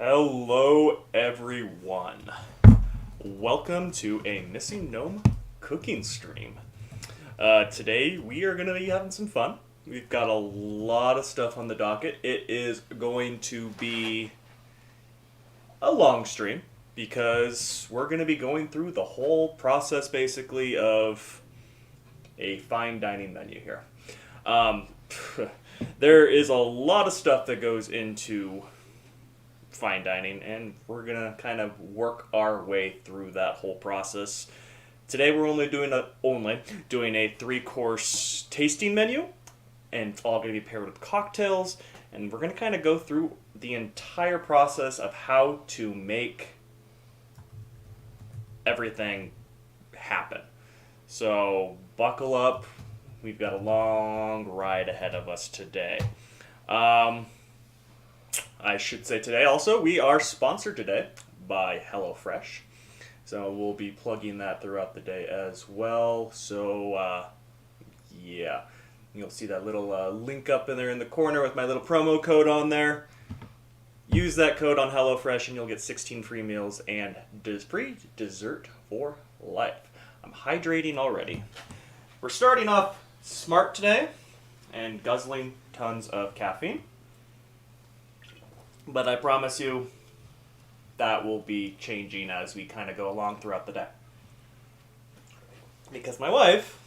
Hello, everyone. Welcome to a Missing Gnome cooking stream. Today, we are going to be having some fun. We've got a lot of stuff on the docket. It is going to be a long stream because we're going to be going through the whole process, basically, of a fine dining menu here. There is a lot of stuff that goes into fine dining, and we're gonna kind of work our way through that whole process. Today we're only doing a 3-course tasting menu, and it's all gonna be paired with cocktails, and we're gonna kind of go through the entire process of how to make everything happen. So buckle up, we've got a long ride ahead of us today. I should say today also, we are sponsored today by HelloFresh. So we'll be plugging that throughout the day as well. So, yeah. You'll see that little link up in there in the corner with my little promo code on there. Use that code on HelloFresh and you'll get 16 free meals and free dessert for life. I'm hydrating already. We're starting off smart today and guzzling tons of caffeine. But I promise you that will be changing as we kind of go along throughout the day. Because my wife,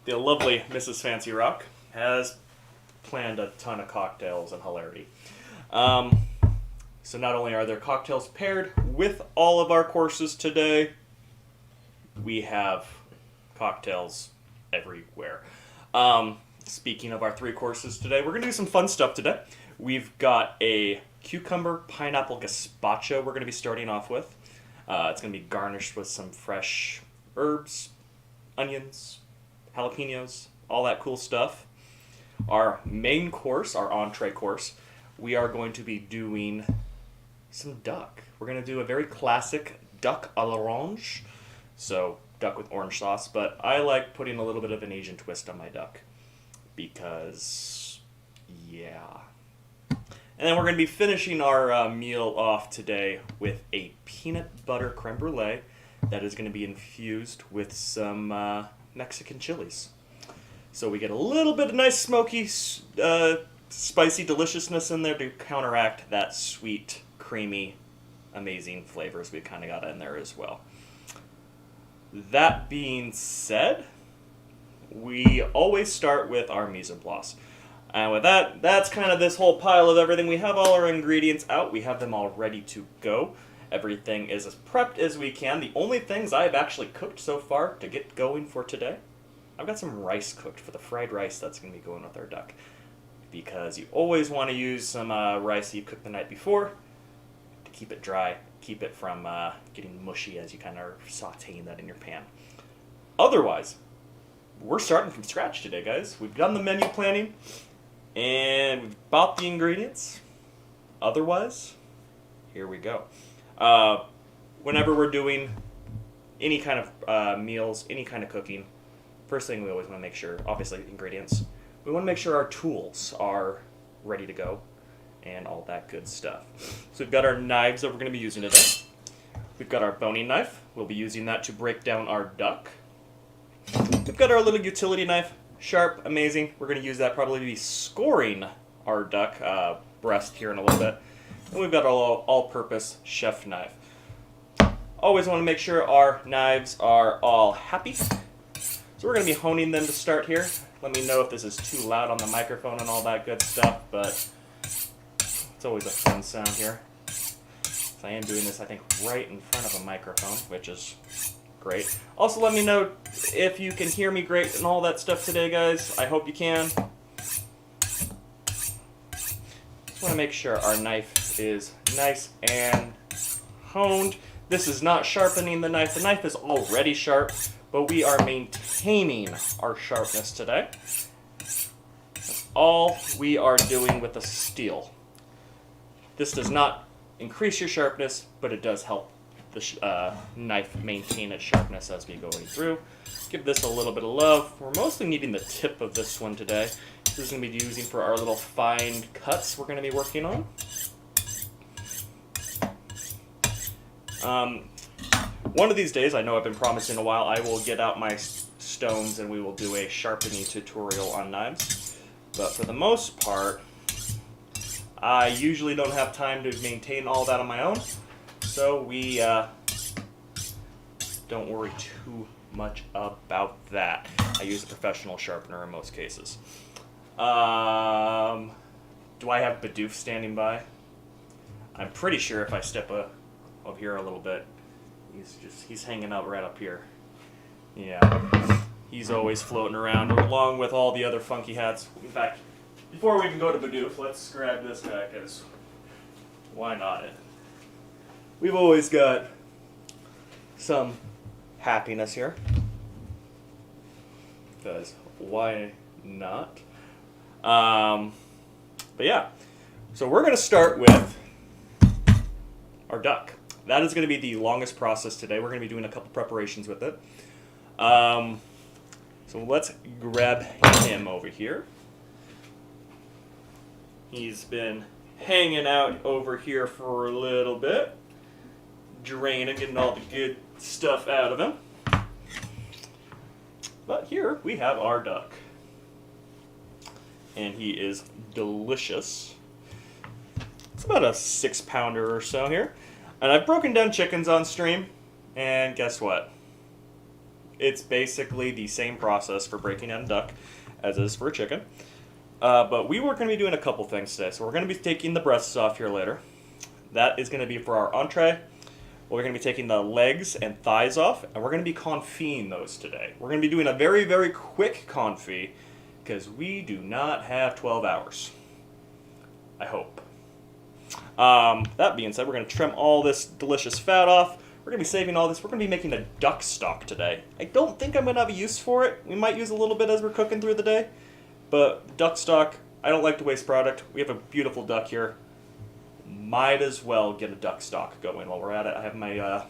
the lovely Mrs. Fancy Rock, has planned a ton of cocktails and hilarity. So not only are there cocktails paired with all of our courses today, we have cocktails everywhere. Speaking of our 3 courses today, we're going to do some fun stuff today. We've got a cucumber pineapple gazpacho we're going to be starting off with. It's going to be garnished with some fresh herbs, onions, jalapenos, all that cool stuff. Our main course, our entree course, we are going to be doing some duck. We're going to do a very classic duck à l'orange. So duck with orange sauce, but I like putting a little bit of an Asian twist on my duck because, yeah. And then we're going to be finishing our meal off today with a peanut butter creme brulee that is going to be infused with some Mexican chilies. So we get a little bit of nice smoky, spicy deliciousness in there to counteract that sweet, creamy, amazing flavors we kind of got in there as well. That being said, we always start with our mise en place. And with that, that's kind of this whole pile of everything. We have all our ingredients out. We have them all ready to go. Everything is as prepped as we can. The only things I've actually cooked so far to get going for today, I've got some rice cooked for the fried rice that's going to be going with our duck. Because you always want to use some rice that you cooked the night before to keep it dry, keep it from getting mushy as you kind of are sauteing that in your pan. Otherwise, we're starting from scratch today, guys. We've done the menu planning. And we've bought the ingredients. Otherwise, here we go. Whenever we're doing any kind of meals, any kind of cooking, first thing we always want to make sure, obviously ingredients, we want to make sure our tools are ready to go and all that good stuff. So we've got our knives that we're going to be using today. We've got our boning knife. We'll be using that to break down our duck. We've got our little utility knife. Sharp, amazing. We're going to use that probably to be scoring our duck breast here in a little bit. And we've got our all-purpose chef knife. Always want to make sure our knives are all happy. So we're going to be honing them to start here. Let me know if this is too loud on the microphone and all that good stuff, but it's always a fun sound here. So I am doing this, I think, right in front of a microphone, which is great. Also, let me know if you can hear me great and all that stuff today, guys. I hope you can. Just want to make sure our knife is nice and honed. This is not sharpening the knife. The knife is already sharp, but we are maintaining our sharpness today. That's all we are doing with the steel. This does not increase your sharpness, but it does help the knife maintain its sharpness as we go through. Give this a little bit of love. We're mostly needing the tip of this one today. This is going to be using for our little fine cuts we're going to be working on. One of these days, I know I've been promising a while, I will get out my stones and we will do a sharpening tutorial on knives. But for the most part, I usually don't have time to maintain all that on my own, so we don't worry too much about that. I use a professional sharpener in most cases. Do I have Bidoof standing by? I'm pretty sure if I step up here a little bit, he's hanging out right up here. Yeah, he's always floating around along with all the other funky hats. In fact, before we can go to Bidoof, let's grab this guy, because why not? We've always got some happiness here, because why not? But yeah, so we're going to start with our duck. That is going to be the longest process today. We're going to be doing a couple preparations with it. So let's grab him over here. He's been hanging out over here for a little bit, draining, getting all the good stuff out of him. But here we have our duck. And he is delicious. It's about a 6-pounder or so here. And I've broken down chickens on stream, and guess what? It's basically the same process for breaking down a duck as is for a chicken. But we were going to be doing a couple things today. So we're going to be taking the breasts off here later. That is going to be for our entree. We're going to be taking the legs and thighs off, and we're going to be confitting those today. We're going to be doing a very, very quick confit, because we do not have 12 hours. I hope. That being said, we're going to trim all this delicious fat off. We're going to be saving all this. We're going to be making a duck stock today. I don't think I'm going to have a use for it. We might use a little bit as we're cooking through the day. But duck stock, I don't like to waste product. We have a beautiful duck here. Might as well get a duck stock going while we're at it. I have my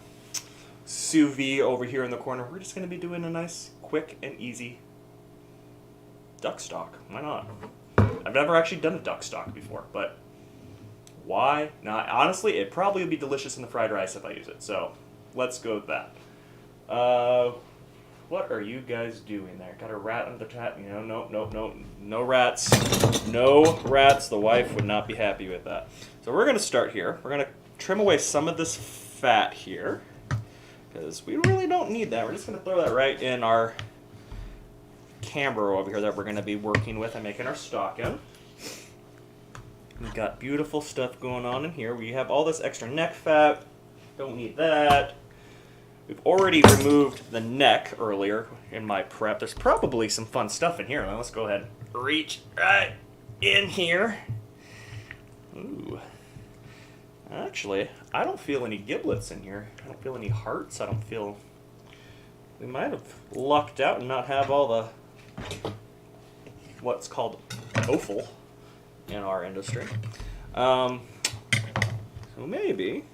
sous vide over here in the corner. We're just going to be doing a nice, quick, and easy duck stock. Why not? I've never actually done a duck stock before, but why not? Honestly, it probably would be delicious in the fried rice if I use it. So let's go with that. What are you guys doing there? Got a rat under the tap? You know, no rats. No rats. The wife would not be happy with that. So we're going to start here. We're going to trim away some of this fat here, because we really don't need that. We're just going to throw that right in our camber over here that we're going to be working with and making our stock in. We've got beautiful stuff going on in here. We have all this extra neck fat. Don't need that. We've already removed the neck earlier in my prep. There's probably some fun stuff in here. Now let's go ahead and reach right in here. Ooh. Actually, I don't feel any giblets in here. I don't feel any hearts. I don't feel... We might have lucked out and not have all the... what's called offal in our industry. So maybe...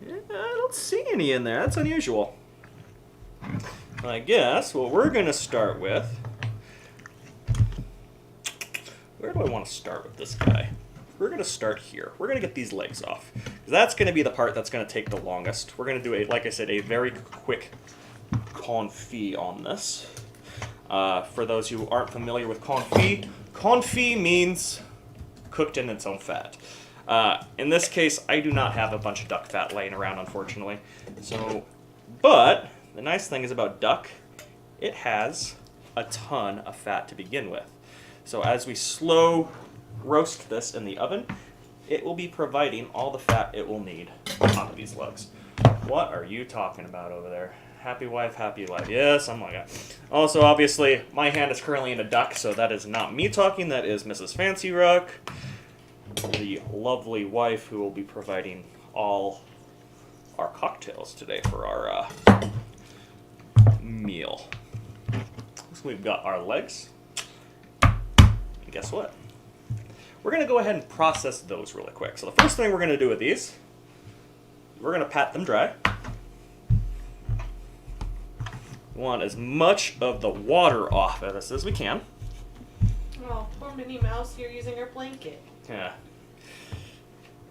Yeah, I don't see any in there. That's unusual. I guess what we're going to start with... Where do I want to start with this guy? We're going to start here. We're going to get these legs off. That's going to be the part that's going to take the longest. We're going to do, like I said, a very quick confit on this. For those who aren't familiar with confit means cooked in its own fat. In this case, I do not have a bunch of duck fat laying around, unfortunately. But the nice thing is about duck, it has a ton of fat to begin with. So as we slow roast this in the oven, it will be providing all the fat it will need on top of these legs. What are you talking about over there? Happy wife, happy life. Yes, I'm like that. Also, obviously, my hand is currently in a duck, so that is not me talking. That is Mrs. Fancy Rock, the lovely wife who will be providing all our cocktails today for our meal. So we've got our legs. And guess what? We're going to go ahead and process those really quick. So the first thing we're going to do with these, we're going to pat them dry. We want as much of the water off of this as we can. Oh, poor Minnie Mouse, you're using her blanket. Yeah.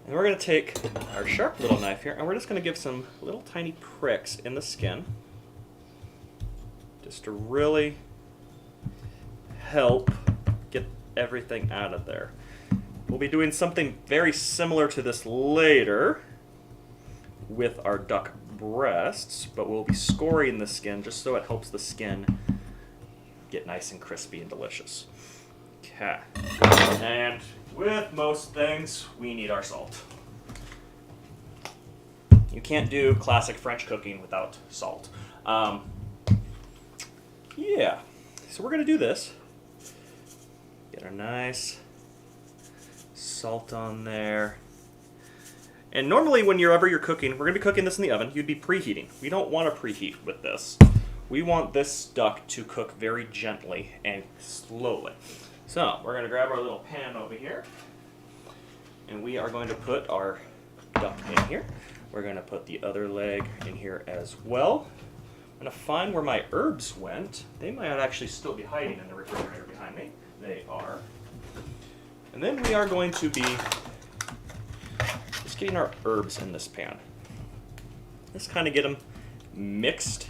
And we're going to take our sharp little knife here, and we're just going to give some little tiny pricks in the skin, just to really help get everything out of there. We'll be doing something very similar to this later with our duck breasts, but we'll be scoring the skin just so it helps the skin get nice and crispy and delicious. Okay. And with most things, we need our salt. You can't do classic French cooking without salt. Yeah. So we're going to do this. Get our nice salt on there. And normally whenever you're cooking, we're going to be cooking this in the oven, you'd be preheating. We don't want to preheat with this. We want this duck to cook very gently and slowly. So we're going to grab our little pan over here, and we are going to put our duck in here. We're going to put the other leg in here as well. I'm going to find where my herbs went. They might actually still be hiding in the refrigerator behind me. They are. And then we are going to be just getting our herbs in this pan. Let's kind of get them mixed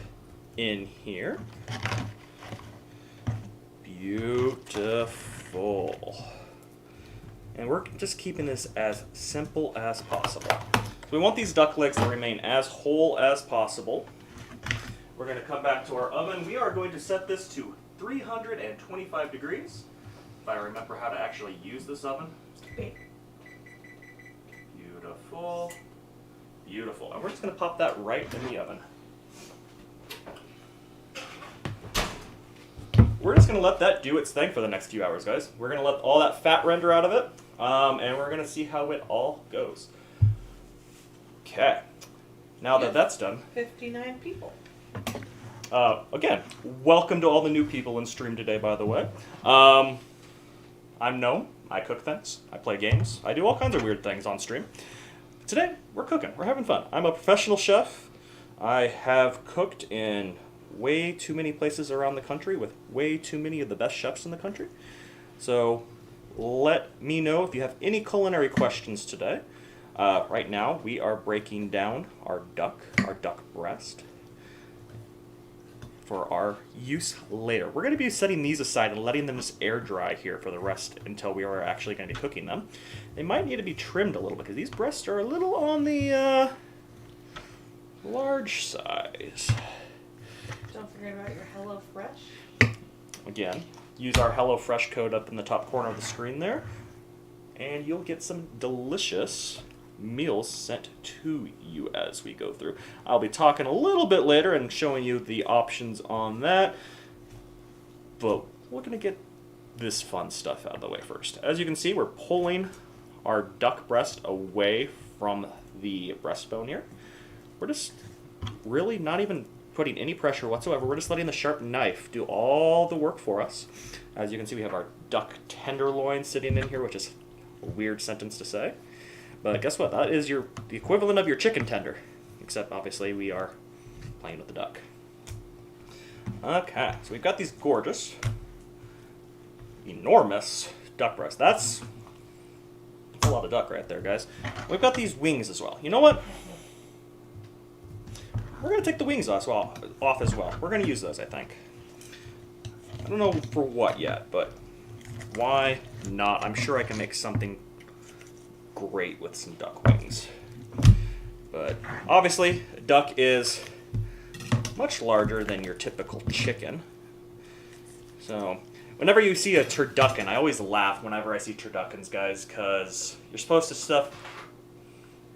in here. Beautiful. And we're just keeping this as simple as possible. So we want these duck legs to remain as whole as possible. We're going to come back to our oven. We are going to set this to 325 degrees. If I remember how to actually use this oven. Beautiful. Beautiful. And we're just going to pop that right in the oven. We're just going to let that do its thing for the next few hours, guys. We're going to let all that fat render out of it, and we're going to see how it all goes. Okay. Now that that's done. 59 people. Again, welcome to all the new people in stream today, by the way. I'm Gnome. I cook things. I play games. I do all kinds of weird things on stream. Today, we're cooking. We're having fun. I'm a professional chef. I have cooked in way too many places around the country with way too many of the best chefs in the country. So let me know if you have any culinary questions today. Right now, we are breaking down our duck breast, for our use later. We're going to be setting these aside and letting them just air dry here for the rest until we are actually going to be cooking them. They might need to be trimmed a little bit because these breasts are a little on the large size. Don't forget about your Hello Fresh. Again, use our Hello Fresh code up in the top corner of the screen there, and you'll get some delicious meals sent to you as we go through. I'll be talking a little bit later and showing you the options on that, but we're going to get this fun stuff out of the way first. As you can see, we're pulling our duck breast away from the breastbone here. We're just really not even putting any pressure whatsoever. We're just letting the sharp knife do all the work for us. As you can see, we have our duck tenderloin sitting in here, which is a weird sentence to say. But guess what? That is the equivalent of your chicken tender, except obviously we are playing with the duck. Okay, so we've got these gorgeous, enormous duck breasts. That's a lot of duck right there, guys. We've got these wings as well. You know what? We're going to take the wings off as well. We're going to use those, I think. I don't know for what yet, but why not? I'm sure I can make something great with some duck wings. But obviously, duck is much larger than your typical chicken. So whenever you see a turducken, I always laugh whenever I see turduckens, guys, because you're supposed to stuff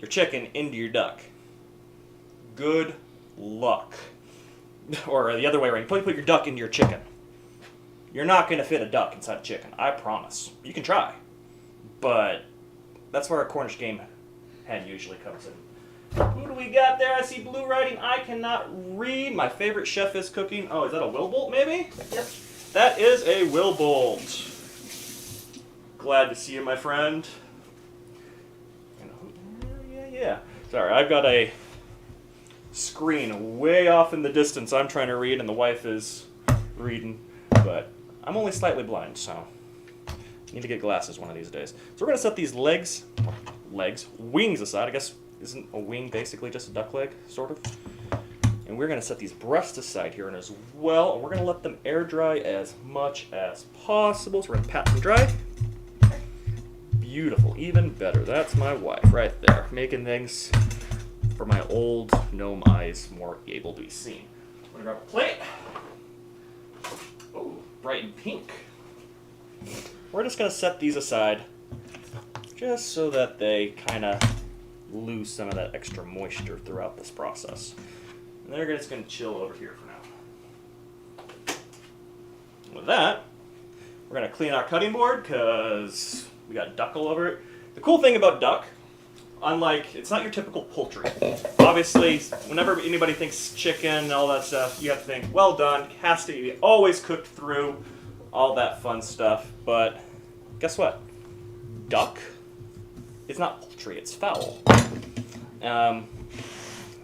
your chicken into your duck. Good luck. Or the other way around, you put your duck into your chicken. You're not going to fit a duck inside a chicken, I promise. You can try, but that's where a Cornish game hen usually comes in. Who do we got there? I see blue writing. I cannot read. My favorite chef is cooking. Oh, is that a Wilbolt maybe? Yep. That is a Wilbolt. Glad to see you, my friend. Yeah. Sorry, I've got a screen way off in the distance I'm trying to read, and the wife is reading, but I'm only slightly blind, so I need to get glasses one of these days. So we're going to set these legs legs, wings aside. I guess, isn't a wing basically just a duck leg, sort of? And we're going to set these breasts aside here and as well, and we're going to let them air dry as much as possible. So we're going to pat them dry. Beautiful, even better. That's my wife right there, making things for my old gnome eyes more able to be seen. I'm going to grab a plate. Oh, bright and pink. We're just going to set these aside just so that they kind of lose some of that extra moisture throughout this process. And they're just going to chill over here for now. With that, we're going to clean our cutting board because we got duck all over it. The cool thing about duck, unlike, it's not your typical poultry. Obviously, whenever anybody thinks chicken and all that stuff, you have to think, well done, has to be always cooked through, all that fun stuff. But guess what? Duck is not poultry, it's fowl. And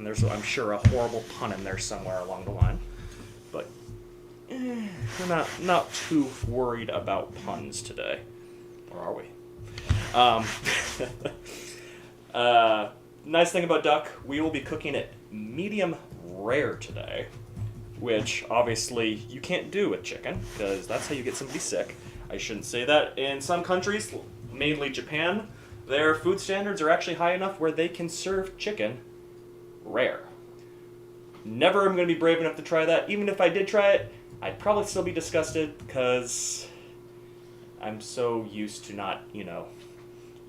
there's, I'm sure, a horrible pun in there somewhere along the line. But we're not too worried about puns today. Or are we? Nice thing about duck, we will be cooking it medium rare today. Which, obviously, you can't do with chicken, because that's how you get somebody sick. I shouldn't say that. In some countries, mainly Japan, their food standards are actually high enough where they can serve chicken rare. Never am going to be brave enough to try that. Even if I did try it, I'd probably still be disgusted because I'm so used to not,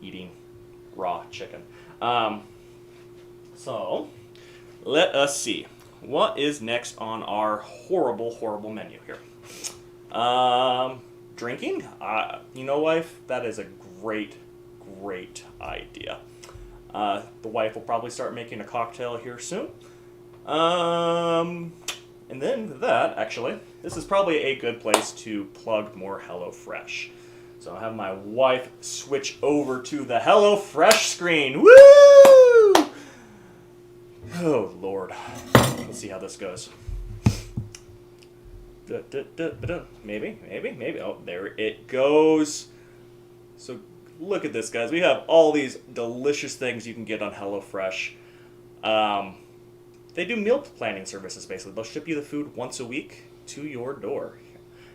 eating raw chicken. So, let us see. What is next on our horrible, horrible menu here? Drinking? Wife, that is a great, great idea. The wife will probably start making a cocktail here soon. And then with that, actually, this is probably a good place to plug more HelloFresh. So I'll have my wife switch over to the HelloFresh screen. Woo! Oh, Lord. Let's see how this goes. Maybe. Oh, there it goes. So look at this, guys. We have all these delicious things you can get on HelloFresh. They do meal planning services, basically. They'll ship you the food once a week to your door.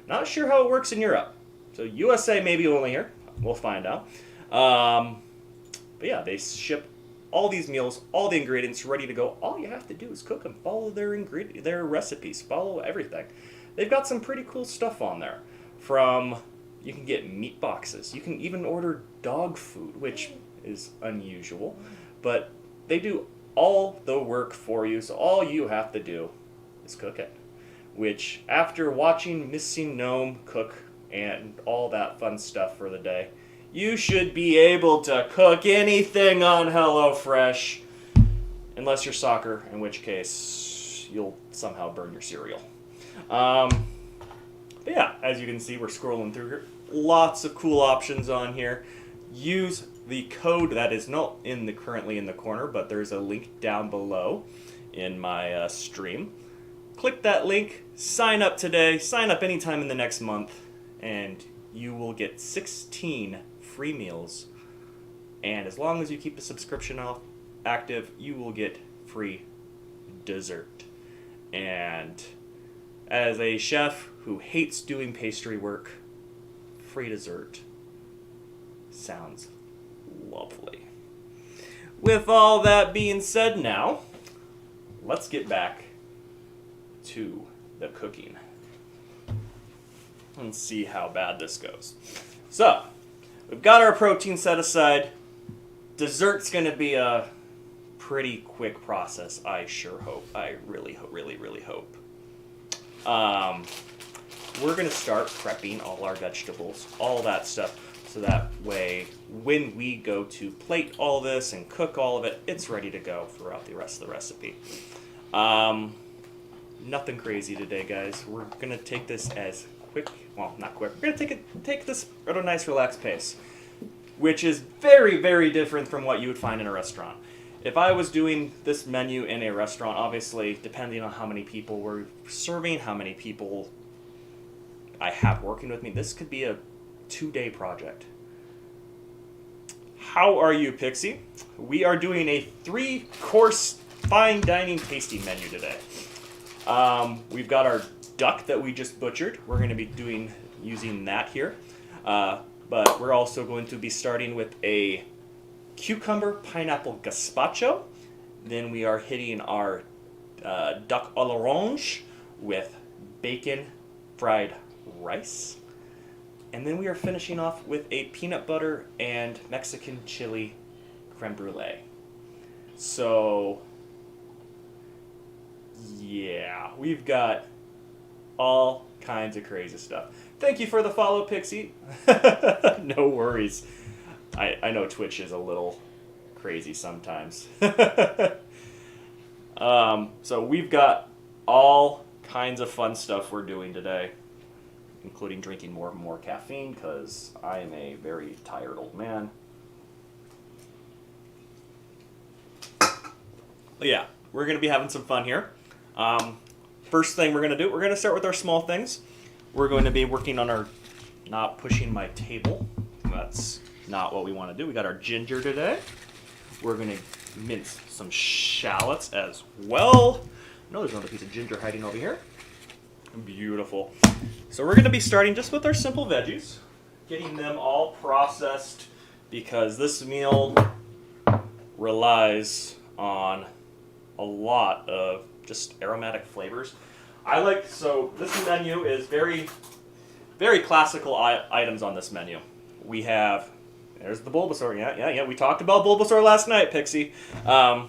Not sure how it works in Europe. So USA maybe only here. We'll find out. But yeah, they ship all these meals, all the ingredients ready to go. All you have to do is cook them. Follow their recipes. Follow everything. They've got some pretty cool stuff on there. You can get meat boxes. You can even order dog food, which is unusual. But they do all the work for you, so all you have to do is cook it. Which, after watching Missing Gnome cook and all that fun stuff for the day, you should be able to cook anything on HelloFresh. Unless you're soccer, in which case you'll somehow burn your cereal. But yeah, as you can see, we're scrolling through here. Lots of cool options on here. Use the code that is not currently in the corner, but there's a link down below in my stream. Click that link, sign up today, sign up anytime in the next month, and you will get 16 free meals. And as long as you keep the subscription active, you will get free dessert. And as a chef who hates doing pastry work, free dessert sounds lovely. With all that being said now, let's get back to the cooking and see how bad this goes. So, we've got our protein set aside. Dessert's going to be a pretty quick process, I sure hope. I really hope. We're going to start prepping all our vegetables, all that stuff, so that way when we go to plate all this and cook all of it, it's ready to go throughout the rest of the recipe. Nothing crazy today, guys. We're going to take this as not quick. We're going to take this at a nice relaxed pace, which is very, very different from what you would find in a restaurant. If I was doing this menu in a restaurant, obviously, depending on how many people we're serving, how many people I have working with me, this could be a 2-day project. How are you, Pixie? We are doing a 3-course fine dining tasting menu today. We've got our duck that we just butchered. We're going to be using that here. But we're also going to be starting with a cucumber pineapple gazpacho. Then we are hitting our duck à l'orange with bacon fried rice. And then we are finishing off with a peanut butter and Mexican chili creme brulee. So, yeah, we've got all kinds of crazy stuff. Thank you for the follow, Pixie. No worries. I know Twitch is a little crazy sometimes. So we've got all kinds of fun stuff we're doing today, including drinking more and more caffeine because I am a very tired old man. But yeah, we're going to be having some fun here. First thing we're going to do, we're going to start with our small things. We're going to be working on our not pushing my table. That's not what we want to do. We got our ginger today. We're going to mince some shallots as well. No, there's another piece of ginger hiding over here. Beautiful. So we're going to be starting just with our simple veggies, getting them all processed because this meal relies on a lot of just aromatic flavors. So this menu is very, very classical items on this menu. We have, there's the Bulbasaur. Yeah. We talked about Bulbasaur last night, Pixie. Like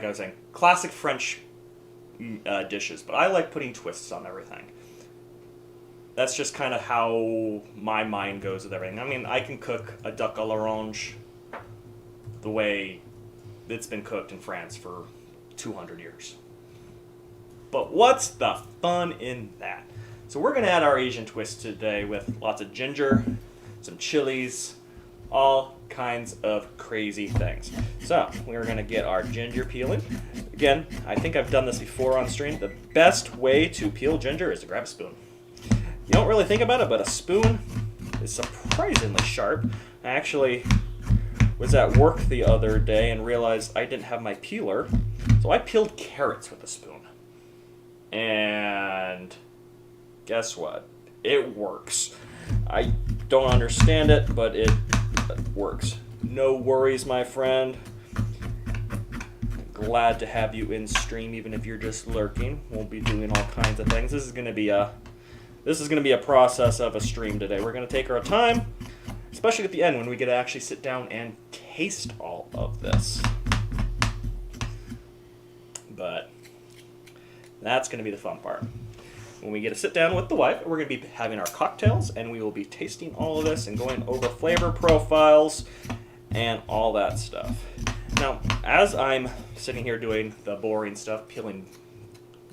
I was saying, classic French dishes, but I like putting twists on everything. That's just kind of how my mind goes with everything. I mean, I can cook a duck à l'orange the way it's been cooked in France for 200 years. But what's the fun in that? So we're going to add our Asian twist today with lots of ginger, some chilies, all kinds of crazy things. So we're going to get our ginger peeling. Again, I think I've done this before on stream. The best way to peel ginger is to grab a spoon. You don't really think about it, but a spoon is surprisingly sharp. I actually was at work the other day and realized I didn't have my peeler, so I peeled carrots with a spoon. And guess what? It works. I don't understand it, but it works. No worries, my friend. Glad to have you in stream, even if you're just lurking. We'll be doing all kinds of things. This is going to be a process of a stream today. We're going to take our time, especially at the end when we get to actually sit down and taste all of this. But that's going to be the fun part. When we get to sit down with the wife, we're going to be having our cocktails, and we will be tasting all of this and going over flavor profiles and all that stuff. Now, as I'm sitting here doing the boring stuff, peeling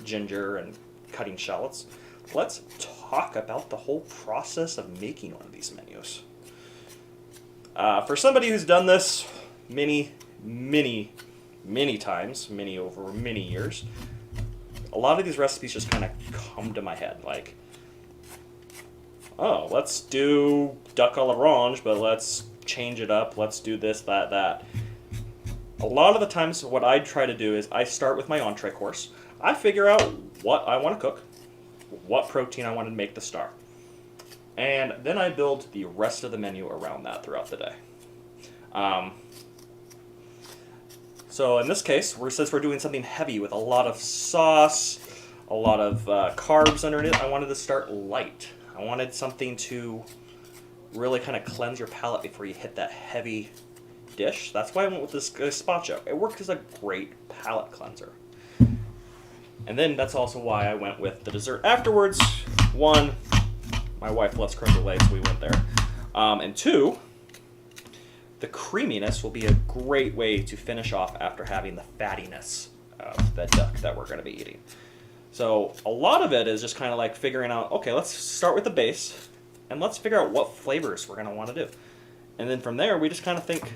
ginger and cutting shallots, let's talk about the whole process of making one of these menus. For somebody who's done this many times, over many years, a lot of these recipes just kind of come to my head, like, oh, let's do duck à l'orange, but let's change it up, let's do this, that. A lot of the times what I try to do is I start with my entree course. I figure out what I want to cook, what protein I want to make the star. And then I build the rest of the menu around that throughout the day. So in this case, since we're doing something heavy with a lot of sauce, a lot of carbs underneath, I wanted to start light. I wanted something to really kind of cleanse your palate before you hit that heavy dish. That's why I went with this gazpacho. It worked as a great palate cleanser. And then that's also why I went with the dessert afterwards. One, my wife loves creme brulee, so we went there. And two, the creaminess will be a great way to finish off after having the fattiness of the duck that we're going to be eating. So a lot of it is just kind of like figuring out, okay, let's start with the base, and let's figure out what flavors we're going to want to do. And then from there, we just kind of think,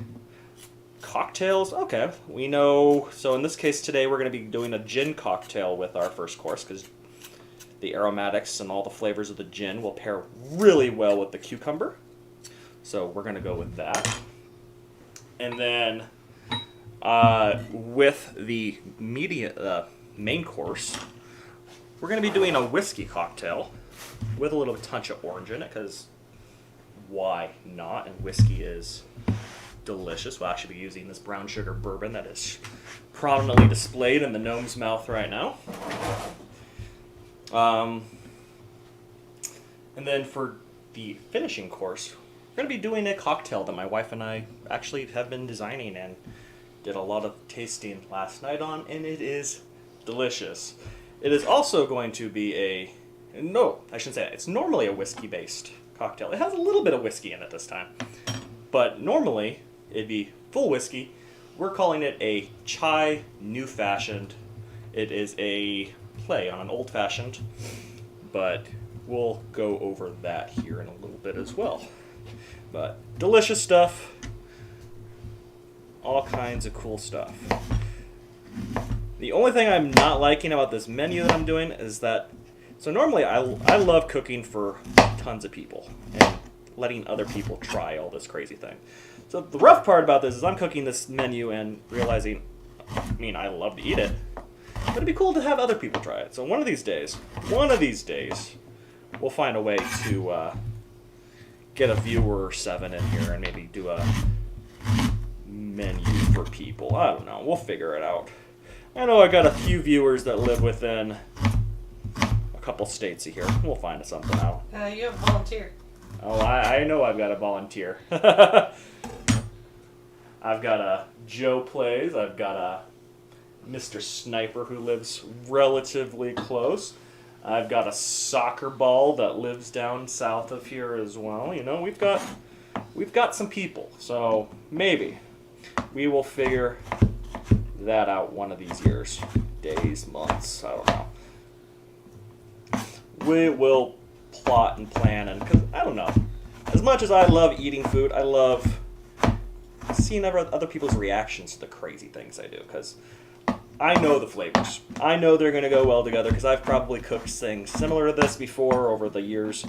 cocktails, okay, we know. So in this case today, we're going to be doing a gin cocktail with our first course, because the aromatics and all the flavors of the gin will pair really well with the cucumber. So we're going to go with that. And then with the main course, we're going to be doing a whiskey cocktail with a little touch of orange in it, because why not? And whiskey is delicious. We'll actually be using this brown sugar bourbon that is prominently displayed in the gnome's mouth right now. And then for the finishing course, we're going to be doing a cocktail that my wife and I actually have been designing and did a lot of tasting last night on, and it is delicious. It is also going to be no, I shouldn't say that. It's normally a whiskey-based cocktail. It has a little bit of whiskey in it this time. But normally, it'd be full whiskey. We're calling it a chai new fashioned. It is a play on an old fashioned, but we'll go over that here in a little bit as well. But delicious stuff. All kinds of cool stuff. The only thing I'm not liking about this menu that I'm doing is that, so normally I love cooking for tons of people and letting other people try all this crazy thing. So the rough part about this is I'm cooking this menu and realizing, I love to eat it, but it'd be cool to have other people try it. So one of these days, we'll find a way to get a viewer or 7 in here and maybe do a menu for people. I don't know. We'll figure it out. I know I got a few viewers that live within a couple states of here. We'll find something out. You have a volunteer. Oh, I know I've got a volunteer. I've got a Joe Plays. I've got a Mr. Sniper who lives relatively close. I've got a soccer ball that lives down south of here as well. You know, we've got some people. So maybe we will figure that out one of these years, days, months, I don't know. We will plot and plan, and because I don't know, as much as I love eating food, I love seeing other people's reactions to the crazy things I do, because I know the flavors. I know they're going to go well together, because I've probably cooked things similar to this before over the years.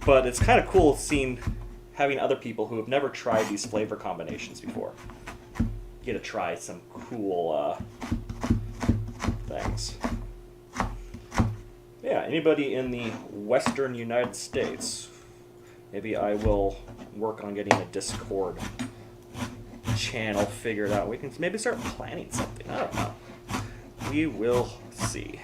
But it's kind of cool having other people who have never tried these flavor combinations before get to try some cool things. Yeah, anybody in the western United States, maybe I will work on getting a Discord channel figured out. We can maybe start planning something. I don't know. We will see.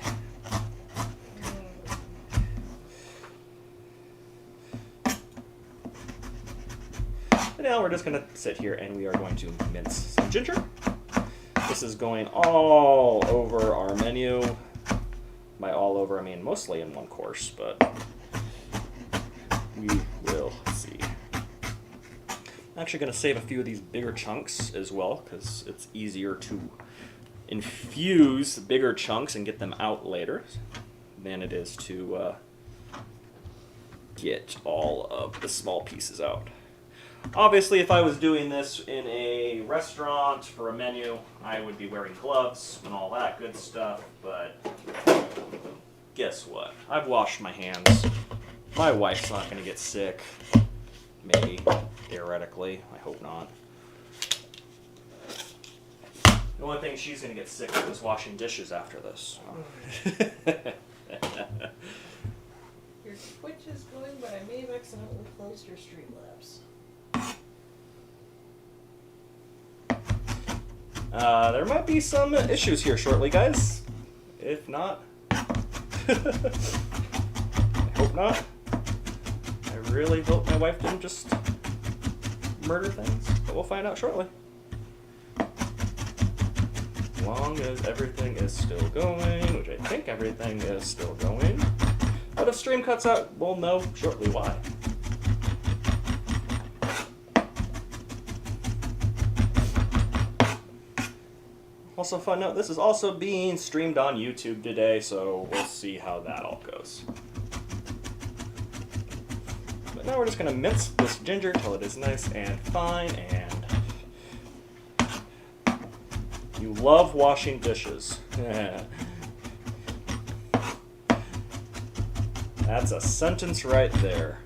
And now we're just going to sit here and we are going to mince some ginger. This is going all over our menu. By all over, I mean mostly in one course, but we will see. I'm actually going to save a few of these bigger chunks as well, because it's easier to infuse bigger chunks and get them out later than it is to get all of the small pieces out. Obviously, if I was doing this in a restaurant for a menu, I would be wearing gloves and all that good stuff, but guess what? I've washed my hands. My wife's not going to get sick. Maybe, theoretically. I hope not. The only thing she's going to get sick of is washing dishes after this. Your Twitch is going, but I may have accidentally closed your Streamlabs. There might be some issues here shortly, guys. If not, I hope not. I really hope my wife didn't just murder things, but we'll find out shortly. As long as everything is still going, which I think everything is still going. But if stream cuts out, we'll know shortly why. Also, fun note, this is also being streamed on YouTube today, so we'll see how that all goes. But now we're just going to mince this ginger till it is nice and fine, and you love washing dishes. That's a sentence right there.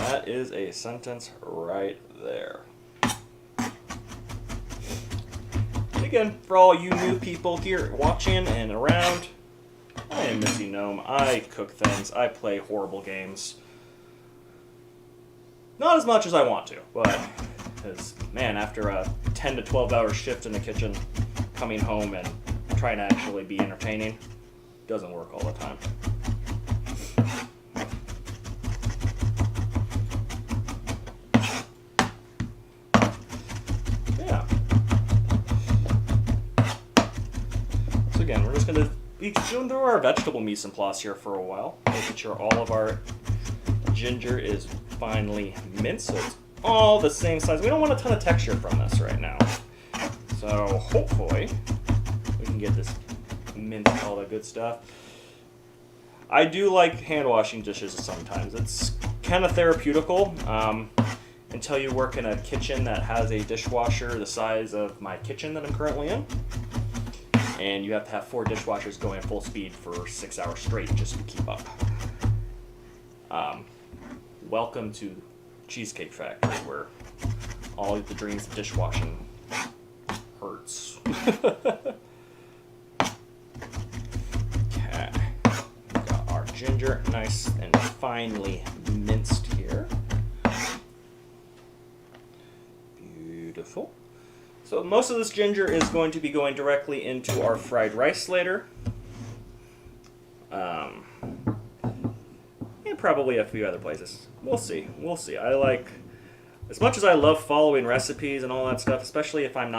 That is a sentence right there. And again, for all you new people here watching and around, I am Missy Gnome. I cook things. I play horrible games. Not as much as I want to, but because, man, after a 10 to 12 hour shift in the kitchen, coming home and trying to actually be entertaining doesn't work all the time. Yeah. So again, we're just going to be going through our vegetable mise en place here for a while, making sure all of our ginger is finely minced, so it's all the same size. We don't want a ton of texture from this right now. So hopefully we can get this minced, all that good stuff. I do like hand washing dishes sometimes. It's kind of therapeutical until you work in a kitchen that has a dishwasher the size of my kitchen that I'm currently in. And you have to have 4 dishwashers going full speed for 6 hours straight just to keep up. Welcome to Cheesecake Factory, where all the dreams of dishwashing hurts. Okay, we got our ginger nice and finely minced here. Beautiful. So most of this ginger is going to be going directly into our fried rice later. And probably a few other places. We'll see. We'll see. I like, as much as I love following recipes and all that stuff, especially if I'm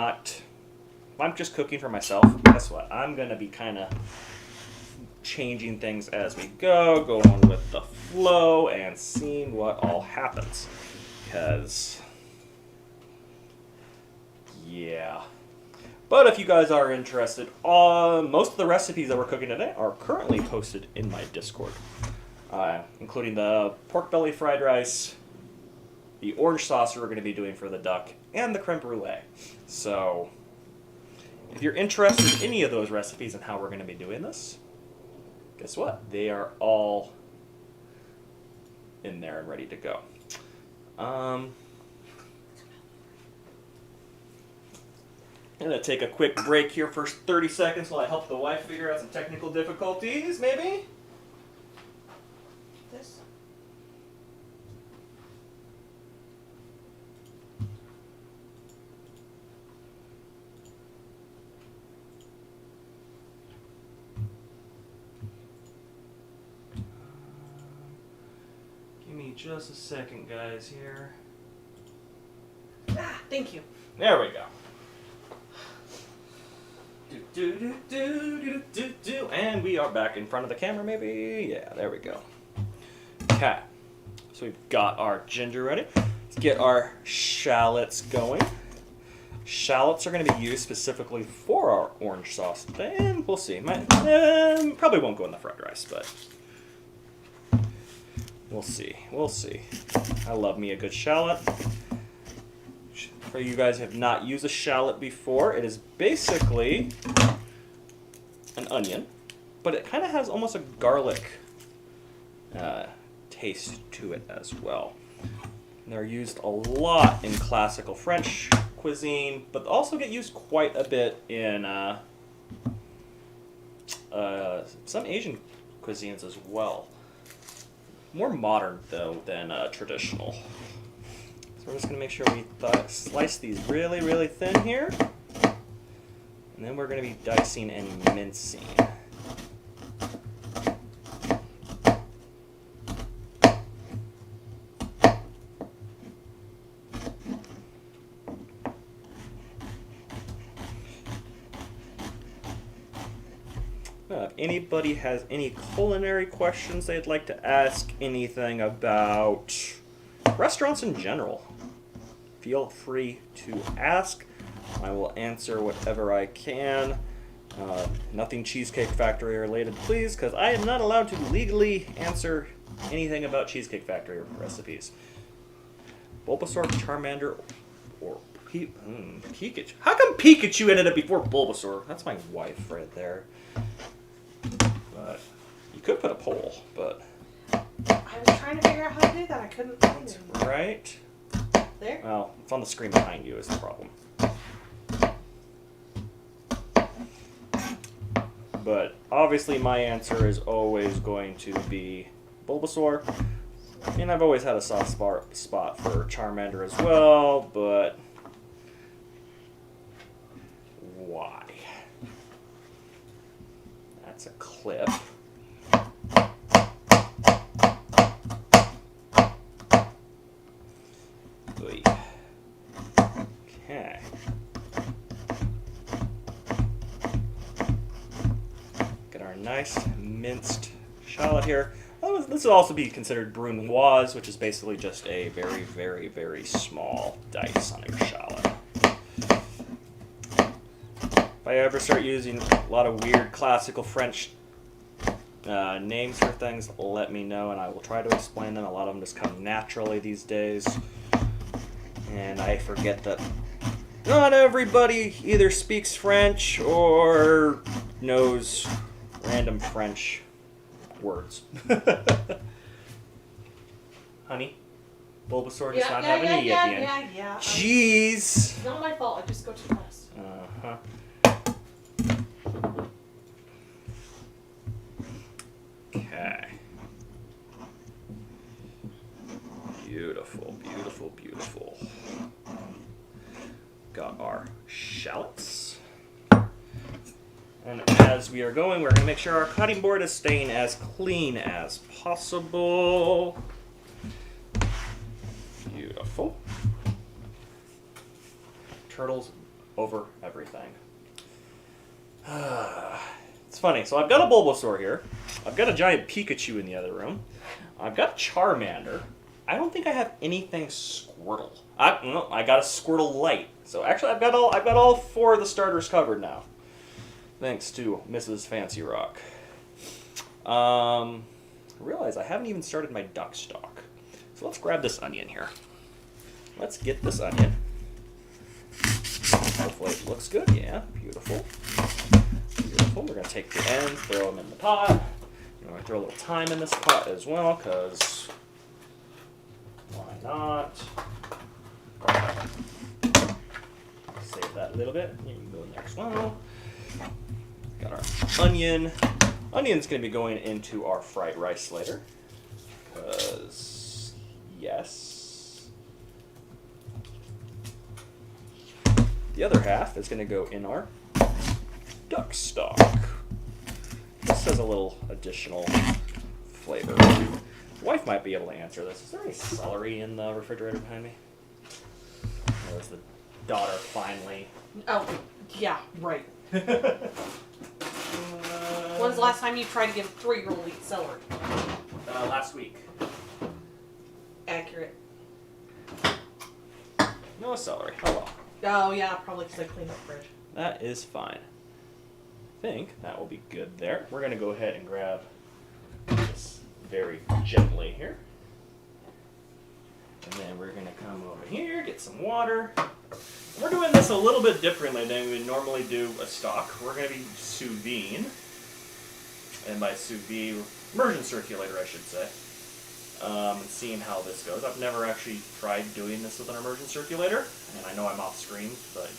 just cooking for myself, guess what? I'm going to be kind of changing things as we go, going with the flow, and seeing what all happens. Because, yeah. But if you guys are interested, most of the recipes that we're cooking today are currently posted in my Discord. Including the pork belly fried rice, the orange sauce we're going to be doing for the duck, and the creme brulee. So, if you're interested in any of those recipes and how we're going to be doing this, guess what? They are all in there and ready to go. I'm going to take a quick break here for 30 seconds while I help the wife figure out some technical difficulties, maybe? This? Give me just a second, guys, here. Ah, thank you. There we go. And we are back in front of the camera, maybe? Yeah, there we go. Okay. So we've got our ginger ready. Let's get our shallots going. Shallots are going to be used specifically for our orange sauce today, and we'll see. Probably won't go in the fried rice, but we'll see. We'll see. I love me a good shallot. For you guys who have not used a shallot before, it is basically an onion, but it kind of has almost a garlic taste to it as well. And they're used a lot in classical French cuisine, but also get used quite a bit in some Asian cuisines as well. More modern, though, than traditional. So we're just going to make sure we slice these really, really thin here. And then we're going to be dicing and mincing. If anybody has any culinary questions they'd like to ask, anything about restaurants in general, feel free to ask. I will answer whatever I can. Nothing Cheesecake Factory related, please, because I am not allowed to legally answer anything about Cheesecake Factory recipes. Bulbasaur, Charmander, or Pikachu. How come Pikachu ended up before Bulbasaur? That's my wife right there. But you could put a poll, but I was trying to figure out how to do that. I couldn't find it. Right. There? Well, it's on the screen behind you is the problem. But obviously my answer is always going to be Bulbasaur. And I've always had a soft spot for Charmander as well, but why? That's a clip. Oy. Okay. Get our nice minced shallot here. This would also be considered brunoise, which is basically just a very, very, very small dice on your shallot. If I ever start using a lot of weird classical French names for things, let me know and I will try to explain them. A lot of them just come naturally these days. And I forget that not everybody either speaks French or knows random French words. Honey, Bulbasaur does not have an E at the end. Yeah. Jeez. It's not my fault. I just go too fast. Uh-huh. Okay. Beautiful, beautiful, beautiful. Got our shallots. And as we are going, we're going to make sure our cutting board is staying as clean as possible. Beautiful. Turtles over everything. It's funny. So I've got a Bulbasaur here. I've got a giant Pikachu in the other room. I've got Charmander. I don't think I have anything Squirtle. I got a Squirtle Light. So actually, I've got all 4 of the starters covered now. Thanks to Mrs. Fancy Rock. I realize I haven't even started my duck stock. So let's grab this onion here. Let's get this onion. Hopefully it looks good. Yeah, beautiful. Beautiful. We're going to take the ends, throw them in the pot. We're going to throw a little thyme in this pot as well, because why not? Save that a little bit. You can go in there as well. Got our onion. Onion's going to be going into our fried rice later. Because, yes. The other half is going to go in our duck stock. This has a little additional flavor. Wife might be able to answer this. Is there any celery in the refrigerator behind me? Or is the daughter finally... Oh, yeah, right. When's the last time you tried to give a 3-year-old eat celery? Last week. Accurate. No celery. Oh well. Oh, yeah, probably because I cleaned up the fridge. That is fine. I think that will be good there. We're going to go ahead and grab this very gently here. And then we're going to come over here, get some water. We're doing this a little bit differently than we normally do a stock. We're going to be sous vide. And by sous vide, immersion circulator, I should say. And seeing how this goes. I've never actually tried doing this with an immersion circulator. And I know I'm off screen, but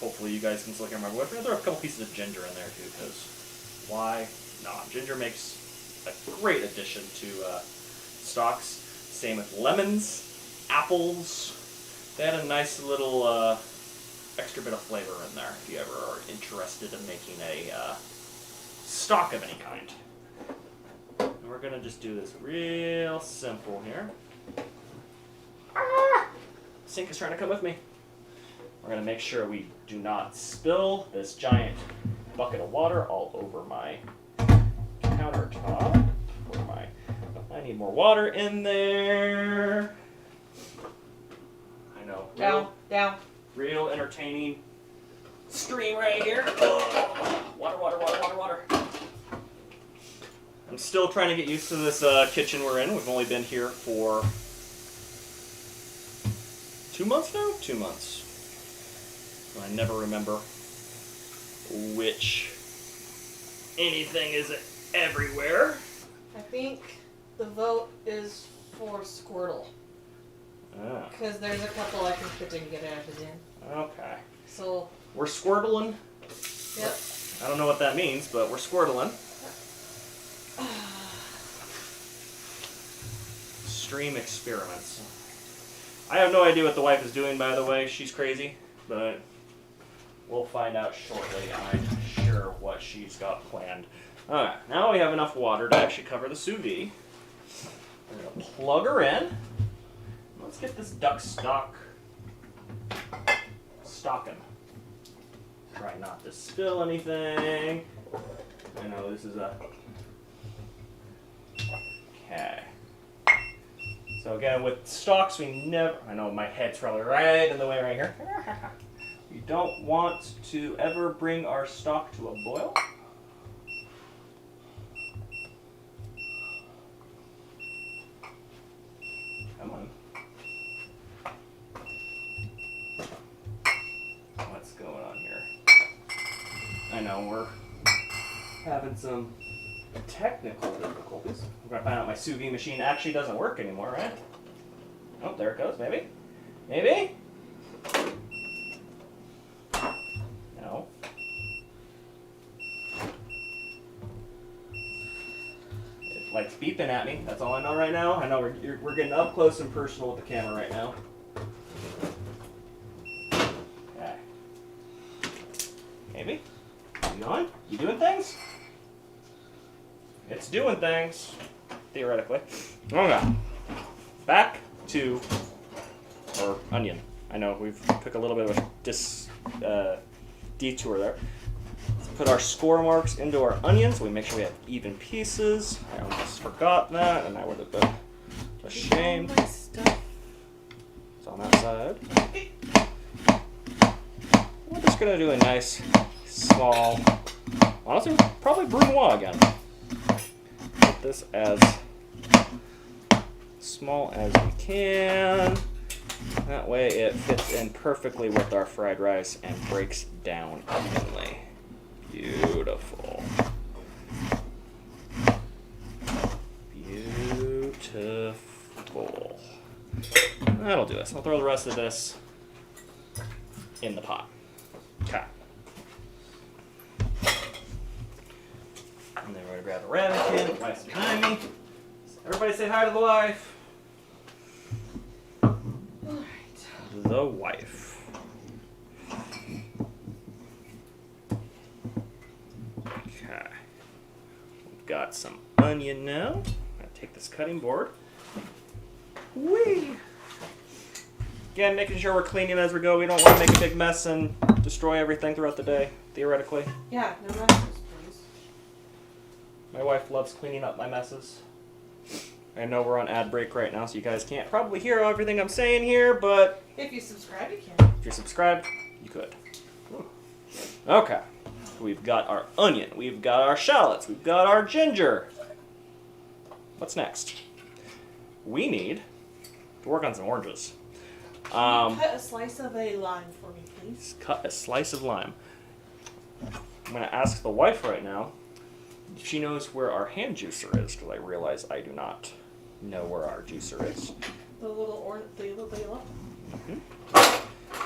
hopefully you guys can still hear my voice. We're going to throw a couple pieces of ginger in there too, because why not? Ginger makes a great addition to stocks. Same with lemons, apples. They add a nice little extra bit of flavor in there if you ever are interested in making a stock of any kind. And we're going to just do this real simple here. Sink is trying to come with me. We're going to make sure we do not spill this giant bucket of water all over my countertop. I need more water in there. I know. Down. Real entertaining stream right here. Oh, water. I'm still trying to get used to this kitchen we're in. We've only been here for 2 months now? 2 months. I never remember which anything is everywhere. I think The vote is for Squirtle. Ah, Because there's a couple I can fit and get added in. okay. So, We're squirtling. yep. I don't know what that means, but we're squirtling. Stream experiments. I have no idea what the wife is doing, by the way. She's crazy, but we'll find out shortly. I'm sure what she's got planned. Alright, now we have enough water to actually cover the sous vide. We're going to plug her in. Let's get this duck stocking. Try not to spill anything. I know this is a... Okay. So again, with stocks, we never... I know my head's probably right in the way right here. We don't want to ever bring our stock to a boil. Come on. What's going on here? I know we're having some technical difficulties. We're going to find out my sous vide machine actually doesn't work anymore, right? Oh, there it goes, maybe? Maybe? No. It likes beeping at me, that's all I know right now. I know we're getting up close and personal with the camera right now. Okay. Maybe? You on? You doing things? It's doing things, theoretically. Okay. Back to our onion. I know we've took a little bit of a detour there. Let's put our score marks into our onions so we make sure we have even pieces. I almost forgot that, and I would have been ashamed. My stuff. It's on that side. We're just gonna do a nice, small, honestly, probably brunoise again. Put this as small as we can. That way it fits in perfectly with our fried rice and breaks down evenly. Beautiful. Beautiful. That'll do us. I'll throw the rest of this in the pot. Okay. And then we're going to grab a ramekin. The wife's behind me. Everybody say hi to the wife. The wife. Okay. We've got some onion now. I'm going to take this cutting board. Whee! Again, making sure we're cleaning as we go. We don't want to make a big mess and destroy everything throughout the day, theoretically. Yeah, no messes, please. My wife loves cleaning up my messes. I know we're on ad break right now, so you guys can't probably hear everything I'm saying here, but... If you subscribe, you can. If you're subscribed, you could. Okay. We've got our onion. We've got our shallots. We've got our ginger. What's next? We need to work on some oranges. Cut a slice of a lime for me, please. Cut a slice of lime. I'm going to ask the wife right now if she knows where our hand juicer is, because I realize I do not know where our juicer is. The little orange, the yellow. Mm-hmm.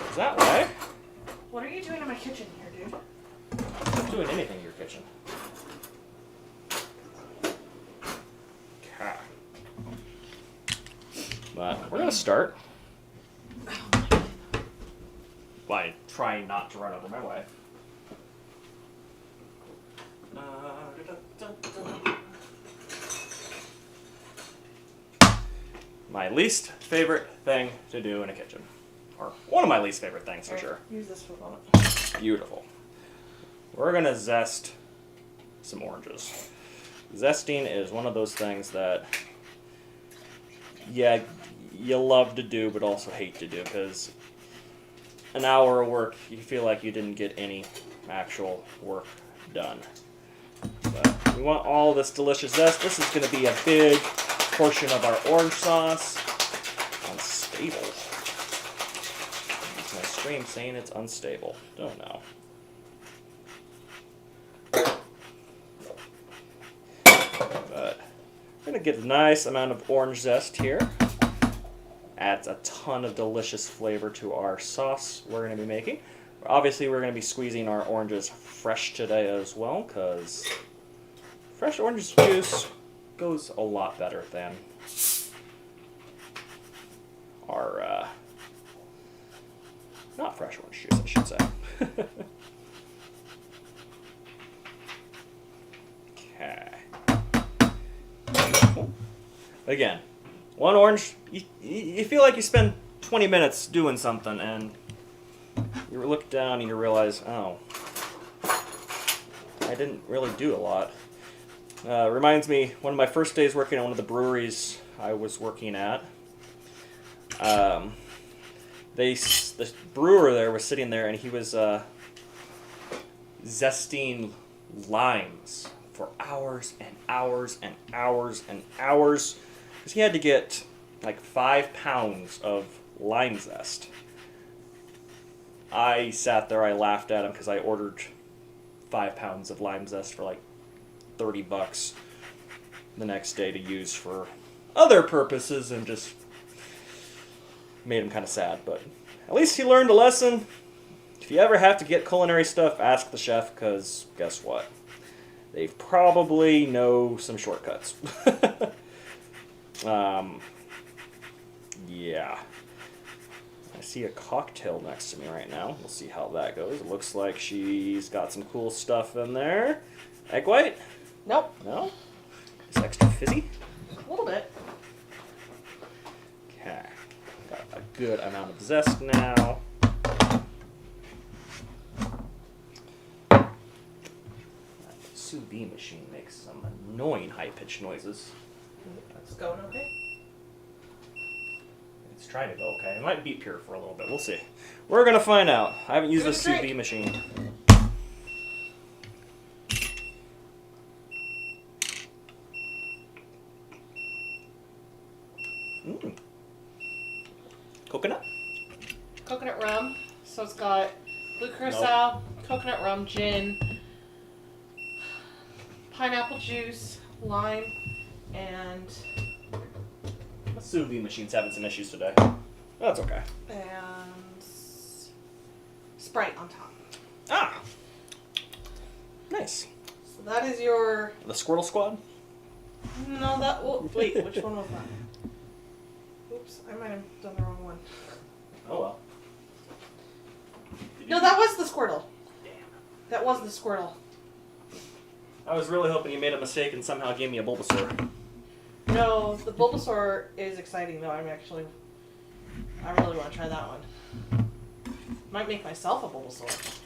It's that way. What are you doing in my kitchen here, dude? I'm not doing anything in your kitchen. Okay. But we're going to start by trying not to run over my wife. My least favorite thing to do in a kitchen. Or one of my least favorite things, for sure. Use this for a moment. Beautiful. We're going to zest some oranges. Zesting is one of those things that, yeah, you love to do, but also hate to do, because an hour of work, you feel like you didn't get any actual work done. But we want all this delicious zest. This is going to be a big portion of our orange sauce. Unstable. It's my stream saying it's unstable. Don't know. But gonna get a nice amount of orange zest here. Adds a ton of delicious flavor to our sauce we're gonna be making. Obviously, we're gonna be squeezing our oranges fresh today as well, because fresh orange juice goes a lot better than our not fresh orange juice, I should say. Okay. Again, one orange, you feel like you spend 20 minutes doing something, and you look down and you realize, oh, I didn't really do a lot. Reminds me, one of my first days working at one of the breweries I was working at, the brewer there was sitting there and he was zesting limes for hours and hours and hours and hours, because he had to get like 5 pounds of lime zest. I sat there, I laughed at him because I ordered 5 pounds of lime zest for like $30 the next day to use for other purposes, and just made him kind of sad. But at least he learned a lesson. If you ever have to get culinary stuff, ask the chef, because guess what? They probably know some shortcuts. Yeah. I see a cocktail next to me right now. We'll see how that goes. It looks like she's got some cool stuff in there. Egg white? Nope. No? It's extra fizzy? A little bit. Okay. Got a good amount of zest now. That sous vide machine makes some annoying high-pitched noises. It's going okay. It's trying to go okay. It might beep here for a little bit. We'll see. We're going to find out. I haven't used Give the it a sous drink. vide machine. Mm. Coconut? Coconut rum. So it's got blue curacao, coconut rum, gin, pineapple juice, lime, and The sous vide machine's having some issues today. That's okay. Sprite on top. Ah! Nice. So that is your. The Squirtle Squad? No, that. Oh, wait, which one was that? Oops, I might have done the wrong one. Oh well. No, that was the Squirtle. Damn. That was the Squirtle. I was really hoping you made a mistake and somehow gave me a Bulbasaur. No, the Bulbasaur is exciting though. I really want to try that one. Might make myself a Bulbasaur.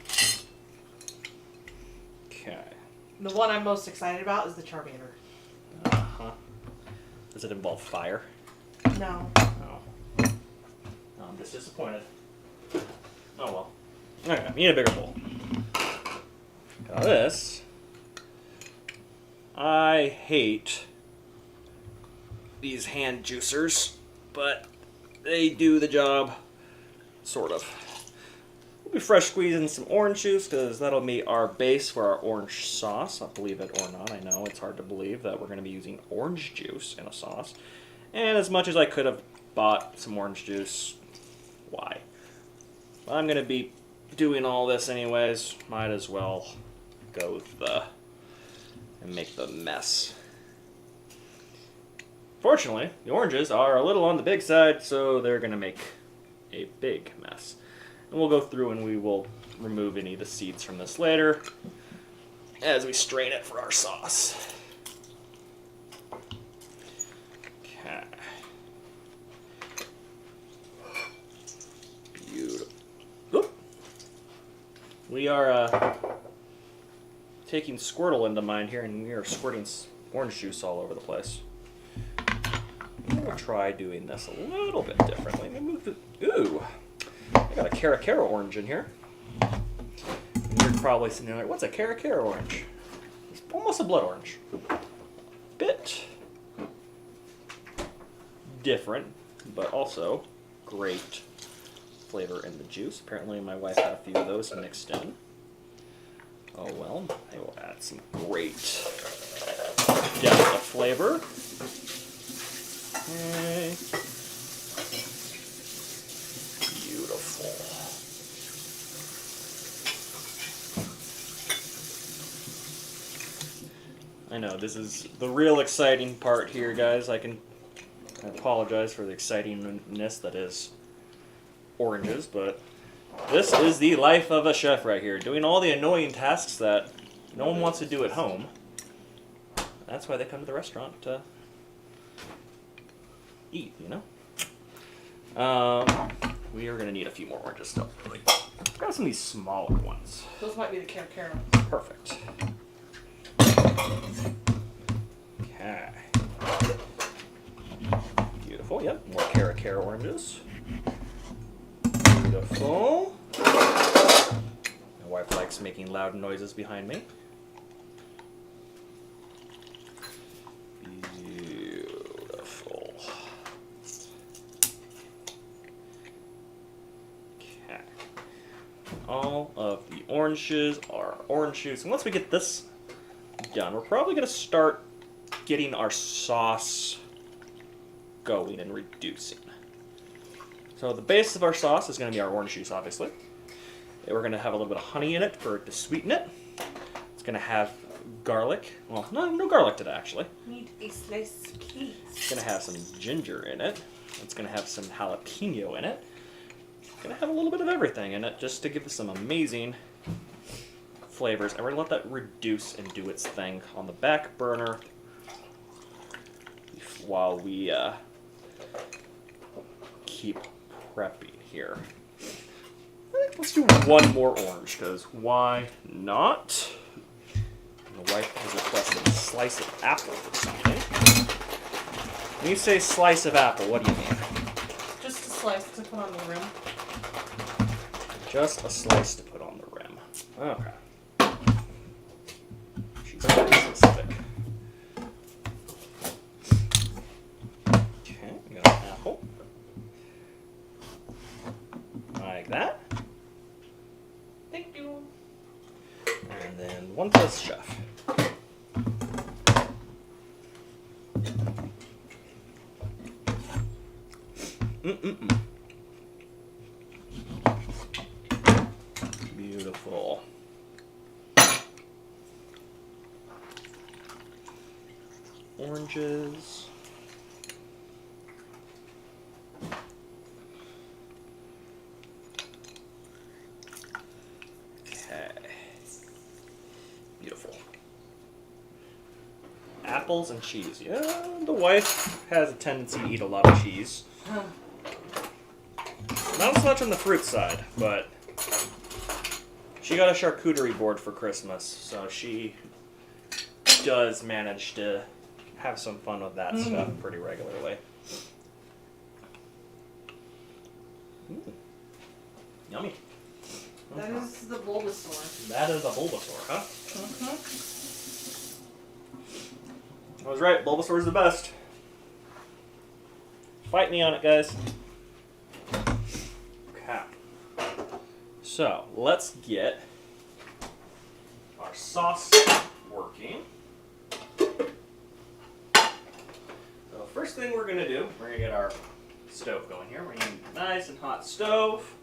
Okay. The one I'm most excited about is the Charmander. Uh-huh. Does it involve fire? No. Oh. I'm just disappointed. Oh well. Okay, need a bigger bowl. Got this. I hate these hand juicers, but they do the job, sort of. We'll be fresh squeezing some orange juice, because that'll be our base for our orange sauce. I'll believe it or not. I know it's hard to believe that we're going to be using orange juice in a sauce. And as much as I could have bought some orange juice, why? I'm going to be doing all this anyways. Might as well go with and make the mess. Fortunately, the oranges are a little on the big side, so they're going to make a big mess. And we'll go through and we will remove any of the seeds from this later as we strain it for our sauce. Okay. Beautiful. Oop. We are taking Squirtle into mind here, and we are squirting orange juice all over the place. We'll try doing this a little bit differently. Let me move it. Ooh, I got a Caracara orange in here. And you're probably sitting there like, what's a Caracara orange? It's almost a blood orange. Bit different, but also great flavor in the juice. Apparently my wife had a few of those mixed in. Oh well, I will add some great depth of flavor. Okay. Beautiful. I know, this is the real exciting part here, guys. I apologize for the excitingness that is oranges, but this is the life of a chef right here, doing all the annoying tasks that no one wants to do at home. That's why they come to the restaurant to eat, you know? We are going to need a few more oranges still. Grab some of these smaller ones. Those might be the caramel. Perfect. Okay. Beautiful, yep. More Cara oranges. Beautiful. My wife likes making loud noises behind me. Beautiful. Okay. All of the oranges are orange juice. And once we get this done, we're probably going to start getting our sauce going and reducing. So the base of our sauce is going to be our orange juice, obviously. And we're going to have a little bit of honey in it for it to sweeten it. It's going to have garlic. Well, no garlic today, actually. Need a slice, please. It's going to have some ginger in it. It's going to have some jalapeno in it. It's going to have a little bit of everything in it just to give us some amazing flavors. And we're going to let that reduce and do its thing on the back burner while we keep prepping here. I think let's do one more orange, because why not? My wife has requested a slice of apple for something. When you say slice of apple, what do you mean? Just a slice to put on the rim. Just a slice to put on the rim. Okay. She's very specific. Okay, we got an apple. Like that. Thank you. And then one plus chef. Beautiful. Oranges. Okay. Beautiful. Apples and cheese. Yeah, the wife has a tendency to eat a lot of cheese. Not as much on the fruit side, but she got a charcuterie board for Christmas, so she does manage to have some fun with that stuff pretty regularly. Yummy. That is the Bulbasaur. That is a Bulbasaur, huh? Mm-hmm. I was right, Bulbasaur's the best. Fight me on it, guys. Okay. So, let's get our sauce working. So, first thing we're going to do, we're going to get our stove going here. We're going to need a nice and hot stove.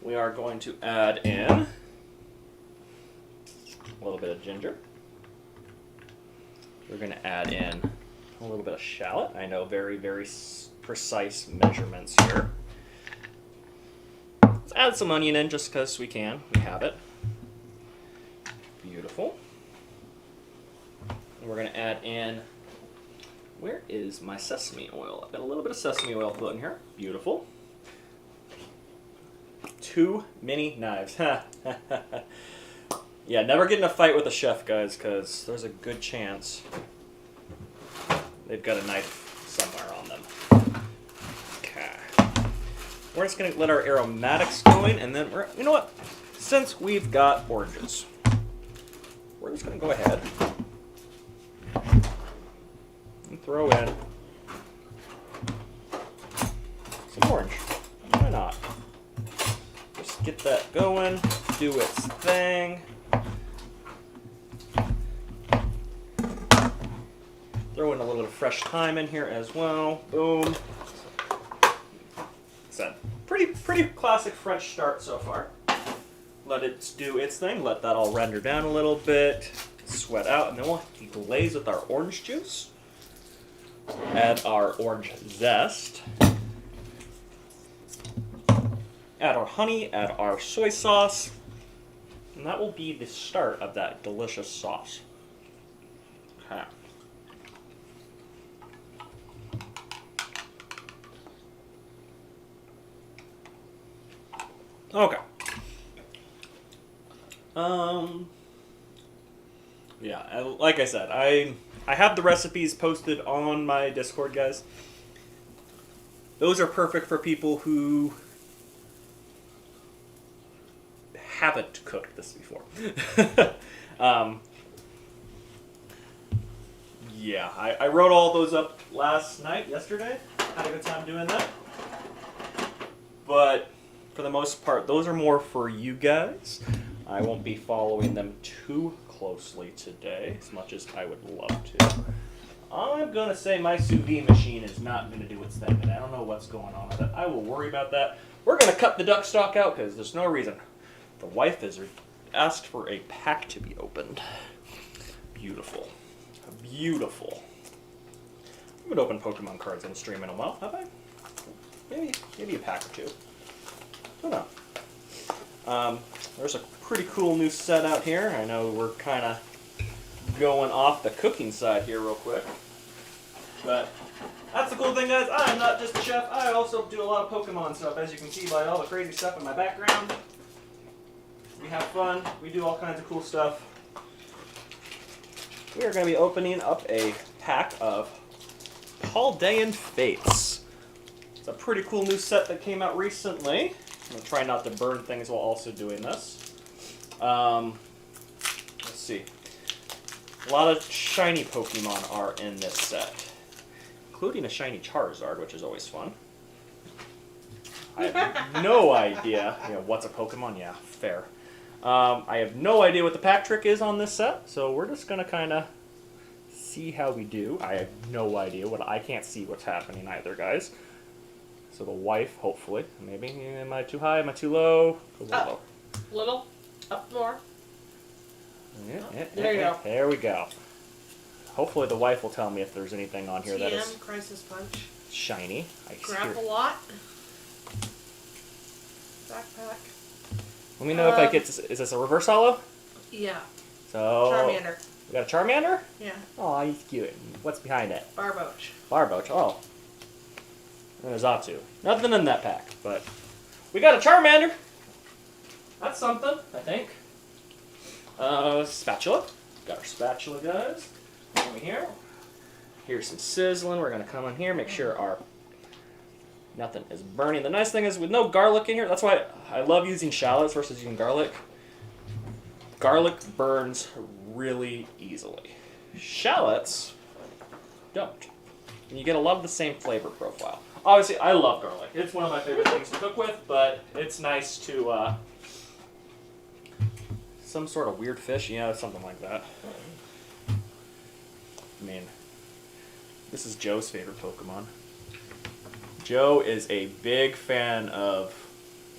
We are going to add in a little bit of ginger. We're going to add in a little bit of shallot. I know very, very precise measurements here. Let's add some onion in just because we can. We have it. Beautiful. And we're going to add in, where is my sesame oil? I've got a little bit of sesame oil put in here. Beautiful. Too many knives. Yeah, never get in a fight with a chef, guys, because there's a good chance they've got a knife somewhere on them. Okay. We're just going to let our aromatics going, and then you know what? Since we've got oranges, we're just going to go ahead and throw in some orange. Why not? Just get that going, do its thing. Throw in a little bit of fresh thyme in here as well. Boom. So, pretty classic French start so far. Let it do its thing. Let that all render down a little bit. Sweat out, and then we'll glaze with our orange juice. Add our orange zest. Add our honey, add our soy sauce. And that will be the start of that delicious sauce. Okay. Okay. Yeah, like I said, I have the recipes posted on my Discord, guys. Those are perfect for people who haven't cooked this before. Yeah, I wrote all those up yesterday. Had a good time doing that. But for the most part, those are more for you guys. I won't be following them too closely today, as much as I would love to. I'm going to say my sous vide machine is not going to do its thing, and I don't know what's going on with it. I will worry about that. We're going to cut the duck stock out because there's no reason. The wife has asked for a pack to be opened. Beautiful. Beautiful. I haven't opened Pokemon cards on stream in a while, have I? Maybe a pack or two. I don't know. There's a pretty cool new set out here. I know we're kind of going off the cooking side here real quick. But that's the cool thing, guys. I'm not just a chef. I also do a lot of Pokemon stuff, as you can see by all the crazy stuff in my background. We have fun. We do all kinds of cool stuff. We are going to be opening up a pack of Paldean Fates. It's a pretty cool new set that came out recently. I'm going to try not to burn things while also doing this. Let's see. A lot of shiny Pokemon are in this set, including a shiny Charizard, which is always fun. I have no idea. What's a Pokemon? Yeah, fair. I have no idea what the pack trick is on this set, so we're just going to kind of see how we do. I have no idea. I can't see what's happening either, guys. So the wife, hopefully. Maybe. Am I too high? Am I too low? Up. Little. Up more. There you go. There we go. Hopefully the wife will tell me if there's anything on here that is Crisis Punch. Shiny. Grapple-Lot. Backpack. Let me know if I get this. Is this a reverse holo? Yeah. So Charmander. We got a Charmander? Yeah. Oh, he's cute. What's behind it? Barboach. Barboach. Oh. And a Zatu. Nothing in that pack, but we got a Charmander. That's something, I think. Spatula. Got our spatula, guys. Over here. Here's some sizzling. We're gonna come in here, make sure our nothing is burning. The nice thing is with no garlic in here, that's why I love using shallots versus using garlic. Garlic burns really easily. Shallots don't. And you get a lot of the same flavor profile. Obviously, I love garlic. It's one of my favorite things to cook with, but it's nice to, some sort of weird fish, something like that. I mean, this is Joe's favorite Pokemon. Joe is a big fan of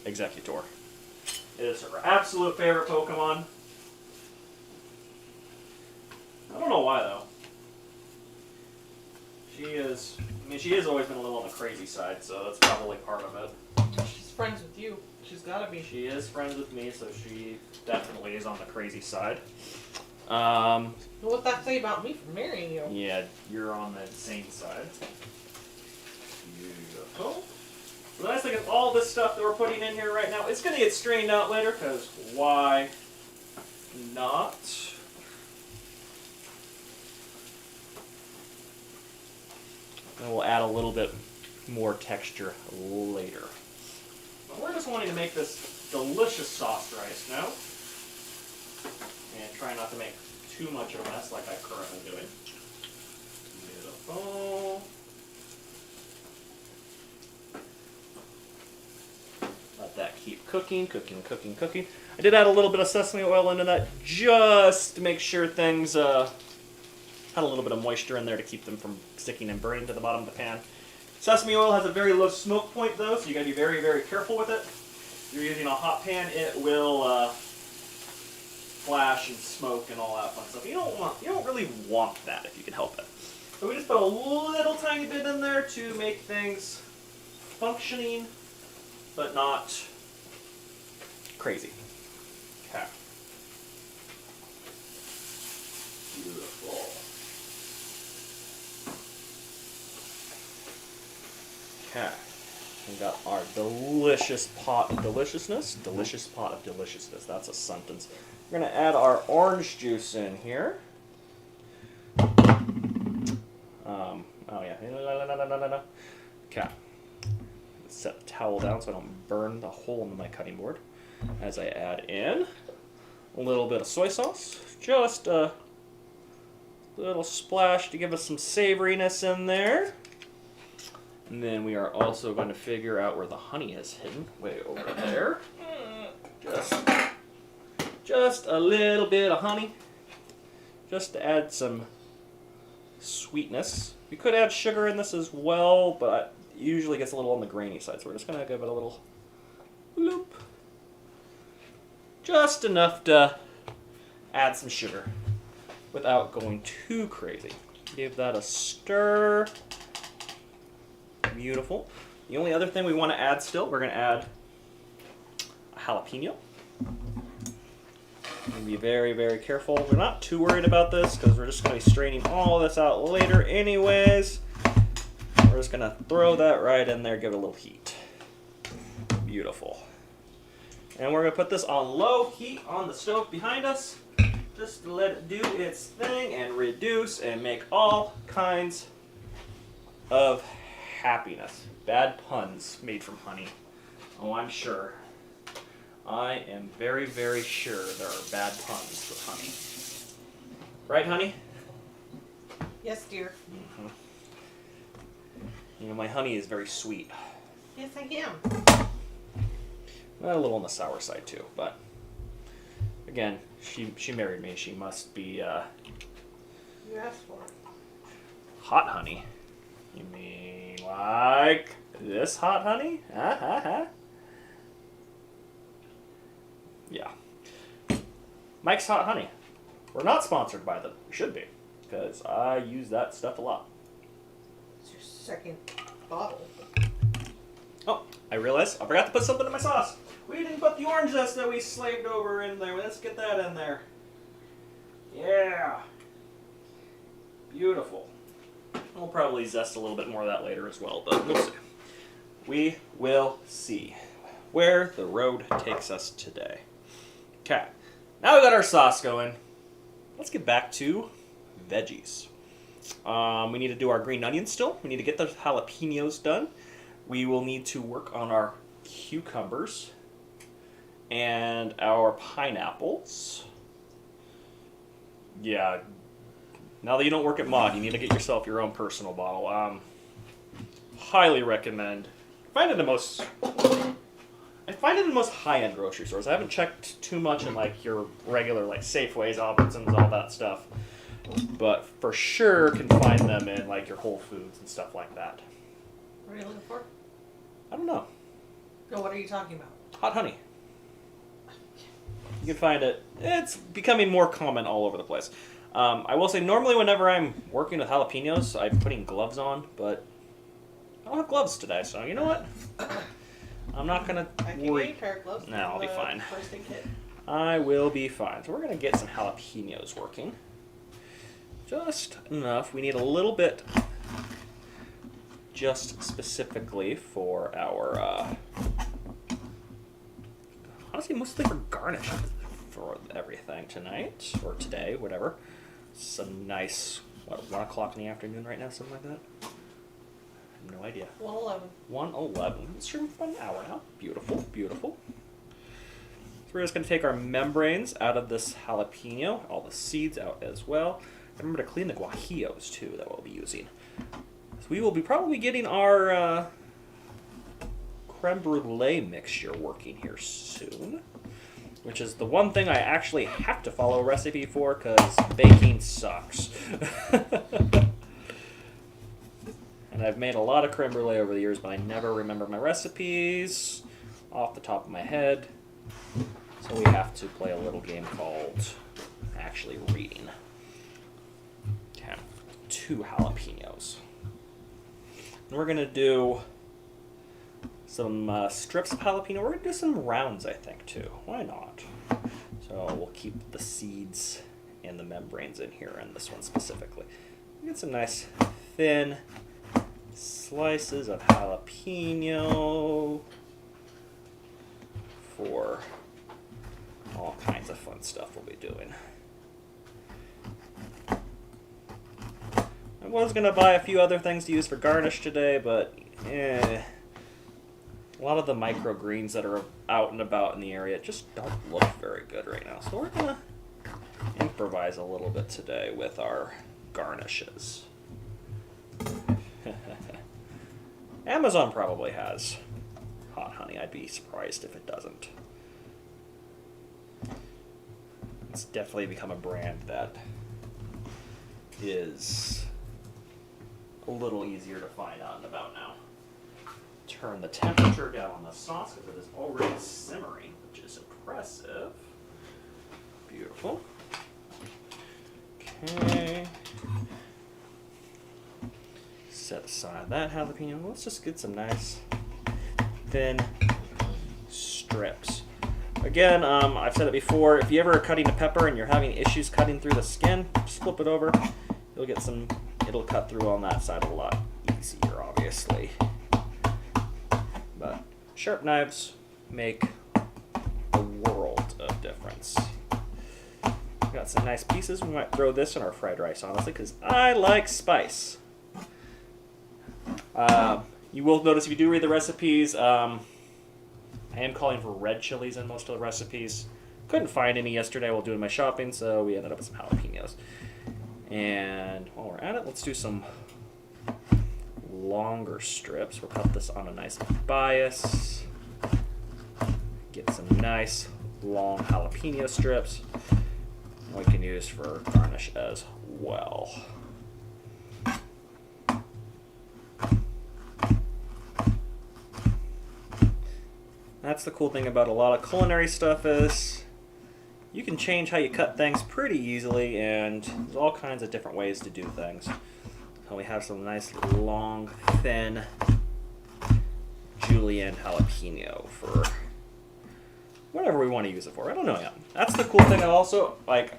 Executor. It is her absolute favorite Pokemon. I don't know why, though. She has always been a little on the crazy side, so that's probably part of it. She's friends with you. She's gotta be. She is friends with me, so she definitely is on the crazy side. What's that say about me for marrying you? Yeah, you're on the insane side. Beautiful. The nice thing is all this stuff that we're putting in here right now, it's going to get strained out later, because why not? And we'll add a little bit more texture later. But we're just wanting to make this delicious sauce rice now. And try not to make too much of a mess like I'm currently doing. Beautiful. Let that keep cooking, cooking, cooking, cooking. I did add a little bit of sesame oil into that just to make sure things Had a little bit of moisture in there to keep them from sticking and burning to the bottom of the pan. Sesame oil has a very low smoke point though, so you gotta be very, very careful with it. If you're using a hot pan, it will flash and smoke and all that fun stuff. You don't really want that if you can help it. So we just put a little tiny bit in there to make things functioning, but not crazy. Okay. Beautiful. Okay. We got our delicious pot of deliciousness. Delicious pot of deliciousness. That's a sentence. We're going to add our orange juice in here. Oh yeah. Okay. Set the towel down so I don't burn the hole in my cutting board. As I add in a little bit of soy sauce. Just a little splash to give us some savoriness in there. And then we are also going to figure out where the honey is hidden. Way over there. Just a little bit of honey. Just to add some sweetness. You could add sugar in this as well, but it usually gets a little on the grainy side. So we're just going to give it a little loop. Just enough to add some sugar without going too crazy. Give that a stir. Beautiful. The only other thing we want to add still, we're going to add a jalapeno. And be very, very careful. We're not too worried about this because we're just going to be straining all this out later anyways. We're just going to throw that right in there, give it a little heat. Beautiful. And we're going to put this on low heat on the stove behind us just to let it do its thing and reduce and make all kinds of happiness. Bad puns made from honey. Oh, I'm sure. I am very, very sure there are bad puns with honey. Right, honey? Yes, dear. Mm-hmm. You know, my honey is very sweet. Yes, I am. Well, a little on the sour side, too, but again, she married me. She must be, You asked for it. hot honey. You mean like this hot honey? Yeah. Mike's Hot Honey. We're not sponsored by them. We should be, because I use that stuff a lot. It's your second bottle. Oh, I realized I forgot to put something in my sauce. We didn't put the orange zest that we slaved over in there. Let's get that in there. Yeah. Beautiful. We'll probably zest a little bit more of that later as well, but we'll see. We will see where the road takes us today. Okay, now we got our sauce going. Let's get back to veggies. We need to do our green onions still. We need to get those jalapenos done. We will need to work on our cucumbers and our pineapples. Yeah. Now that you don't work at Mod, you need to get yourself your own personal bottle. Highly recommend. I find it in the most high-end grocery stores. I haven't checked too much in like your regular like Safeways, Albertsons, all that stuff, but for sure can find them in like your Whole Foods and stuff like that. What are you looking for? I don't know. No, what are you talking about? Hot honey. You can find it. It's becoming more common all over the place. I will say normally whenever I'm working with jalapenos, I'm putting gloves on, but I don't have gloves today, so you know what? I'm not going I to can worry. get you a pair of gloves. No, I'll be fine. First aid kit. I will be fine. So we're going to get some jalapenos working. Just enough. We need a little bit just specifically for our, honestly, mostly for garnish for everything tonight, or today, whatever. It's a nice, 1 o'clock in the afternoon right now, something like that? I have no idea. 111. 1:11. It's sure for an hour now. Beautiful, beautiful. So we're just going to take our membranes out of this jalapeno, all the seeds out as well. Remember to clean the guajillos too that we'll be using. So we will be probably getting our creme brulee mixture working here soon. which is the one thing I actually have to follow a recipe for because baking sucks. And I've made a lot of creme brulee over the years, but I never remember my recipes off the top of my head. So we have to play a little game called actually reading. Okay, 2 jalapenos. And we're going to do some strips of jalapeno. We're going to do some rounds, I think, too. Why not? So we'll keep the seeds and the membranes in here, and this one specifically. Get some nice thin slices of jalapeno for all kinds of fun stuff we'll be doing. I was going to buy a few other things to use for garnish today, but a lot of the microgreens that are out and about in the area just don't look very good right now. So we're going to improvise a little bit today with our garnishes. Amazon probably has hot honey. I'd be surprised if it doesn't. It's definitely become a brand that is a little easier to find out and about now. Turn the temperature down on the sauce because it is already simmering, which is impressive. Beautiful. Okay. Set aside that jalapeno. Let's just get some nice thin strips. Again, I've said it before, if you ever are cutting a pepper and you're having issues cutting through the skin, just flip it over. You'll get some, it'll cut through on that side a lot easier, obviously. But sharp knives make a world of difference. Got some nice pieces. We might throw this in our fried rice, honestly, because I like spice. You will notice if you do read the recipes, I am calling for red chilies in most of the recipes. Couldn't find any yesterday while doing my shopping, so we ended up with some jalapenos. And while we're at it, let's do some longer strips. We'll cut this on a nice bias. Get some nice long jalapeno strips. We can use for garnish as well. That's the cool thing about a lot of culinary stuff is you can change how you cut things pretty easily, and there's all kinds of different ways to do things. So we have some nice long, thin julienne jalapeno for whatever we want to use it for. I don't know yet. That's the cool thing.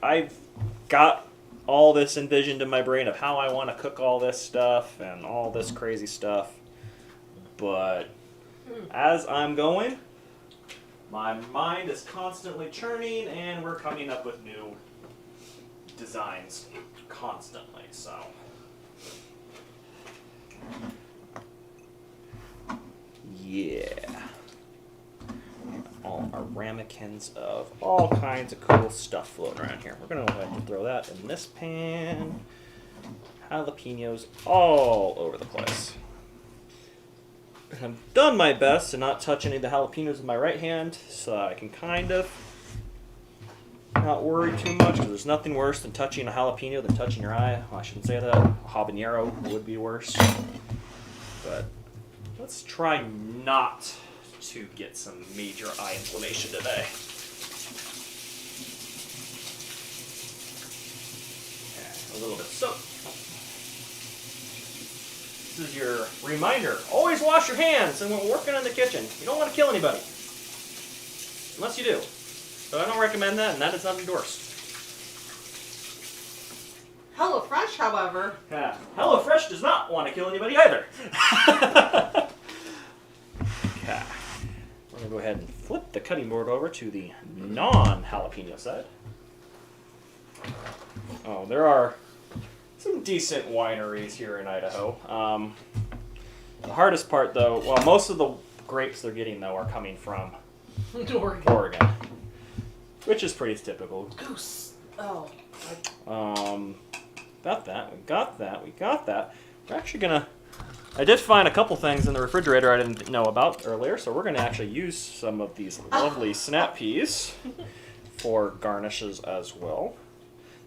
I've got all this envisioned in my brain of how I want to cook all this stuff and all this crazy stuff. But as I'm going, my mind is constantly churning, and we're coming up with new designs constantly. So, yeah. All our ramekins of all kinds of cool stuff floating around here. We're going to go ahead and throw that in this pan. Jalapenos all over the place. I've done my best to not touch any of the jalapenos with my right hand, so I can kind of not worry too much, because there's nothing worse than touching a jalapeno than touching your eye. Well, I shouldn't say that. A habanero would be worse. But let's try not to get some major eye inflammation today. Okay, a little bit of soap. This is your reminder. Always wash your hands and when working in the kitchen. You don't want to kill anybody. Unless you do. So I don't recommend that, and that is not endorsed. HelloFresh, however. Yeah. HelloFresh does not want to kill anybody either. Okay. We're going to go ahead and flip the cutting board over to the non-jalapeno side. Oh, there are some decent wineries here in Idaho. The hardest part, though, well, most of the grapes they're getting, though, are coming from Oregon, which is pretty typical. Goose. Oh. Got that. We got that. We got that. We're actually gonna I did find a couple things in the refrigerator I didn't know about earlier, so we're going to actually use some of these lovely snap peas for garnishes as well.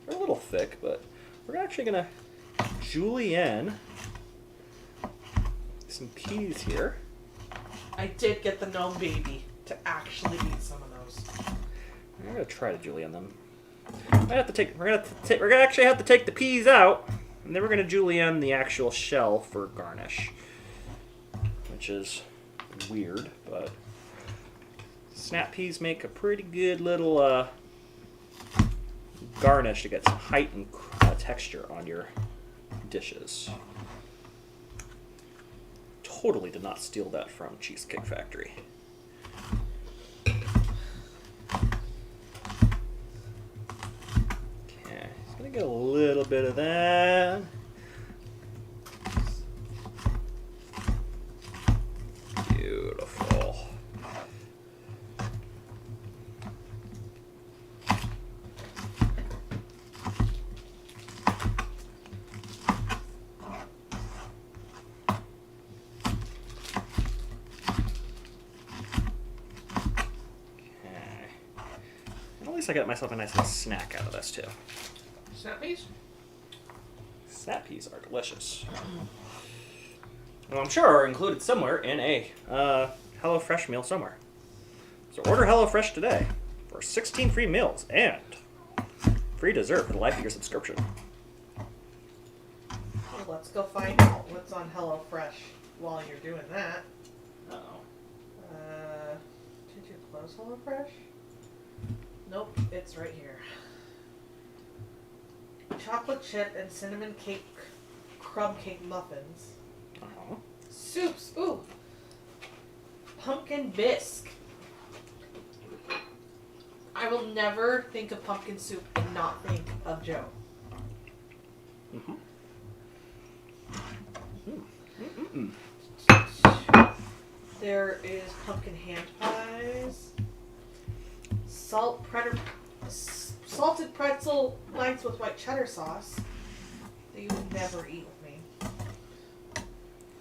They're a little thick, but we're actually going to julienne some peas here. I did get the Gnome baby to actually eat some of those. I'm going to try to julienne them. We're gonna actually have to take the peas out, and then we're gonna julienne the actual shell for garnish, which is weird, but snap peas make a pretty good little garnish to get some height and texture on your dishes. Totally did not steal that from Cheesecake Factory. Gonna get a little bit of that. Beautiful. Okay. At least I got myself a nice little snack out of this too. Snap peas? Snap peas are delicious. Well, I'm sure are included somewhere in a HelloFresh meal somewhere. So order HelloFresh today for 16 free meals and free dessert for the life of your subscription. Well, let's go find out what's on HelloFresh while you're doing that. Uh-oh. Did you close HelloFresh? Nope, it's right here. Chocolate chip and cinnamon cake crumb cake muffins. Uh-huh. Soups. Ooh. Pumpkin bisque. I will never think of pumpkin soup and not think of Joe. Mm-hmm. There is pumpkin hand pies. Salted pretzel bites with white cheddar sauce that you would never eat with me.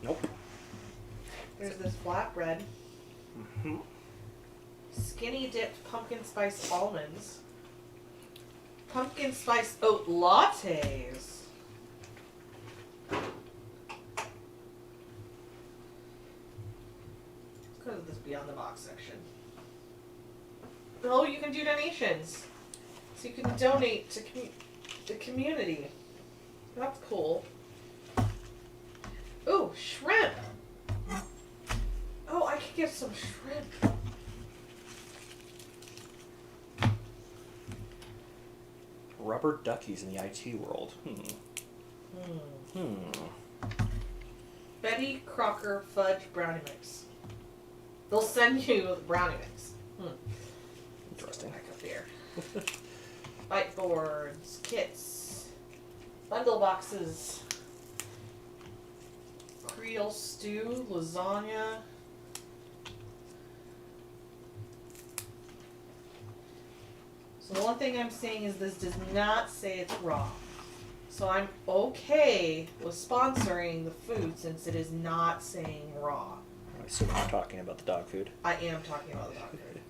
Nope. There's this flatbread. Mm-hmm. Skinny dipped pumpkin spice almonds. Pumpkin spice oat lattes. Let's go to this beyond the box section. Oh, you can do donations. So you can donate to the community. That's cool. Ooh, shrimp. Oh, I could get some shrimp. Rubber duckies in the IT world. Betty Crocker fudge brownie mix. They'll send you the brownie mix. Interesting. Back up here. Bite boards, kits, bundle boxes, Creole stew, lasagna. So the one thing I'm saying is this does not say it's raw. So I'm okay with sponsoring the food since it is not saying raw. I assume you're talking about the dog food. I am talking about the dog food.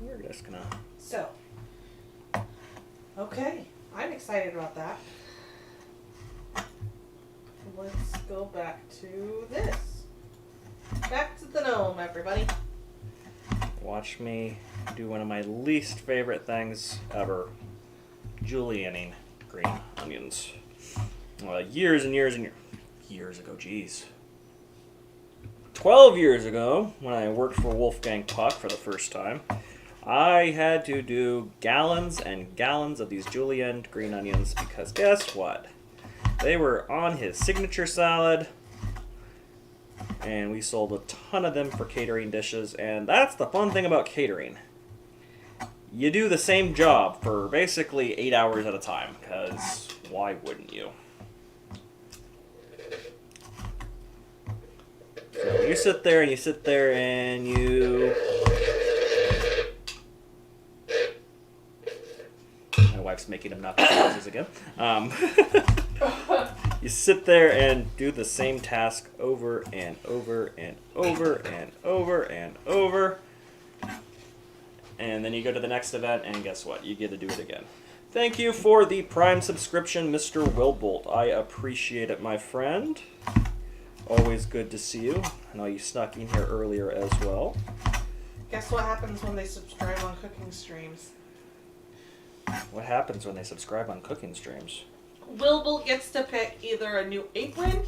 We're just gonna... So, okay, I'm excited about that. Let's go back to this. Back to the gnome, everybody. Watch me do one of my least favorite things ever. Julienning green onions. Years and years and years ago, geez. 12 years ago, when I worked for Wolfgang Puck for the first time, I had to do gallons and gallons of these julienned green onions because guess what? They were on his signature salad, and we sold a ton of them for catering dishes, and that's the fun thing about catering. You do the same job for basically 8 hours at a time, because why wouldn't you? So you sit there and you sit there and you... My wife's Alex making him not noises again. You sit there and do the same task over and over and over and over and over. And then you go to the next event, and guess what? You get to do it again. Thank you for the Prime subscription, Mr. Wilbolt. I appreciate it, my friend. Always good to see you. I know you snuck in here earlier as well. Guess what happens when they subscribe on cooking streams? What happens when they subscribe on cooking streams? Wilbur gets to pick either a new apron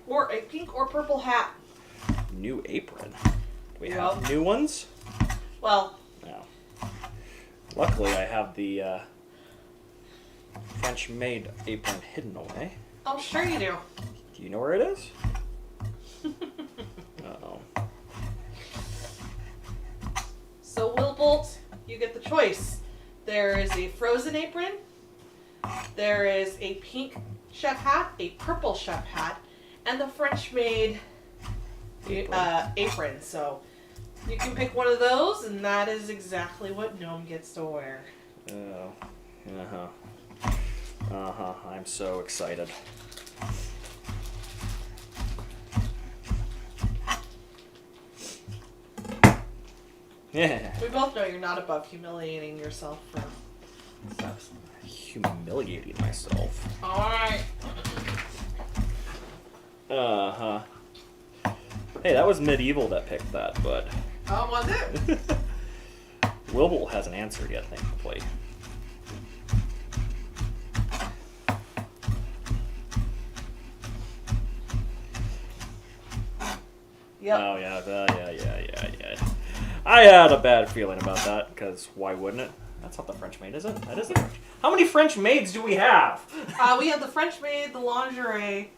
or a pink or purple hat. New apron? Do we Yep. have new ones? Well, No. Luckily, I have the French-made apron hidden away. I'm sure you do. Do you know where it is? Uh-oh. So, Wilbolt, you get the choice. There is a frozen apron, there is a pink chef hat, a purple chef hat, and the French-made apron. So, you can pick one of those, and that is exactly what Gnome gets to wear. Oh. Uh-huh. Uh-huh. I'm so excited. Yeah. We both know you're not above humiliating yourself for stuff. Humiliating myself. Alright. Uh-huh. Hey, that was medieval that picked that, but Oh, was it? Wilbur hasn't answered yet, thankfully. Yep. Oh, yeah. I had a bad feeling about that, because why wouldn't it? That's not the French maid, is it? That is the French. How many French maids do we have? We have the French maid, the lingerie,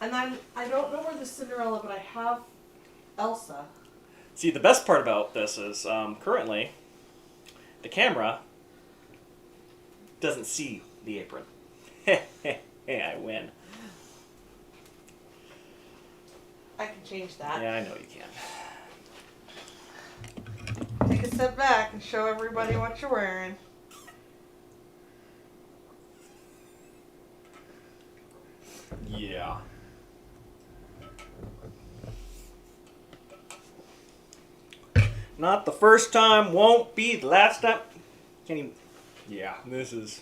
and then I don't know where the Cinderella, but I have Elsa. See, the best part about this is currently the camera doesn't see the apron. Hey, I win. I can change that. Yeah, I know you can. Take a step back and show everybody what you're wearing. Yeah. Not the first time, won't be the last time. Can't even. Yeah, this is.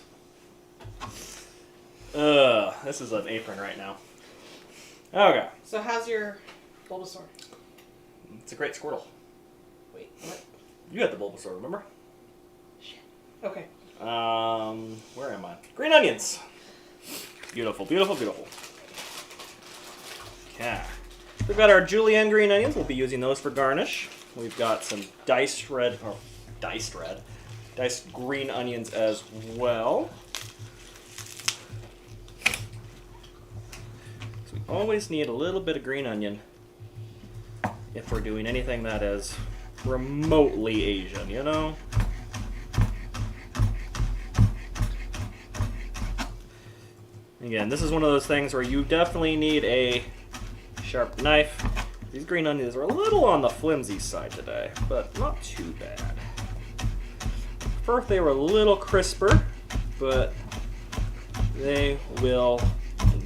This is an apron right now. Okay. So how's your Bulbasaur? It's a great Squirtle. Wait, what? You had the Bulbasaur, remember? Shit. Okay. Where am I? Green onions. Beautiful, beautiful, beautiful. Okay. We've got our julienne green onions. We'll be using those for garnish. We've got some diced green onions as well. So we always need a little bit of green onion if we're doing anything that is remotely Asian, you know? Again, this is one of those things where you definitely need a sharp knife. These green onions are a little on the flimsy side today, but not too bad. Prefer if they were a little crisper, but they will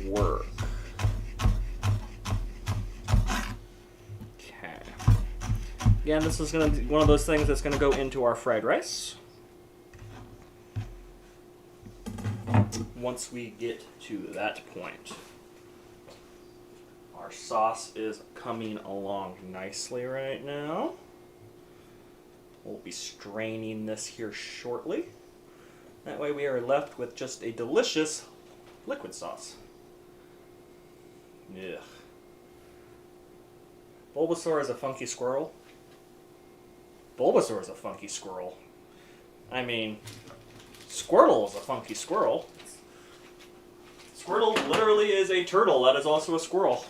work. Okay. Again, this is going to be one of those things that's going to go into our fried rice. Once we get to that point. Our sauce is coming along nicely right now. We'll be straining this here shortly. That way we are left with just a delicious liquid sauce. Ugh. Bulbasaur is a funky squirrel. Bulbasaur is a funky squirrel. I mean, Squirtle is a funky squirrel. Squirtle literally is a turtle that is also a squirrel.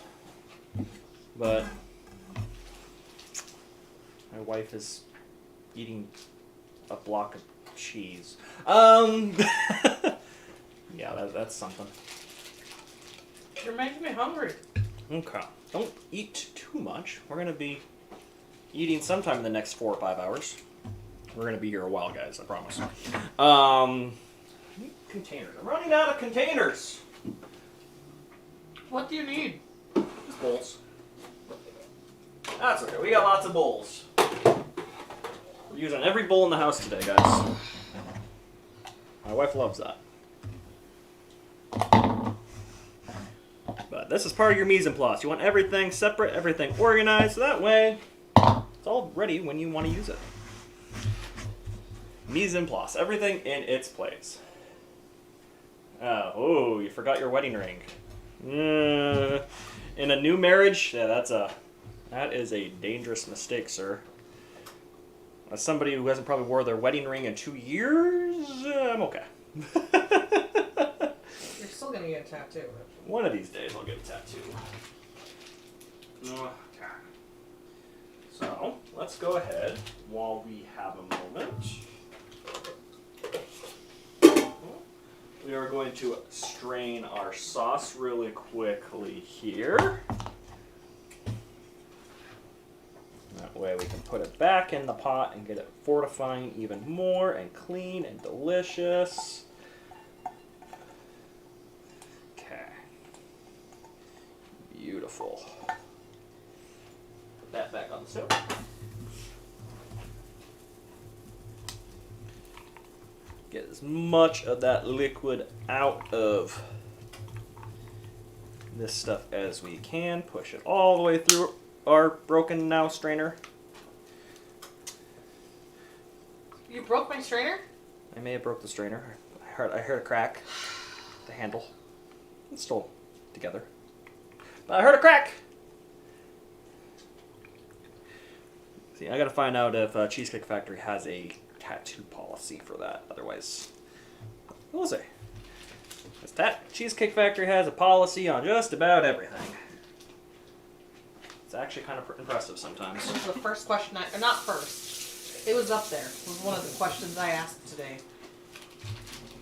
But my wife is eating a block of cheese. Yeah, that's something. You're making me hungry. Okay. Don't eat too much. We're going to be eating sometime in the next 4 or 5 hours. We're going to be here a while, guys, I promise. containers. I'm running out of containers. What do you need? Just bowls. That's okay. We got lots of bowls. We're using every bowl in the house today, guys. My wife loves that. But this is part of your mise en place. You want everything separate, everything organized, so that way it's all ready when you want to use it. Mise en place. Everything in its place. Oh, you forgot your wedding ring. In a new marriage, yeah, that is a dangerous mistake, sir. As somebody who hasn't probably wore their wedding ring in 2 years, I'm okay. You're still gonna get a tattoo. One of these days I'll get a tattoo. Okay. So, let's go ahead while we have a moment. We are going to strain our sauce really quickly here. That way we can put it back in the pot and get it fortifying even more and clean and delicious. Okay. Beautiful. Put that back on the stove. Get as much of that liquid out of this stuff as we can. Push it all the way through our broken now strainer. You broke my strainer? I may have broke the strainer. I heard a crack. The handle. It's still together. But I heard a crack! See, I gotta find out if Cheesecake Factory has a tattoo policy for that. Otherwise, we'll see. Because Cheesecake Factory has a policy on just about everything. It's actually kind of impressive sometimes. This was the first question or not first. It was up there. It was one of the questions I asked today.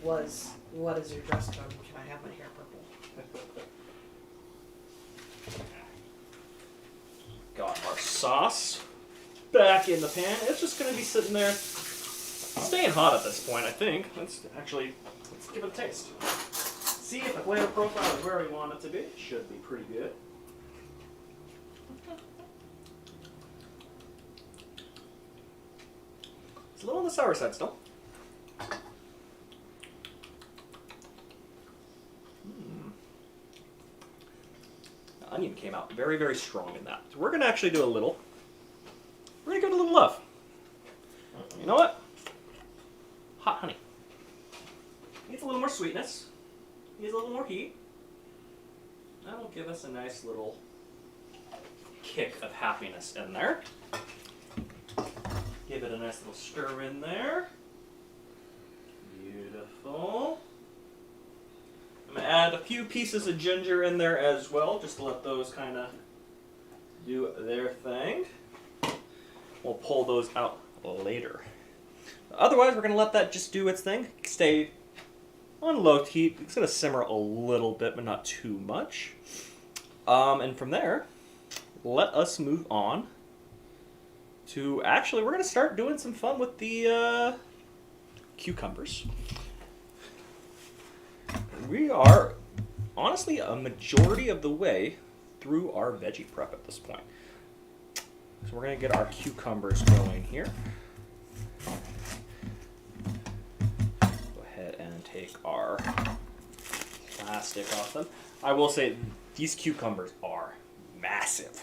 Was, what is your dress code? Can I have my hair purple? Got our sauce back in the pan. It's just going to be sitting there, staying hot at this point, I think. Let's give it a taste. See if the flavor profile is where we want it to be. It should be pretty good. It's a little on the sour side still. The onion came out very, very strong in that. So we're going to actually do we're going to give it a little love. You know what? Hot honey. Needs a little more sweetness. Needs a little more heat. That'll give us a nice little kick of happiness in there. Give it a nice little stir in there. Beautiful. I'm going to add a few pieces of ginger in there as well, just to let those kind of do their thing. We'll pull those out later. Otherwise, we're going to let that just do its thing. Stay on low heat. It's going to simmer a little bit, but not too much. And from there, let us move on to, actually, we're going to start doing some fun with the cucumbers. We are, honestly, a majority of the way through our veggie prep at this point. So we're going to get our cucumbers going here. Go ahead and take our plastic off them. I will say, these cucumbers are massive.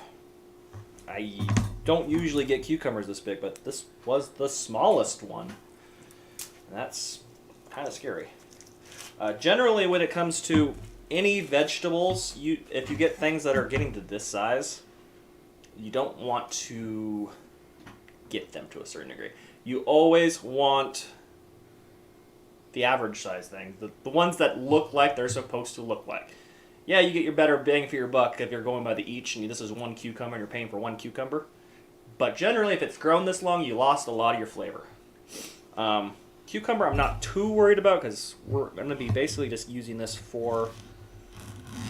I don't usually get cucumbers this big, but this was the smallest one. And that's kind of scary. Generally, when it comes to any vegetables, if you get things that are getting to this size, you don't want to get them to a certain degree. You always want the average size thing, the ones that look like they're supposed to look like. Yeah, you get your better bang for your buck if you're going by the each, and this is one cucumber and you're paying for one cucumber. But generally, if it's grown this long, you lost a lot of your flavor. Cucumber I'm not too worried about because we're going to be basically just using this for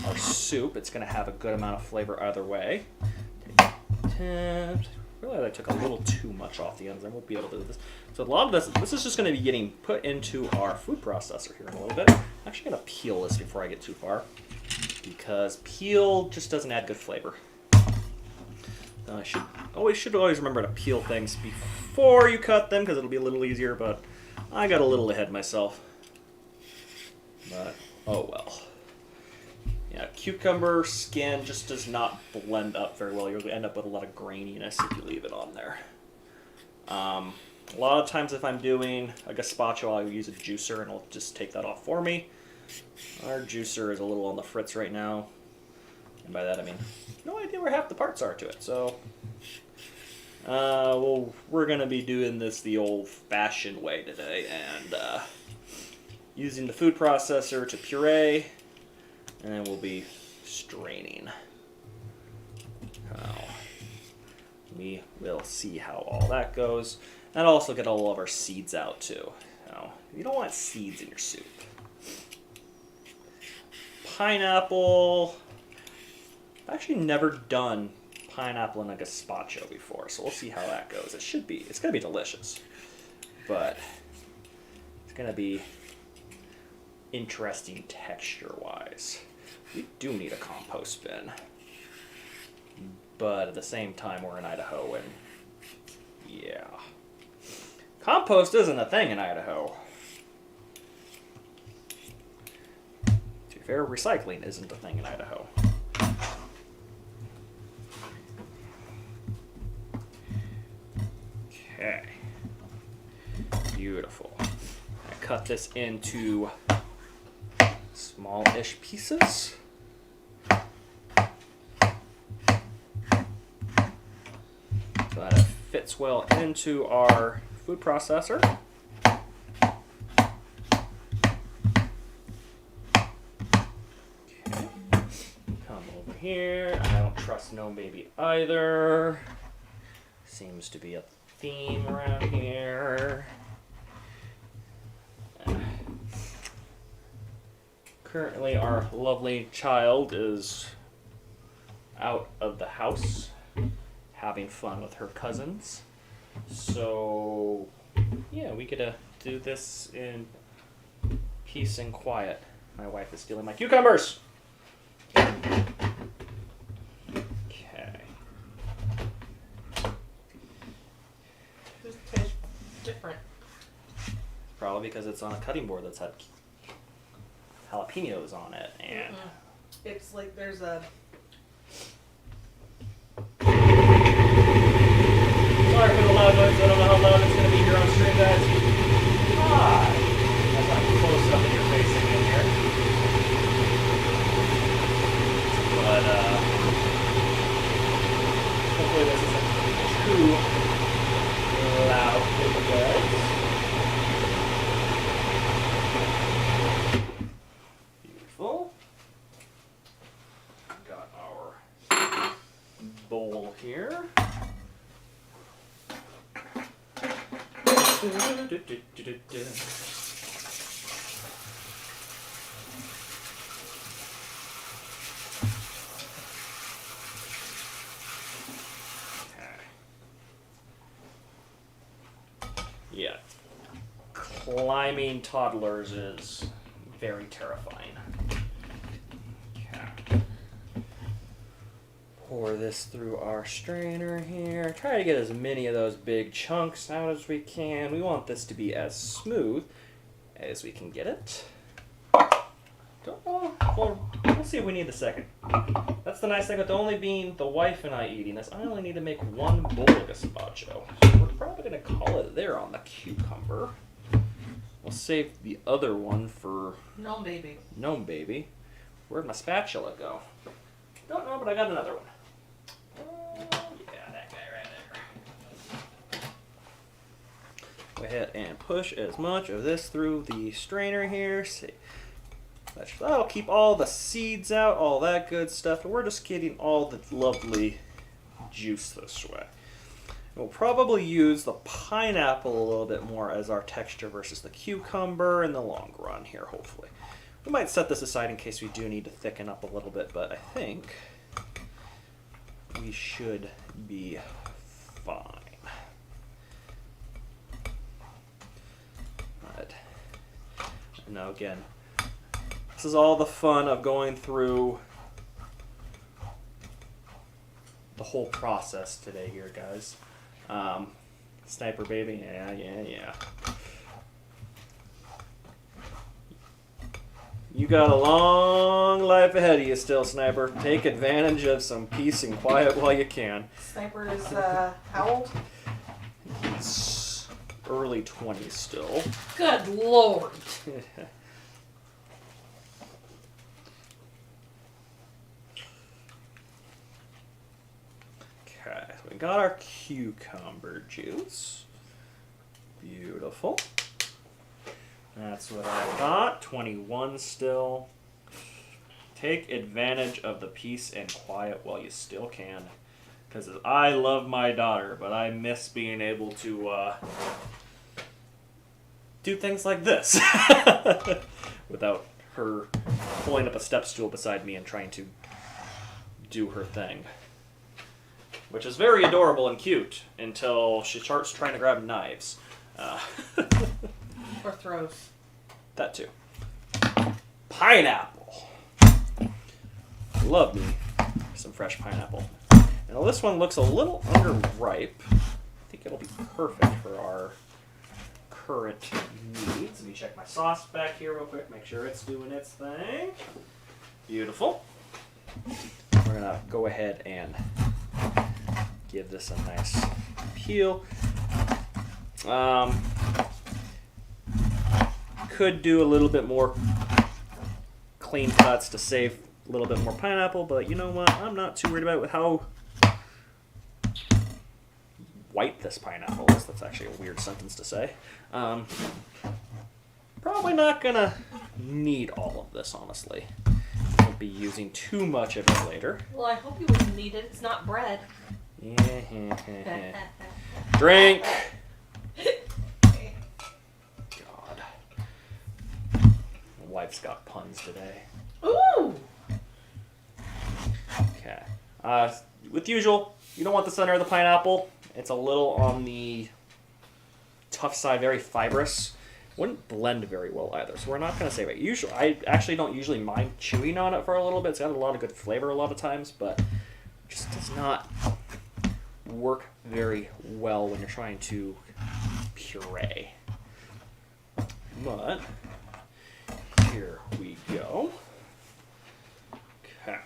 our soup. It's going to have a good amount of flavor either way. realized I took a little too much off the ends. I won't be able to do this. So a lot of this is just going to be getting put into our food processor here in a little bit. I'm actually going to peel this before I get too far, because peel just doesn't add good flavor. I should always remember to peel things before you cut them, because it'll be a little easier, but I got a little ahead of myself. But, oh well. Yeah, cucumber skin just does not blend up very well. You'll end up with a lot of graininess if you leave it on there. A lot of times if I'm doing a gazpacho, I'll use a juicer and it'll just take that off for me. Our juicer is a little on the fritz right now. And by that I mean, no idea where half the parts are to it. So, well, we're going to be doing this the old-fashioned way today. And using the food processor to puree. And then we'll be straining. We will see how all that goes. And also get all of our seeds out too. You don't want seeds in your soup. Pineapple. I've actually never done pineapple in a gazpacho before, so we'll see how that goes. It's gonna be delicious. But it's gonna be interesting texture-wise. We do need a compost bin. But at the same time, we're in Idaho, and yeah. Compost isn't a thing in Idaho. To be fair, recycling isn't a thing in Idaho. Okay. Beautiful. I cut this into small-ish pieces. So that it fits well into our food processor. Okay. Come over here. I don't trust Gnome Baby either. Seems to be a theme around here. Currently, our lovely child is out of the house, having fun with her cousins. So, yeah, we get to do this in peace and quiet. My wife is stealing my cucumbers! Okay. This tastes different. Probably because it's on a cutting board that's had jalapenos on it, and it's like there's a... Sorry for the loud noise, I don't know how loud it's going to be here on stream, guys. Hi! That's not close up that you're facing in here. But, hopefully this isn't too loud for you guys. Beautiful. Got our bowl here. Okay. Yeah. Climbing toddlers is very terrifying. Okay. Pour this through our strainer here. Try to get as many of those big chunks out as we can. We want this to be as smooth as we can get it. Don't know. Well, let's see if we need the second. That's the nice thing with only being the wife and I eating this. I only need to make one bowl of gazpacho. So we're probably going to call it there on the cucumber. We'll save the other one for Gnome Baby. Gnome Baby. Where'd my spatula go? Don't know, but I got another one. Yeah, that guy right there. Go ahead and push as much of this through the strainer here. See, that'll keep all the seeds out, all that good stuff, and we're just getting all the lovely juice this way. We'll probably use the pineapple a little bit more as our texture versus the cucumber in the long run here, hopefully. We might set this aside in case we do need to thicken up a little bit, but I think we should be fine. But now again, this is all the fun of going through the whole process today here, guys. Sniper baby, yeah. You got a long life ahead of you still, Sniper. Take advantage of some peace and quiet while you can. Sniper is how old? He's early 20s still. Good lord. Okay, so we got our cucumber juice. Beautiful. That's what I got. 21 still. Take advantage of the peace and quiet while you still can. Because I love my daughter, but I miss being able to do things like this. Without her pulling up a step stool beside me and trying to do her thing. Which is very adorable and cute until she starts trying to grab knives. Or throws. That too. Pineapple. Love me some fresh pineapple. Now this one looks a little underripe. I think it'll be perfect for our current needs. Let me check my sauce back here real quick, make sure it's doing its thing. Beautiful. We're gonna go ahead and give this a nice peel. Could do a little bit more clean cuts to save a little bit more pineapple, but you know what? I'm not too worried about it with how white this pineapple is. That's actually a weird sentence to say. Probably not gonna need all of this, honestly. Won't be using too much of it later. Well, I hope you wouldn't need it. It's not bread. Drink. God. My wife's got puns today. Ooh! Okay. With usual, you don't want the center of the pineapple. It's a little on the tough side, very fibrous. Wouldn't blend very well either, so we're not going to save it. Usually, I actually don't usually mind chewing on it for a little bit. It's got a lot of good flavor a lot of times, but just does not work very well when you're trying to puree. But here we go. Okay.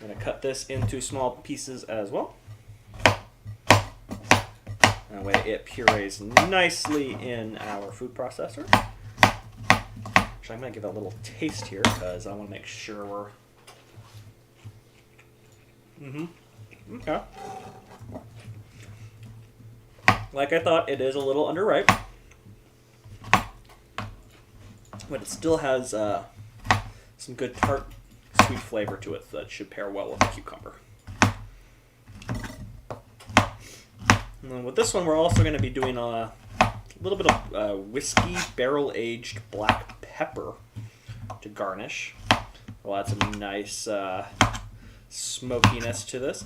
I'm going to cut this into small pieces as well. That way it purees nicely in our food processor. Actually, I'm going to give it a little taste here because I want to make sure we're... Okay. Like I thought, it is a little underripe. But it still has some good tart, sweet flavor to it that should pair well with the cucumber. And then with this one, we're also going to be doing a little bit of whiskey barrel-aged black pepper to garnish. We'll add some nice smokiness to this.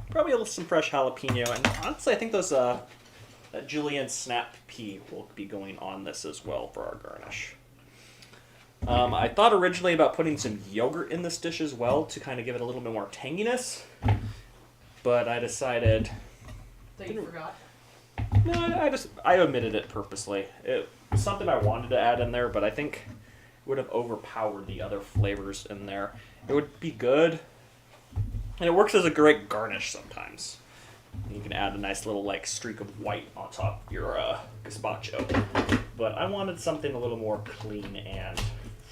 Probably some fresh jalapeno. And honestly, I think those that julienne snap pea will be going on this as well for our garnish. I thought originally about putting some yogurt in this dish as well to kind of give it a little bit more tanginess. But I decided... That you forgot? No, I omitted it purposely. It was something I wanted to add in there, but I think it would have overpowered the other flavors in there. It would be good, and it works as a great garnish sometimes. You can add a nice little streak of white on top of your gazpacho. But I wanted something a little more clean and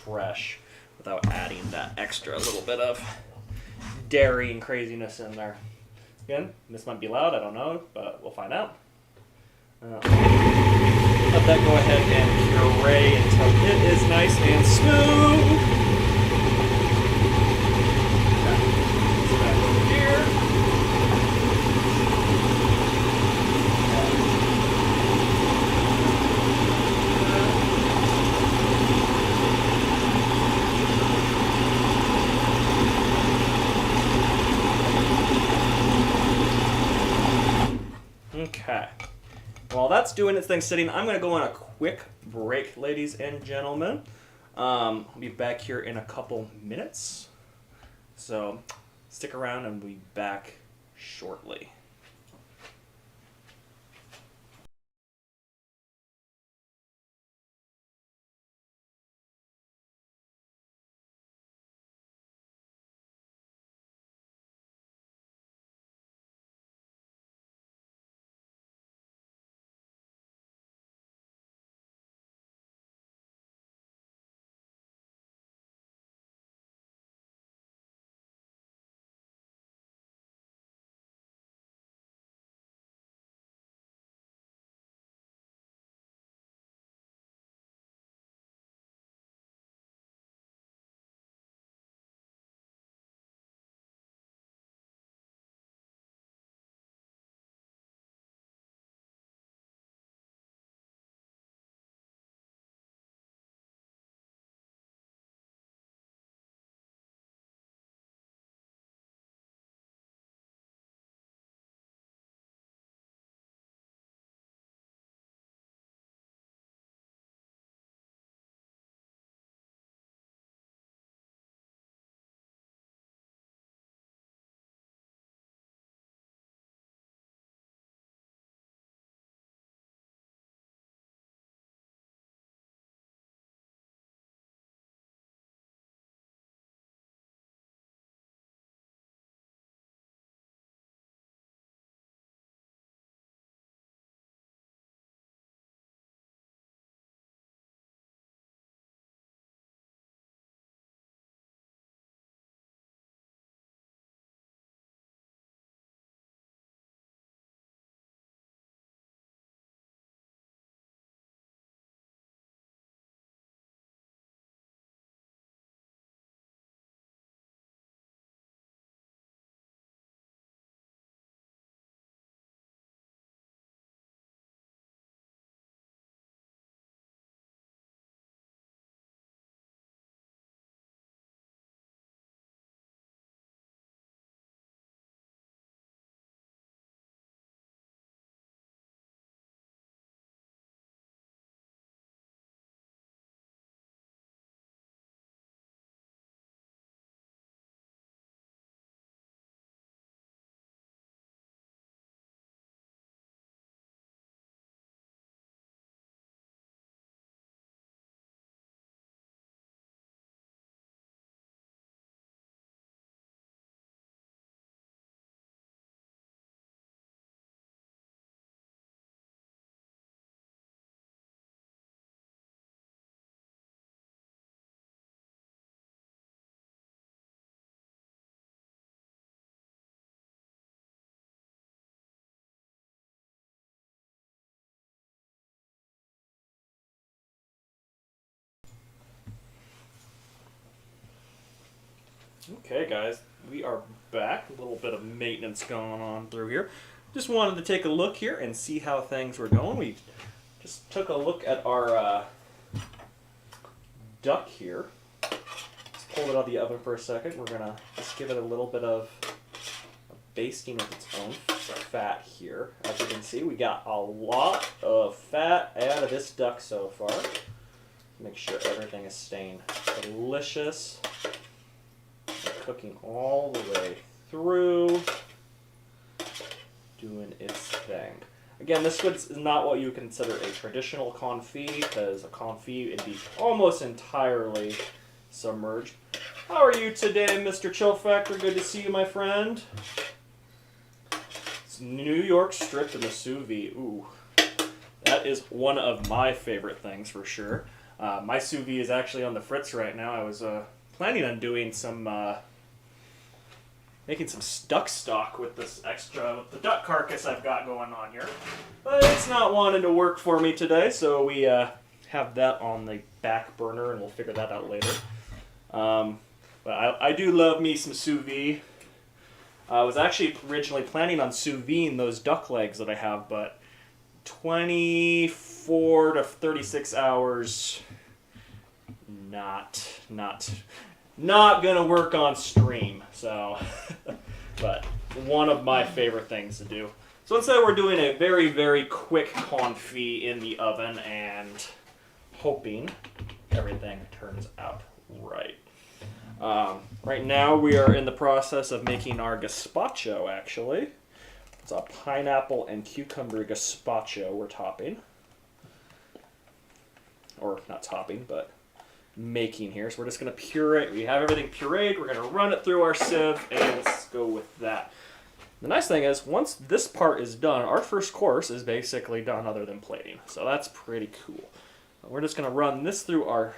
fresh without adding that extra little bit of dairy and craziness in there. Again, this might be loud, I don't know, but we'll find out. Let that go ahead and puree until it is nice and smooth. Okay. So back over here. Okay. While that's doing its thing sitting, I'm going to go on a quick break, ladies and gentlemen. I'll be back here in a couple minutes. So stick around and we'll be back shortly. Okay, guys, we are back. A little bit of maintenance going on through here. Just wanted to take a look here and see how things were going. We just took a look at our duck here. Let's pull it out of the oven for a second. We're gonna just give it a little bit of basting with its own fat here. As you can see, we got a lot of fat out of this duck so far. Make sure everything is staying delicious. Cooking all the way through, doing its thing. Again, this is not what you consider a traditional confit, because a confit would be almost entirely submerged. How are you today, Mr. Chill Factor? Good to see you, my friend. It's New York strip in the sous vide. Ooh, that is one of my favorite things for sure. My sous vide is actually on the fritz right now. I was planning on doing some making some duck stock with this the duck carcass I've got going on here. But it's not wanting to work for me today, so we have that on the back burner, and we'll figure that out later. But I do love me some sous vide. I was actually originally planning on sous videing those duck legs that I have, but 24 to 36 hours, not gonna work on stream. So, but one of my favorite things to do. So instead we're doing a very, very quick confit in the oven and hoping everything turns out right. Right now we are in the process of making our gazpacho, actually. It's a pineapple and cucumber gazpacho we're topping. Or not topping, but making here. So we're just going to puree. We have everything pureed. We're going to run it through our sieve, and let's go with that. The nice thing is, once this part is done, our first course is basically done other than plating. So that's pretty cool. We're just going to run this through our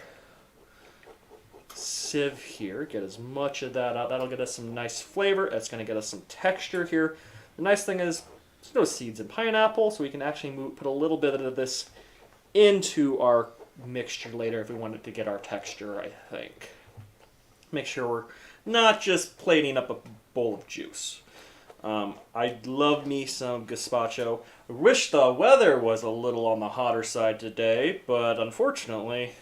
sieve here, get as much of that out. That'll get us some nice flavor. It's going to get us some texture here. The nice thing is, there's no seeds in pineapple, so we can actually put a little bit of this into our mixture later if we wanted to get our texture, I think. Make sure we're not just plating up a bowl of juice. I love me some gazpacho. I wish the weather was a little on the hotter side today, but unfortunately,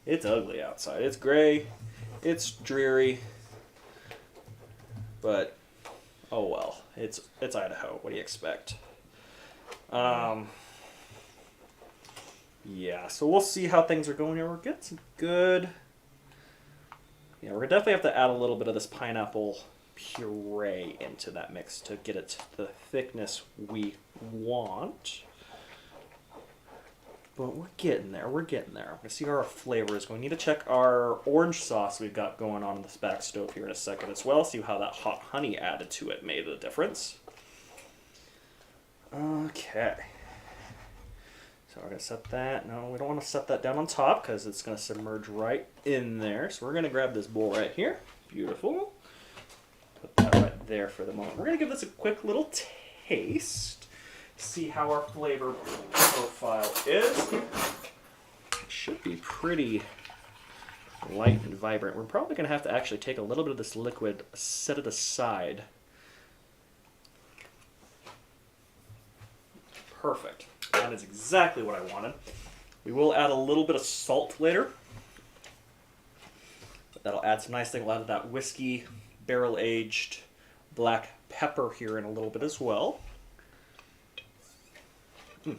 it's ugly outside. It's gray, it's dreary, but oh well. It's Idaho. What do you expect? Yeah, so we'll see how things are going here. We're getting some good. Yeah, we're gonna definitely have to add a little bit of this pineapple puree into that mix to get it to the thickness we want. But we're getting there. We're getting there. We're gonna see how our flavor is going. We need to check our orange sauce we've got going on in this back stove here in a second as well. See how that hot honey added to it made a difference. Okay. So we're going to set that. No, we don't want to set that down on top because it's going to submerge right in there. So we're going to grab this bowl right here. Beautiful. Put that right there for the moment. We're going to give this a quick little taste. See how our flavor profile is. It should be pretty light and vibrant. We're probably going to have to actually take a little bit of this liquid, set it aside. Perfect. That is exactly what I wanted. We will add a little bit of salt later. That'll add some nice thing. We'll add that whiskey barrel-aged black pepper here in a little bit as well. And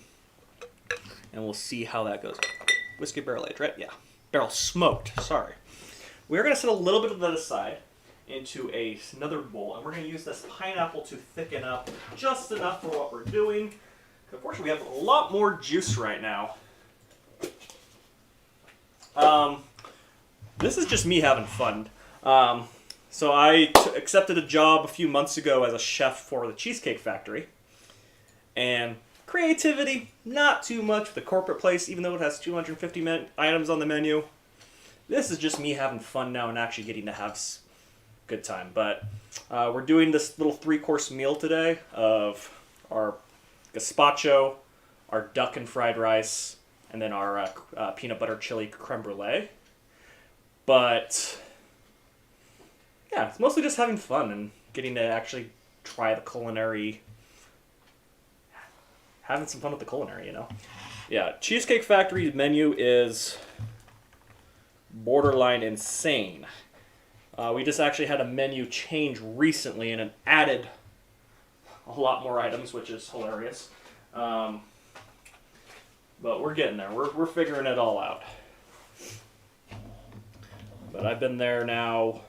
we'll see how that goes. Whiskey barrel-aged, right? Yeah. Barrel smoked, sorry. We're going to set a little bit of that aside into another bowl, and we're going to use this pineapple to thicken up just enough for what we're doing. Unfortunately, we have a lot more juice right now. This is just me having fun. So I accepted a job a few months ago as a chef for the Cheesecake Factory. And creativity, not too much for the corporate place, even though it has 250 items on the menu. This is just me having fun now and actually getting to have a good time. But we're doing this little 3-course meal today of our gazpacho, our duck and fried rice, and then our peanut butter chili creme brulee. But yeah, it's mostly just having fun and getting to actually try the culinary, having some fun with the culinary, you know. Yeah, Cheesecake Factory's menu is borderline insane. We just actually had a menu change recently and it added a lot more items, which is hilarious. But we're getting there. We're figuring it all out. But I've been there now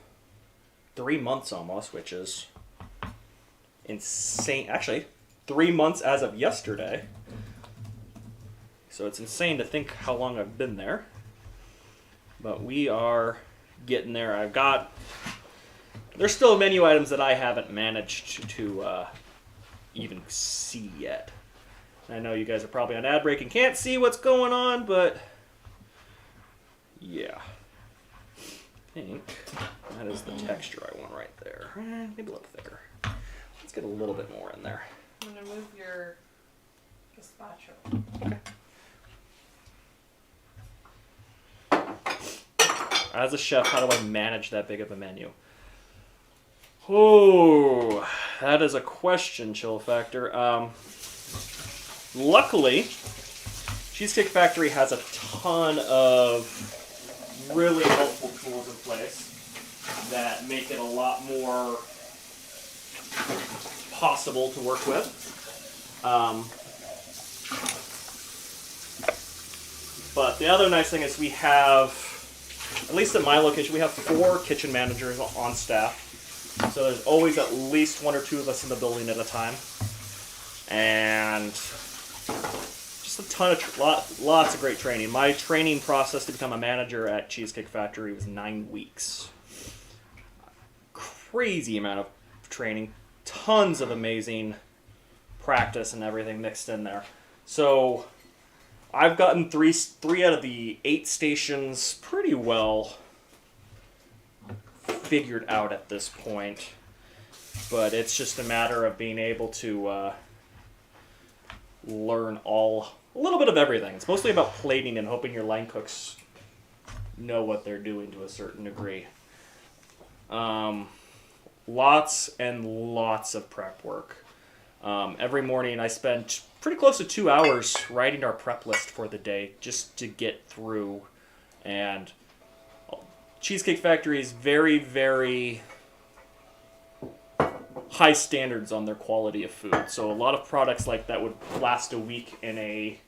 3 months almost, which is insane. Actually, 3 months as of yesterday. So it's insane to think how long I've been there. But we are getting there. There's still menu items that I haven't managed to even see yet. I know you guys are probably on ad break and can't see what's going on, but yeah. I think that is the texture I want right there. Maybe a little thicker. Let's get a little bit more in there. I'm going to move your gazpacho. Okay. As a chef, how do I manage that big of a menu? Oh, that is a question, Chill Factor. Luckily, Cheesecake Factory has a ton of really helpful tools in place that make it a lot more impossible to work with. But the other nice thing is we have, at least at my location, we have 4 kitchen managers on staff. So there's always at least 1 or 2 of us in the building at a time. And just a ton of, lots of great training. My training process to become a manager at Cheesecake Factory was 9 weeks. Crazy amount of training. Tons of amazing practice and everything mixed in there. So I've gotten 3 out of the 8 stations pretty well figured out at this point. But it's just a matter of being able to learn a little bit of everything. It's mostly about plating and hoping your line cooks know what they're doing to a certain degree. Lots and lots of prep work. Every morning I spend pretty close to 2 hours writing our prep list for the day just to get through. And Cheesecake Factory is very, very high standards on their quality of food. So a lot of products like that would last a week in a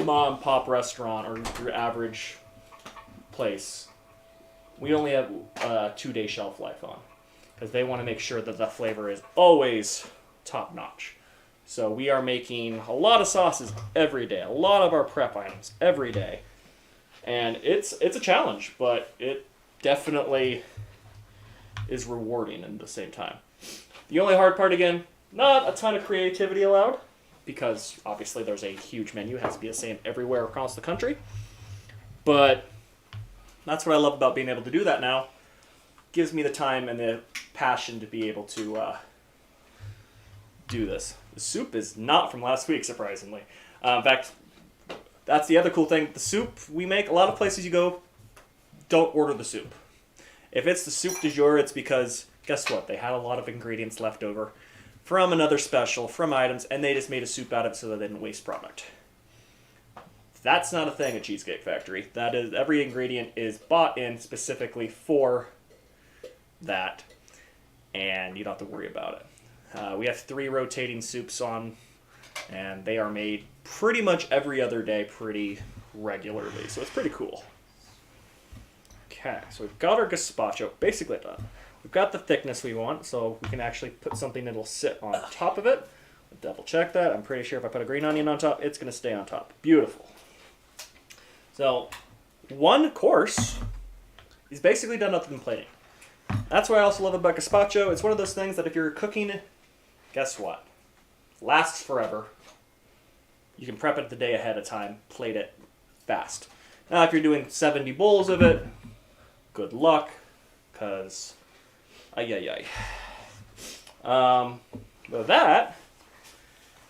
mom and pop restaurant or your average place. We only have a 2-day shelf life on because they want to make sure that the flavor is always top notch. So we are making a lot of sauces every day, a lot of our prep items every day. And it's a challenge, but it definitely is rewarding at the same time. The only hard part, again, not a ton of creativity allowed, because obviously there's a huge menu. It has to be the same everywhere across the country. But that's what I love about being able to do that now. Gives me the time and the passion to be able to do this. The soup is not from last week, surprisingly. In fact, that's the other cool thing. The soup we make, a lot of places you go, don't order the soup. If it's the soup du jour, it's because, guess what? They had a lot of ingredients left over from another special, from items, and they just made a soup out of it so that they didn't waste product. That's not a thing at Cheesecake Factory. That is, every ingredient is bought in specifically for that, and you don't have to worry about it. We have 3 rotating soups on, and they are made pretty much every other day pretty regularly, so it's pretty cool. Okay, so we've got our gazpacho basically done. We've got the thickness we want, so we can actually put something that'll sit on top of it. I'll double check that. I'm pretty sure if I put a green onion on top, it's going to stay on top. Beautiful. So, one course is basically done other than plating. That's what I also love about gazpacho. It's one of those things that if you're cooking, guess what? Lasts forever. You can prep it the day ahead of time, plate it fast. Now, if you're doing 70 bowls of it, good luck, because with that,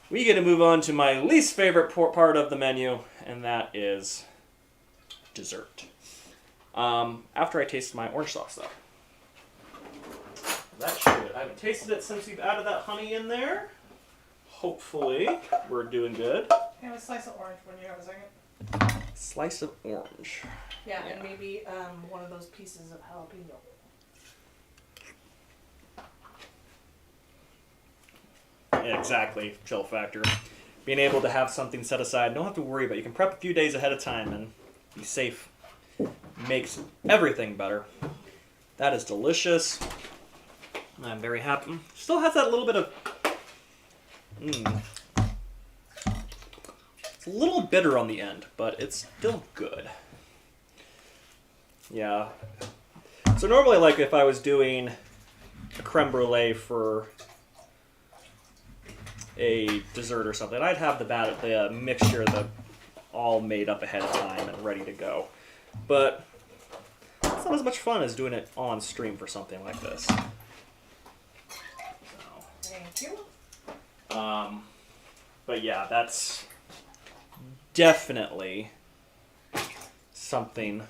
we get to move on to my least favorite part of the menu, and that is dessert. After I taste my orange sauce, though. That should. I haven't tasted it since we've added that honey in there. Hopefully, we're doing good. Have a slice of orange when you have a second. Slice of orange. Yeah, and maybe one of those pieces of jalapeno. Yeah, exactly, chill factor. Being able to have something set aside, don't have to worry about it. You can prep a few days ahead of time and be safe. Makes everything better. That is delicious. I'm very happy. Still has that little bit of... It's a little bitter on the end, but it's still good. Yeah. So normally, like, if I was doing a creme brulee for a dessert or something, I'd have the mixture all made up ahead of time and ready to go. But it's not as much fun as doing it on stream for something like this. Thank you. But yeah, that's definitely something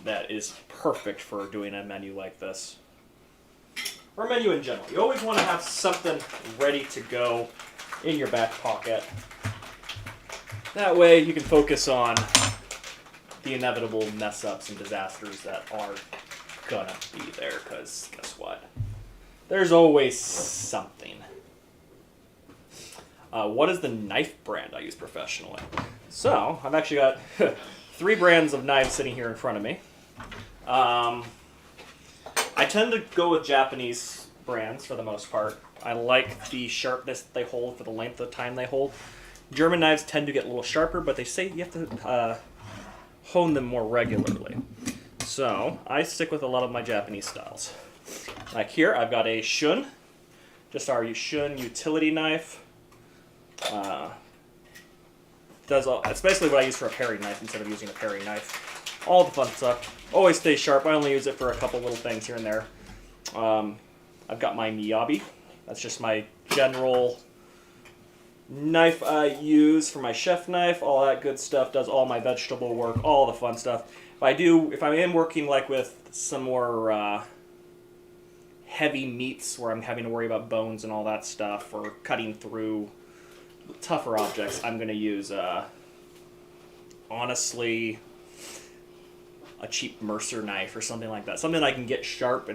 that is perfect for doing a menu like this. Or a menu in general. You always want to have something ready to go in your back pocket. That way you can focus on the inevitable mess-ups and disasters that are gonna be there, because guess what? There's always something. What is the knife brand I use professionally? So, I've actually got 3 brands of knives sitting here in front of me. I tend to go with Japanese brands for the most part. I like the sharpness they hold for the length of time they hold. German knives tend to get a little sharper, but they say you have to hone them more regularly. So, I stick with a lot of my Japanese styles. Like here, I've got a Shun, just our Shun utility knife. It's basically what I use for a paring knife instead of using a paring knife. All the fun stuff. Always stay sharp. I only use it for a couple little things here and there. I've got my Miyabi. That's just my general knife I use for my chef knife. All that good stuff. Does all my vegetable work. All the fun stuff. If I am working like with some more heavy meats where I'm having to worry about bones and all that stuff, or cutting through tougher objects, I'm going to use, honestly, a cheap Mercer knife or something like that. Something I can get sharp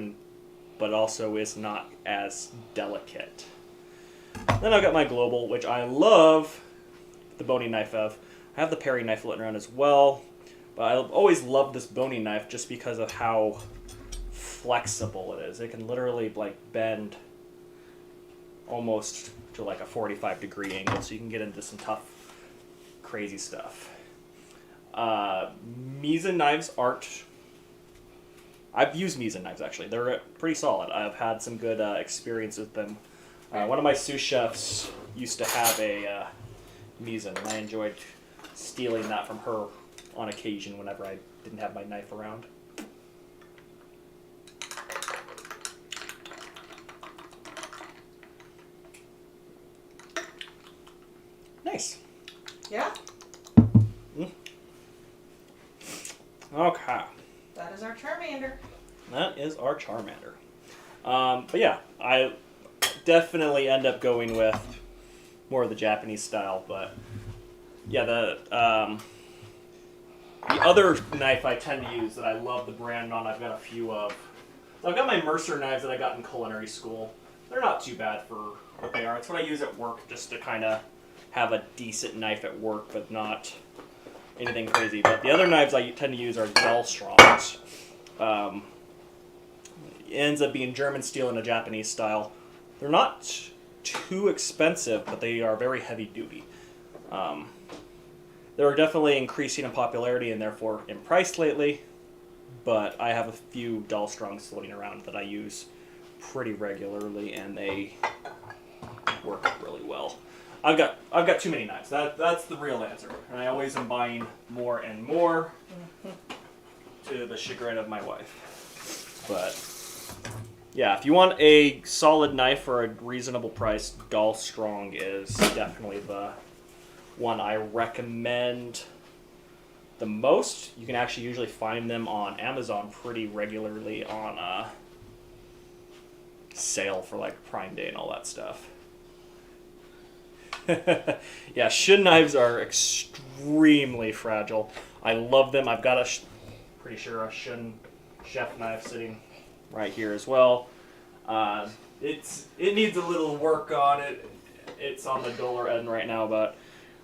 but also is not as delicate. Then I've got my Global, which I love the boning knife of. I have the paring knife floating around as well, but I've always loved this boning knife just because of how flexible it is. It can literally bend almost to like a 45-degree angle, so you can get into some tough, crazy stuff. Misen knives aren't... I've used Misen knives, actually. They're pretty solid. I've had some good experience with them. One of my sous chefs used to have a Misen, and I enjoyed stealing that from her on occasion whenever I didn't have my knife around. Nice. Yeah? Okay. That is our Charmander. That is our Charmander. But yeah, I definitely end up going with more of the Japanese style, but yeah, the other knife I tend to use that I love the brand on, I've got a few of. So I've got my Mercer knives that I got in culinary school. They're not too bad for what they are. It's what I use at work just to kind of have a decent knife at work, but not anything crazy. But the other knives I tend to use are dull strongs. It ends up being German steel in a Japanese style. They're not too expensive, but they are very heavy duty. They're definitely increasing in popularity and therefore in price lately, but I have a few dull strongs floating around that I use pretty regularly, and they work really well. I've got too many knives. That's the real answer, and I always am buying more and more to the chagrin of my wife. But yeah, if you want a solid knife for a reasonable price, Dull Strong is definitely the one I recommend the most. You can actually usually find them on Amazon pretty regularly on sale for like Prime Day and all that stuff. Yeah, Shun knives are extremely fragile. I love them. I've got pretty sure a Shun chef knife sitting right here as well. It needs a little work on it. It's on the duller end right now, but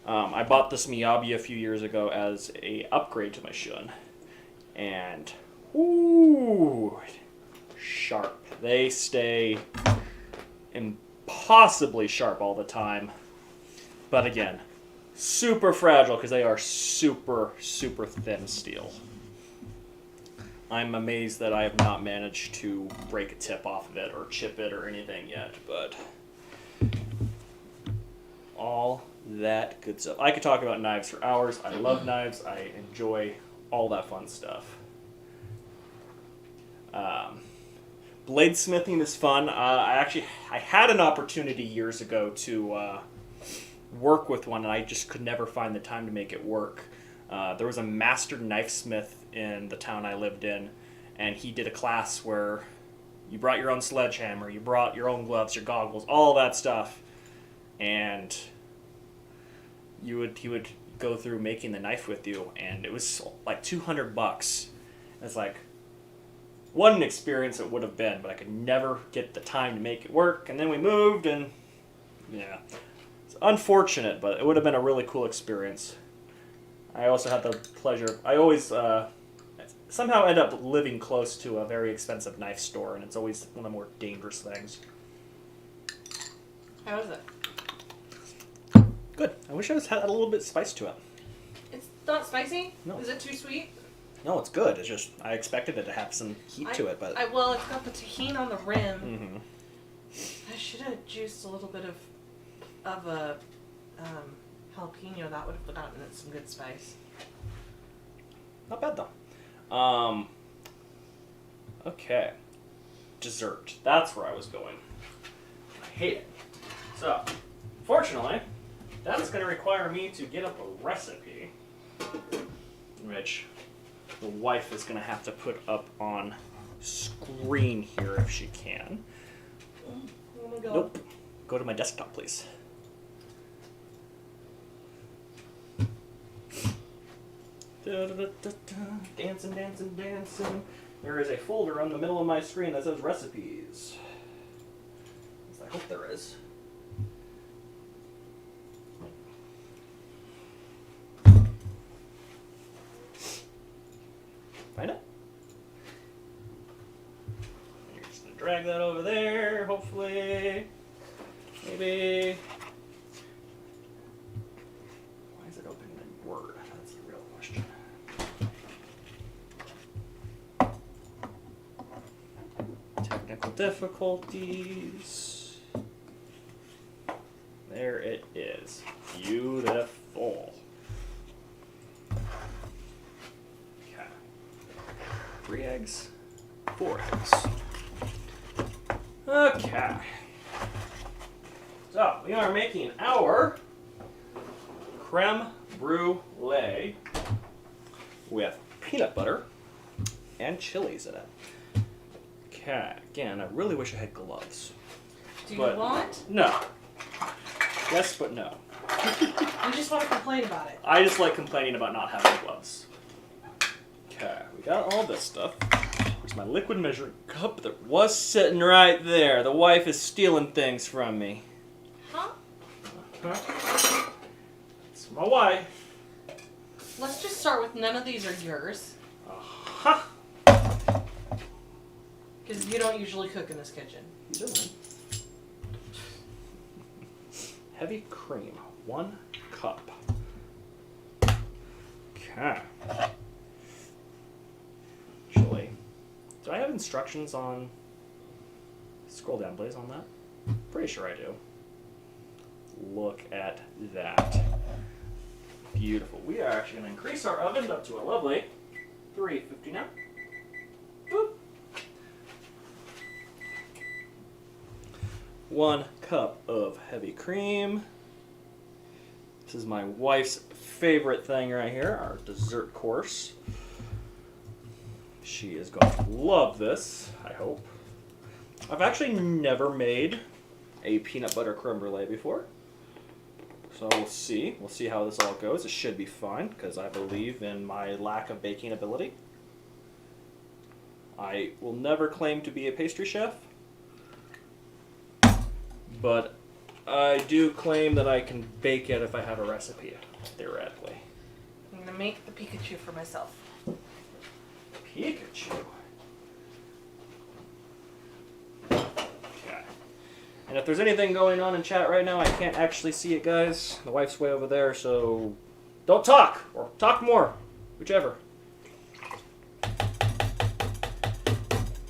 I bought this Miyabi a few years ago as a upgrade to my Shun, and ooh, sharp. They stay impossibly sharp all the time. But again, super fragile because they are super, super thin steel. I'm amazed that I have not managed to break a tip off of it or chip it or anything yet, but all that good stuff. I could talk about knives for hours. I love knives. I enjoy all that fun stuff. Bladesmithing is fun. I had an opportunity years ago to work with one, and I just could never find the time to make it work. There was a master knifesmith in the town I lived in, and he did a class where you brought your own sledgehammer, you brought your own gloves, your goggles, all that stuff, and he would go through making the knife with you, and it was like $200. It's like, what an experience it would have been, but I could never get the time to make it work. And then we moved, and yeah, it's unfortunate, but it would have been a really cool experience. I also had the pleasure. I always somehow end up living close to a very expensive knife store, and it's always one of the more dangerous things. How is it? Good. I wish I had a little bit of spice to it. It's not spicy? No. Is it too sweet? No, it's good. It's just I expected it to have some heat to it, but well, it's got the tahini on the rim. Mm-hmm. I should have juiced a little bit of a jalapeno. That would have gotten it some good spice. Not bad though. Okay. Dessert. That's where I was going. I hate it. So, fortunately, that's going to require me to get up a recipe, which the wife is going to have to put up on screen here if she can. Oh my god. Nope. Go to my desktop, please. Dancing, dancing, dancing. There is a folder on the middle of my screen that says recipes. I hope there is. Find it? You're just gonna drag that over there, hopefully. Maybe. Why is it opening in Word? That's the real question. Technical difficulties. There it is. Beautiful. Okay. 3 eggs, 4 eggs. Okay. So, we are making our creme brulee with peanut butter and chilies in it. Okay, again, I really wish I had gloves. Do you want? No. Yes, but no. You just want to complain about it. I just like complaining about not having gloves. Okay, we got all this stuff. There's my liquid measuring cup that was sitting right there. The wife is stealing things from me. Huh? It's my wife. Let's just start with none of these are yours. Uh-huh. Because you don't usually cook in this kitchen. You don't. Heavy cream, 1 cup. Okay. Chili. Do I have instructions on... Scroll down, please, on that? Pretty sure I do. Look at that. Beautiful. We are actually going to increase our oven up to a lovely 350 now. Boop. 1 cup of heavy cream. This is my wife's favorite thing right here, our dessert course. She is going to love this, I hope. I've actually never made a peanut butter creme brulee before. So we'll see. We'll see how this all goes. It should be fine, because I believe in my lack of baking ability. I will never claim to be a pastry chef, but I do claim that I can bake it if I have a recipe, theoretically. I'm going to make the Pikachu for myself. Pikachu? Okay. And if there's anything going on in chat right now, I can't actually see it, guys. The wife's way over there, so don't talk, or talk more, whichever.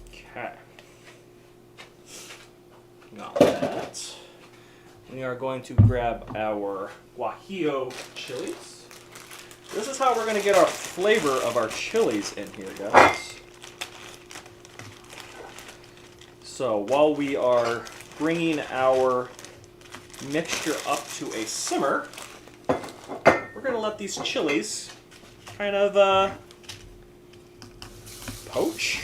Okay. Got that. We are going to grab our guajillo chilies. This is how we're going to get our flavor of our chilies in here, guys. So while we are bringing our mixture up to a simmer, we're going to let these chilies kind of poach,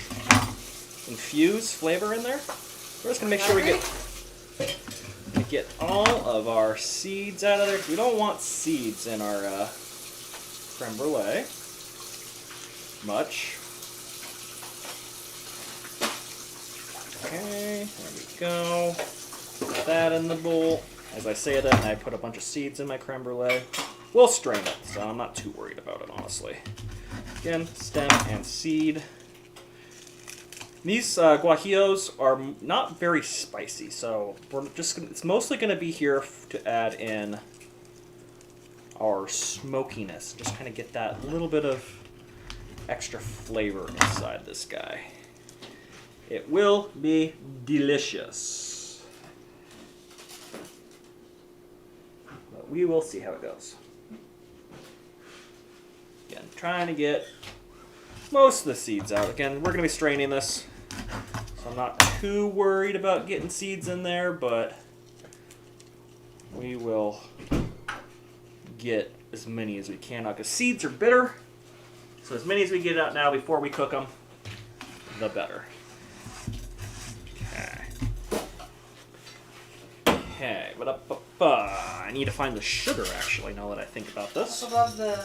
infuse flavor in there. We're just going to make sure we get all of our seeds out of there. We don't want seeds in our creme brulee much. Okay, there we go. Put that in the bowl. As I say that, I put a bunch of seeds in my creme brulee. We'll strain it, so I'm not too worried about it, honestly. Again, stem and seed. These guajillos are not very spicy, so it's mostly going to be here to add in our smokiness. Just kind of get that little bit of extra flavor inside this guy. It will be delicious. But we will see how it goes. Again, trying to get most of the seeds out. Again, we're going to be straining this, so I'm not too worried about getting seeds in there, but we will get as many as we can out, because seeds are bitter, so as many as we get out now before we cook them, the better. Okay, I need to find the sugar, actually, now that I think about this. I love the...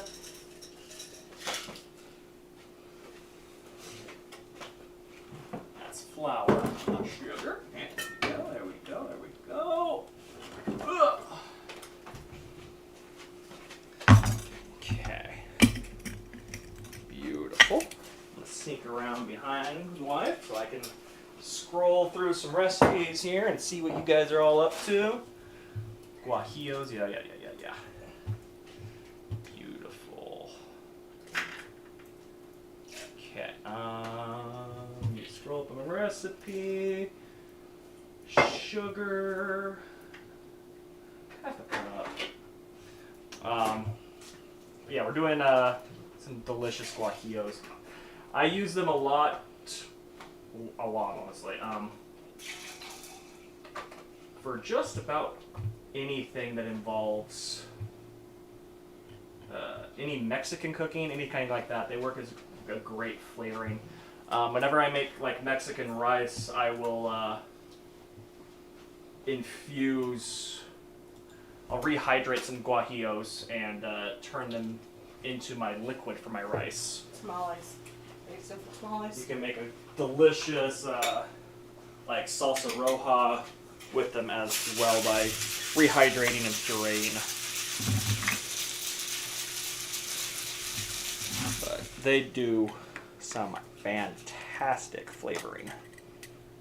That's flour, not sugar. There we go, there we go. Ugh. Okay. Beautiful. I'm going to sneak around behind my wife so I can scroll through some recipes here and see what you guys are all up to. Guajillos, yeah. Beautiful. Okay, let me scroll up on the recipe. Sugar. I have to put it up. Yeah, we're doing some delicious guajillos. I use them a lot, honestly. For just about anything that involves any Mexican cooking, any kind like that, they work as a great flavoring. Whenever I make like Mexican rice, I will I'll rehydrate some guajillos and turn them into my liquid for my rice. Tamales. Simple tamales. You can make a delicious like salsa roja with them as well by rehydrating and pureeing. But they do some fantastic flavoring.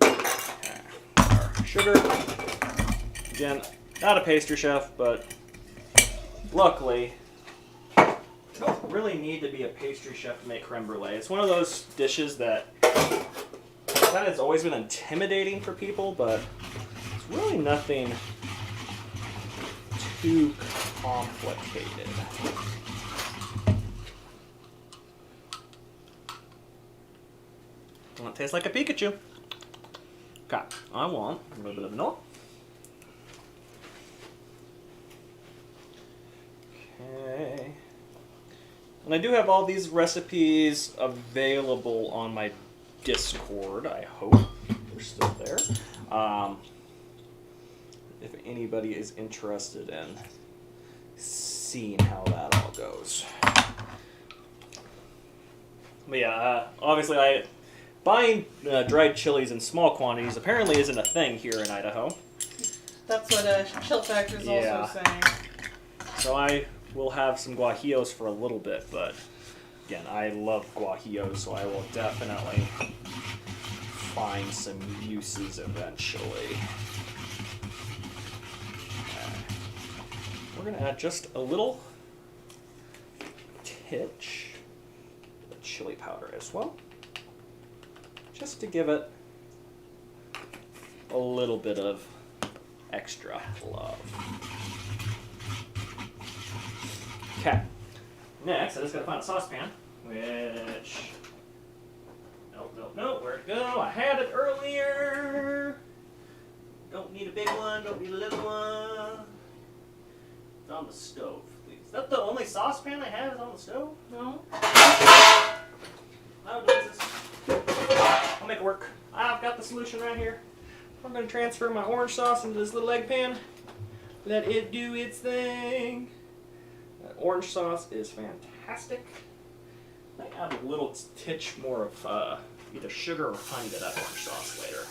Okay. Our sugar. Again, not a pastry chef, but luckily, you don't really need to be a pastry chef to make creme brulee. It's one of those dishes that has always been intimidating for people, but it's really nothing too complicated. Doesn't it taste like a Pikachu? Okay, I want a little bit of vanilla. Okay. And I do have all these recipes available on my Discord. I hope they're still there. If anybody is interested in seeing how that all goes. But yeah, obviously buying dried chilies in small quantities apparently isn't a thing here in Idaho. That's what Chill Factor is also saying. So I will have some guajillos for a little bit, but again, I love guajillos, so I will definitely find some uses eventually. We're going to add just a little titch of chili powder as well, just to give it a little bit of extra love. Okay. Next, I just gotta find a saucepan, which... Nope, where'd it go? I had it earlier! Don't need a big one, don't need a little one. It's on the stove, please. Is that the only saucepan I have is on the stove? No. How does this? I'll make it work. I've got the solution right here. I'm gonna transfer my orange sauce into this little egg pan. Let it do its thing. That orange sauce is fantastic. I might add a little titch more of either sugar or honey to that orange sauce later.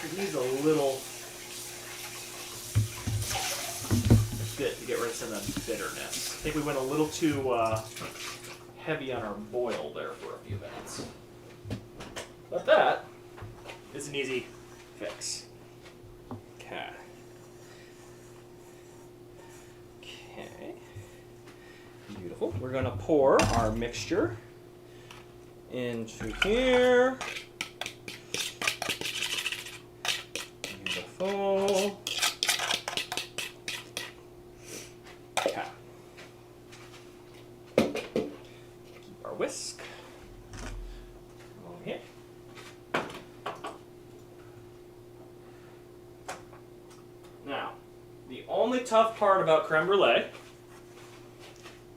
It needs a little bit to get rid of some of the bitterness. I think we went a little too heavy on our boil there for a few minutes. But that is an easy fix. Okay. Okay. Beautiful. We're going to pour our mixture into here. Beautiful. Okay. Keep our whisk. Over here. Now, the only tough part about creme brulee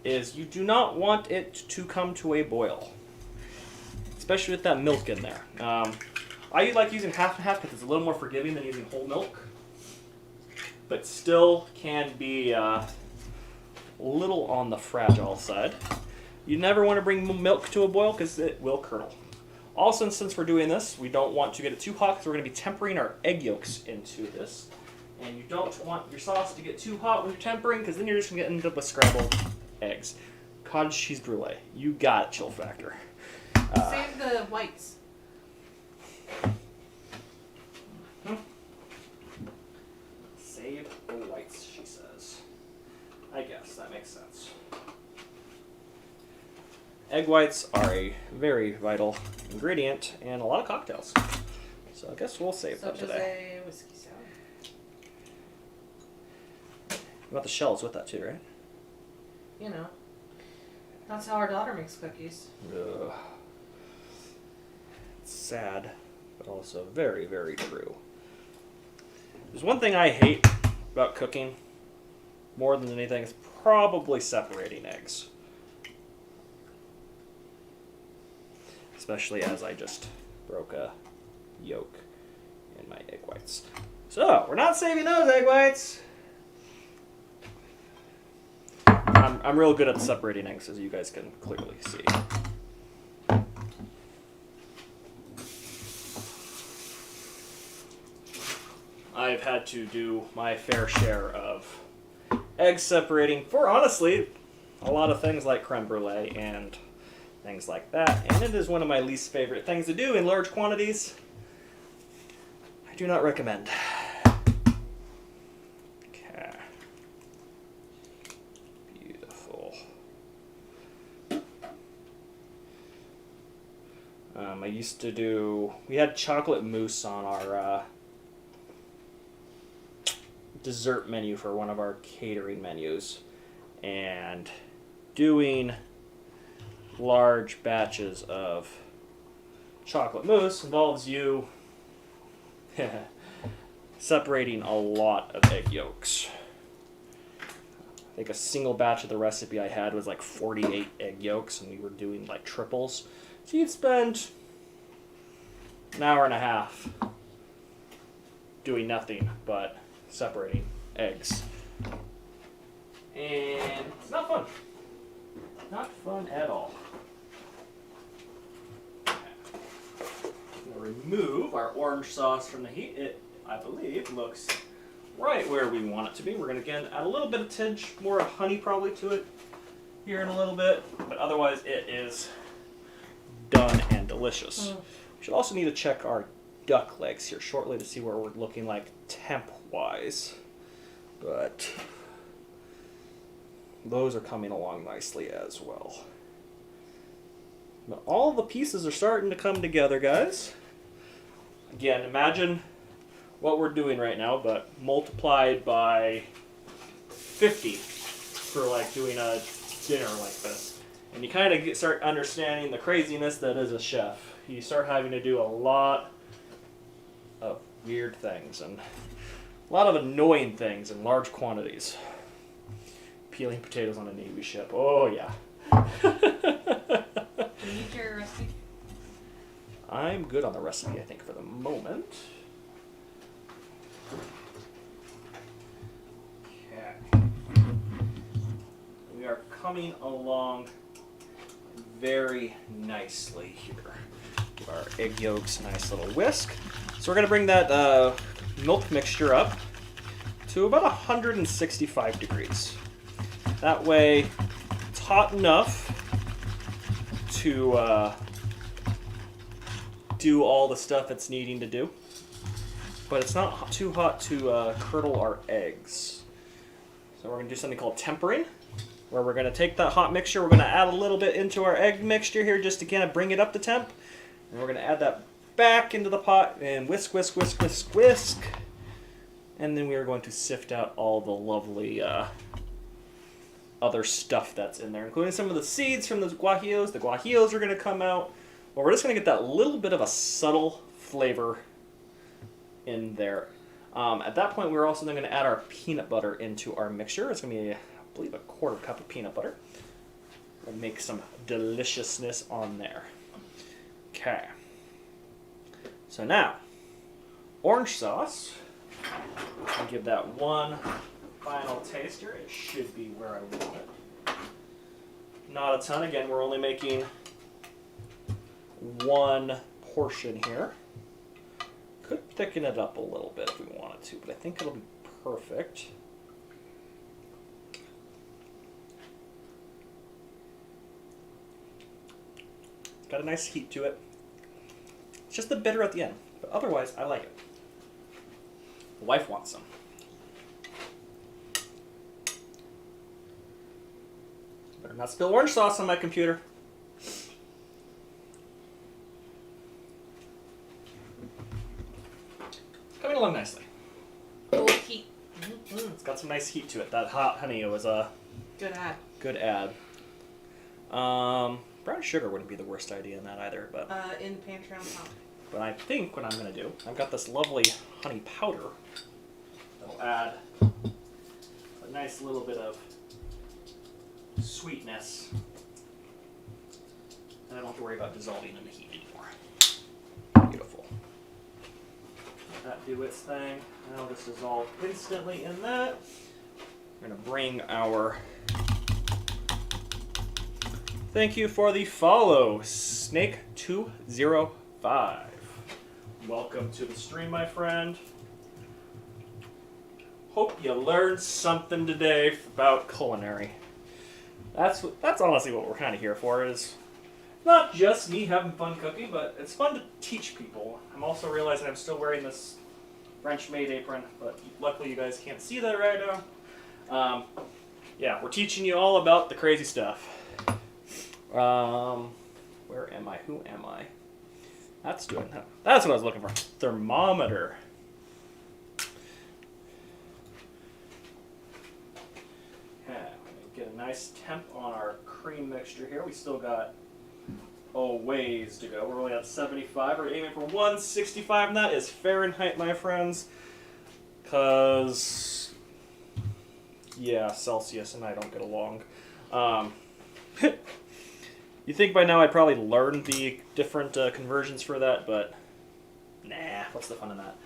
is you do not want it to come to a boil, especially with that milk in there. I like using half and half because it's a little more forgiving than using whole milk, but still can be a little on the fragile side. You never want to bring milk to a boil because it will curdle. Also, since we're doing this, we don't want to get it too hot because we're going to be tempering our egg yolks into this. And you don't want your sauce to get too hot when you're tempering because then you're just going to end up with scrambled eggs. Cottage cheese brulee. You got it, chill factor. Save the whites. Save the whites, she says. I guess that makes sense. Egg whites are a very vital ingredient in a lot of cocktails. So I guess we'll save them today. A whiskey sour. You want the shells with that too, right? You know. That's how our daughter makes cookies. Ugh. It's sad, but also very, very true. There's one thing I hate about cooking more than anything is probably separating eggs. Especially as I just broke a yolk in my egg whites. So, we're not saving those egg whites. I'm real good at separating eggs, as you guys can clearly see. I've had to do my fair share of egg separating for, honestly, a lot of things like creme brulee and things like that. And it is one of my least favorite things to do in large quantities. I do not recommend. Okay. Beautiful. I used to do, we had chocolate mousse on our dessert menu for one of our catering menus, and doing large batches of chocolate mousse involves you separating a lot of egg yolks. I think a single batch of the recipe I had was like 48 egg yolks, and we were doing like triples. So you'd spend an hour and a half doing nothing but separating eggs. And it's not fun. Not fun at all. Okay. I'm going to remove our orange sauce from the heat. It, I believe, looks right where we want it to be. We're going to again add a little bit of tinge, more of honey probably to it here in a little bit. But otherwise it is done and delicious. We should also need to check our duck legs here shortly to see where we're looking like temp-wise. But those are coming along nicely as well. But all the pieces are starting to come together, guys. Again, imagine what we're doing right now, but multiplied by 50 for like doing a dinner like this. And you kind of start understanding the craziness that is a chef. You start having to do a lot of weird things and a lot of annoying things in large quantities. Peeling potatoes on a Navy ship. Oh, yeah. Do you need your recipe? I'm good on the recipe, I think, for the moment. Okay. We are coming along very nicely here. Give our egg yolks a nice little whisk. So we're going to bring that milk mixture up to about 165 degrees. That way it's hot enough to do all the stuff it's needing to do, but it's not too hot to curdle our eggs. So we're going to do something called tempering, where we're going to take that hot mixture, we're going to add a little bit into our egg mixture here just to kind of bring it up to temp, and we're going to add that back into the pot and whisk, whisk, whisk, whisk, whisk, and then we are going to sift out all the lovely other stuff that's in there, including some of the seeds from the guajillos. The guajillos are going to come out, but we're just going to get that little bit of a subtle flavor in there. At that point, we're also then going to add our peanut butter into our mixture. It's going to be, I believe, a quarter cup of peanut butter. We'll make some deliciousness on there. Okay. So now, orange sauce. I'll give that one final taster. It should be where I want it. Not a ton. Again, we're only making one portion here. Could thicken it up a little bit if we wanted to, but I think it'll be perfect. It's got a nice heat to it. It's just the bitter at the end, but otherwise I like it. The wife wants some. Better not spill orange sauce on my computer. Coming along nicely. Little heat. It's got some nice heat to it. That hot honey, it was a Good ad. good add. Brown sugar wouldn't be the worst idea in that either, but In the pantry on top. but I think what I'm gonna do, I've got this lovely honey powder that'll add a nice little bit of sweetness, and I don't have to worry about dissolving in the heat anymore. Beautiful. Let that do its thing, and it'll just dissolve instantly in that. We're gonna bring our thank you for the follow, Snake205. Welcome to the stream, my friend. Hope you learned something today about culinary. That's honestly what we're kind of here for, is not just me having fun cooking, but it's fun to teach people. I'm also realizing I'm still wearing this French-made apron, but luckily you guys can't see that right now. Yeah, we're teaching you all about the crazy stuff. Where am I? Who am I? That's doing that. That's what I was looking for. Thermometer. Okay, get a nice temp on our cream mixture here. We still got ways to go. We're only at 75. We're aiming for 165, and that is Fahrenheit, my friends. Cause yeah, Celsius and I don't get along. You think by now I'd probably learn the different conversions for that, but nah, what's the fun in that?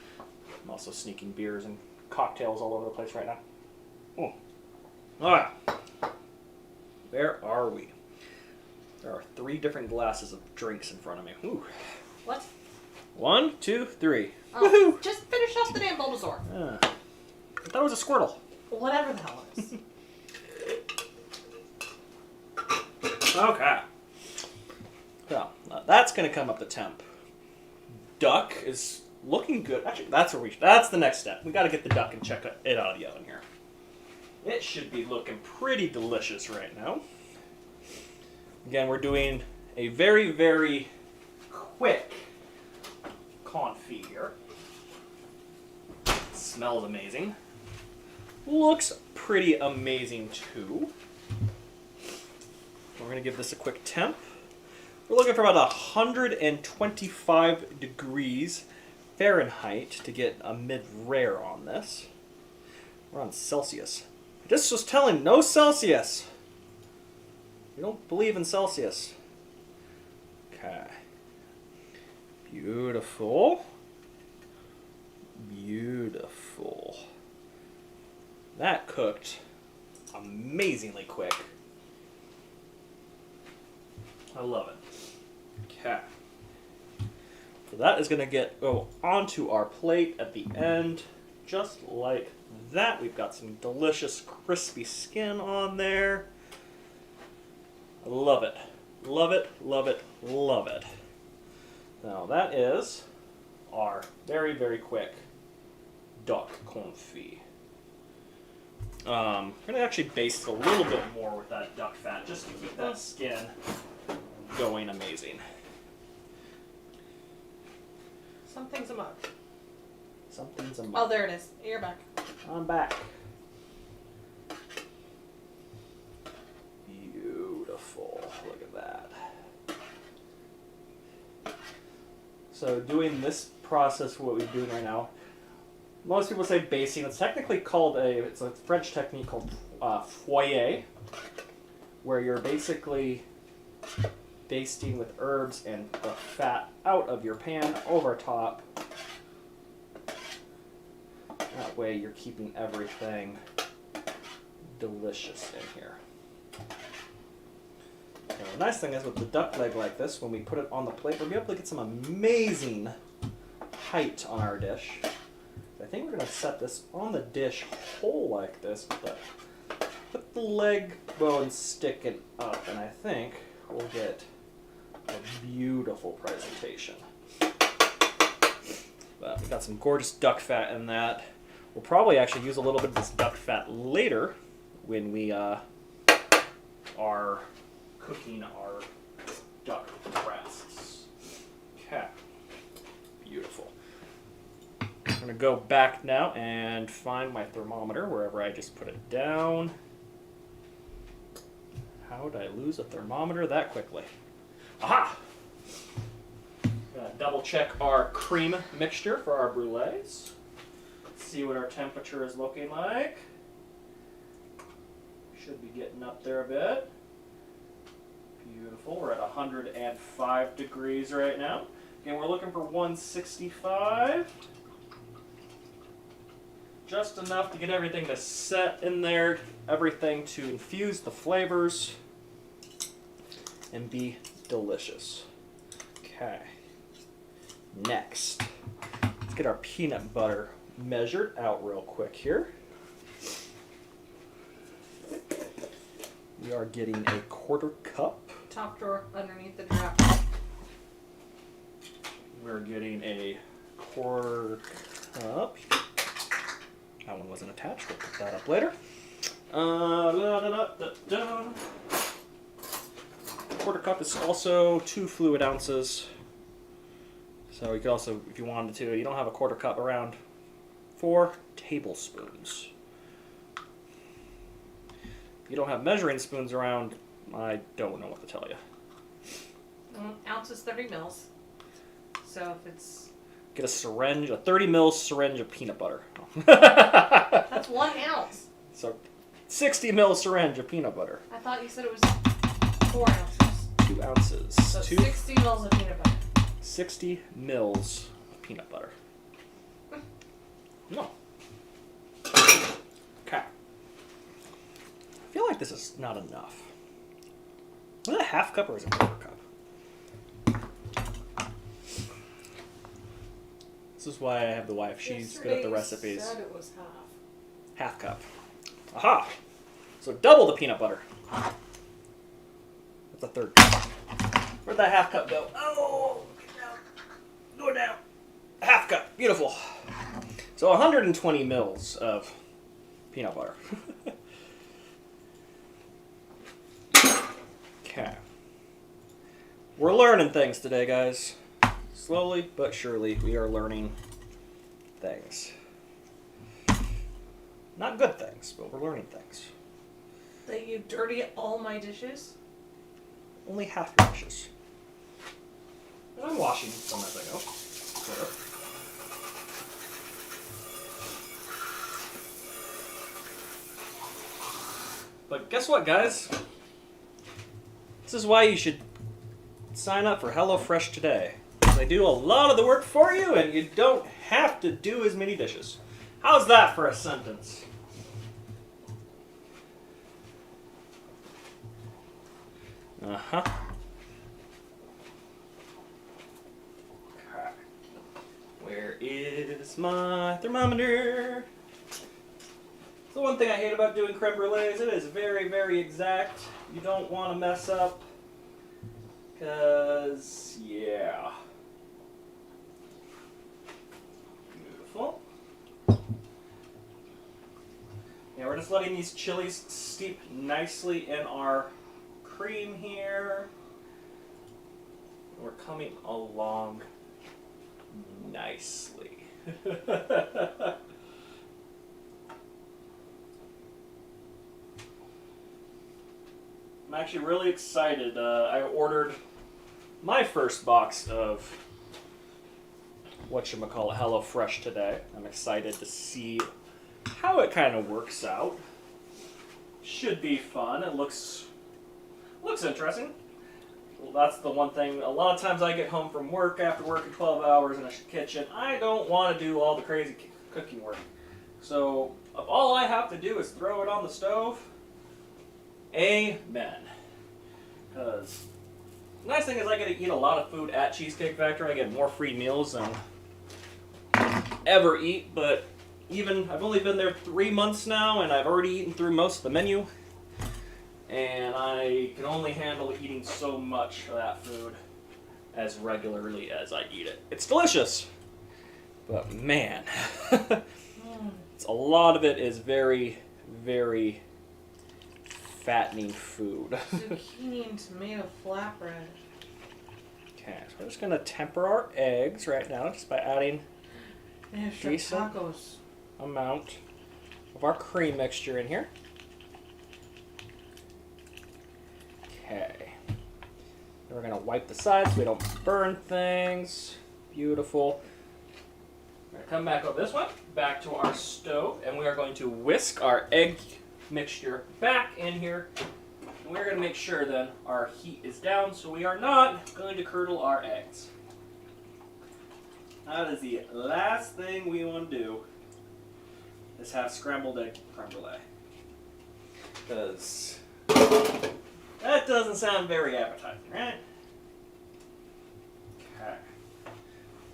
I'm also sneaking beers and cocktails all over the place right now. Oh. Alright. Where are we? There are 3 different glasses of drinks in front of me. Ooh. What? 1, 2, 3. Oh, Woohoo! just finish off the damn Bulbasaur. I thought it was a Squirtle. Whatever the hell it is. Okay. So, that's going to come up to temp. Duck is looking good. Actually, that's the next step. We got to get the duck and check it out of the oven here. It should be looking pretty delicious right now. Again, we're doing a very, very quick confit here. Smells amazing. Looks pretty amazing too. We're going to give this a quick temp. We're looking for about 125 degrees Fahrenheit to get a mid-rare on this. We're on Celsius. This was telling no Celsius. We don't believe in Celsius. Okay. Beautiful. Beautiful. That cooked amazingly quick. I love it. Okay. So that is going to go onto our plate at the end, just like that. We've got some delicious crispy skin on there. I love it. Love it, love it, love it. Now that is our very, very quick duck confit. I'm going to actually baste a little bit more with that duck fat just to keep that skin going amazing. Something's a mug. Something's a Oh, there it is. You're back. I'm back. Beautiful. Look at that. So doing this process, what we're doing right now, most people say basting. It's technically called it's a French technique called foyer, where you're basically basting with herbs and the fat out of your pan over top. That way you're keeping everything delicious in here. And the nice thing is with the duck leg like this, when we put it on the plate, we'll be able to get some amazing height on our dish. I think we're going to set this on the dish whole like this, but put the leg bone sticking up, and I think we'll get a beautiful presentation. But we got some gorgeous duck fat in that. We'll probably actually use a little bit of this duck fat later when we are cooking our duck breasts. Okay, beautiful. I'm going to go back now and find my thermometer wherever I just put it down. How did I lose a thermometer that quickly? Aha! Gonna double check our cream mixture for our brulees. See what our temperature is looking like. Should be getting up there a bit. Beautiful. We're at 105 degrees right now. Again, we're looking for 165. Just enough to get everything to set in there, everything to infuse the flavors and be delicious. Okay. Next, let's get our peanut butter measured out real quick here. We are getting a 1/4 cup. Top drawer underneath the draft. We're getting a 1/4 cup. That one wasn't attached. We'll put that up later. 1/4 cup is also 2 fluid ounces. So you could also, if you wanted to, you don't have a 1/4 cup around, 4 tablespoons. If you don't have measuring spoons around, I don't know what to tell you. Ounce is 30 mils. So if it's... Get a syringe, a 30 ml syringe of peanut butter. That's 1 ounce. So 60 ml syringe of peanut butter. I thought you said it was 4 ounces. 2 ounces. So 60 mils of peanut butter. 60 mils of peanut butter. No. Okay. I feel like this is not enough. Is it a 1/2 cup or is it a 1/4 cup? This is why I have the wife. She's good at the recipes. Said it was half. 1/2 cup. Aha! So double the peanut butter. That's a 1/3 cup. Where'd that 1/2 cup go? Oh! Go down. 1/2 cup. Beautiful. So 120 mils of peanut butter. Okay. We're learning things today, guys. Slowly but surely, we are learning things. Not good things, but we're learning things. That you dirty all my dishes? Only half your dishes. And I'm washing some as I go. Sort of. But guess what, guys? This is why you should sign up for HelloFresh today. They do a lot of the work for you, and you don't have to do as many dishes. How's that for a sentence? Uh-huh. Okay. It's my thermometer. The one thing I hate about doing creme brulees, it is very, very exact. You don't want to mess up. Because, yeah. Beautiful. Yeah, we're just letting these chilies steep nicely in our cream here. We're coming along nicely. I'm actually really excited. I ordered my first box of whatchamacallit, HelloFresh today. I'm excited to see how it kind of works out. Should be fun. It looks interesting. Well, that's the one thing. A lot of times I get home from work after working 12 hours in a kitchen. I don't want to do all the crazy cooking work. So if all I have to do is throw it on the stove, amen. Because the nice thing is I get to eat a lot of food at Cheesecake Factory. I get more free meals than ever eat. But even I've only been there 3 months now, and I've already eaten through most of the menu. And I can only handle eating so much of that food as regularly as I eat it. It's delicious, but man, a lot of it is very, very fattening food. Zucchini and tomato flatbread. Okay, so we're just going to temper our eggs right now just by adding Yeah, decent tacos. amount of our cream mixture in here. Okay. Then we're going to wipe the sides so we don't burn things. Beautiful. We're going to come back over this one, back to our stove, and we are going to whisk our egg mixture back in here. And we're going to make sure then our heat is down so we are not going to curdle our eggs. That is the last thing we want to do, is have scrambled egg creme brulee. Because that doesn't sound very appetizing, right? Okay.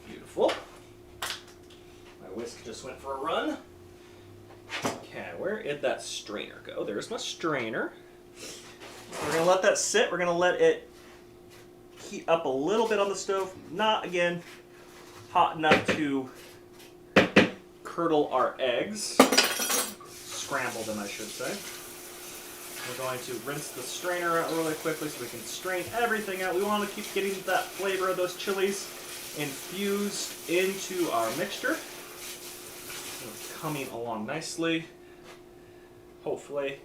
Beautiful. My whisk just went for a run. Okay, where did that strainer go? There's my strainer. We're going to let that sit. We're going to let it heat up a little bit on the stove. Not, again, hot enough to curdle our eggs. Scramble them, I should say. We're going to rinse the strainer out really quickly so we can strain everything out. We want to keep getting that flavor of those chilies infused into our mixture. It's coming along nicely. Hopefully.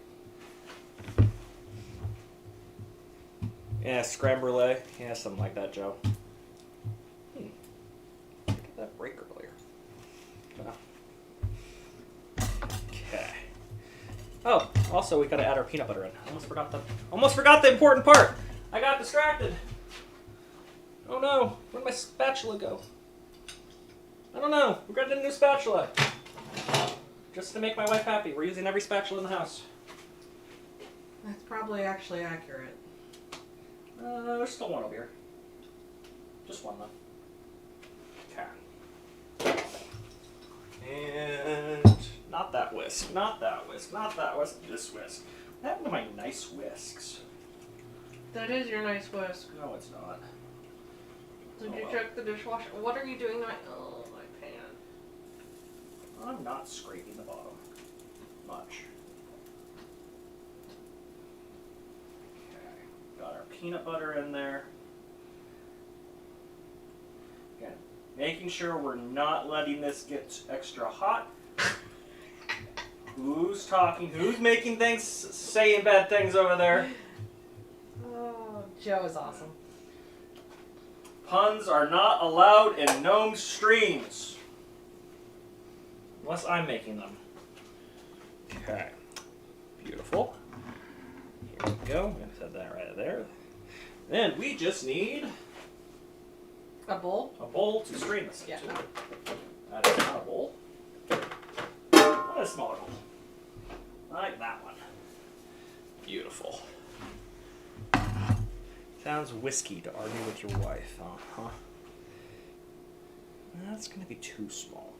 Yeah, creme brulee. Yeah, something like that, Joe. Look at that break earlier. Okay. Oh, also we gotta add our peanut butter in. Almost forgot the important part. I got distracted. Oh no, where'd my spatula go? I don't know. We got a new spatula. Just to make my wife happy. We're using every spatula in the house. That's probably actually accurate. There's still one over here. Just one though. Okay. And not that whisk, not that whisk, not that whisk, this whisk. What happened to my nice whisks? That is your nice whisk. No, it's not. Did you check the dishwasher? What are you doing? Oh, my pan. I'm not scraping the bottom much. Okay, got our peanut butter in there. Again, making sure we're not letting this get extra hot. Who's talking? Who's making things, saying bad things over there? Oh, Joe is awesome. Puns are not allowed in Gnome streams. Unless I'm making them. Okay. Beautiful. Here we go. I'm going to set that right there. Then we just need A bowl? a bowl to strain this Yeah. into. That is not a bowl. Not a smaller bowl. Like that one. Beautiful. Sounds whiskey to argue with your wife, huh? That's going to be too small.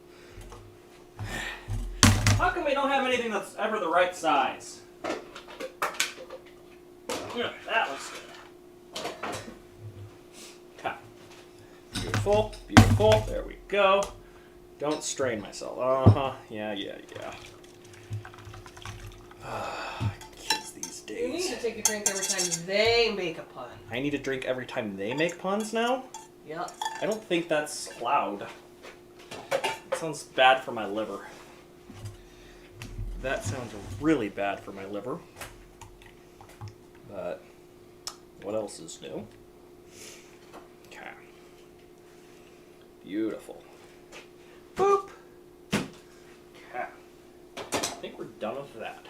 How come we don't have anything that's ever the right size? Yeah, that looks good. Okay. Beautiful, beautiful. There we go. Don't strain myself. Yeah. Kids these days. You need to take a drink every time they make a pun. I need to drink every time they make puns now? Yep. I don't think that's allowed. That sounds bad for my liver. That sounds really bad for my liver. But what else is new? Okay. Beautiful. Boop. Okay. I think we're done with that.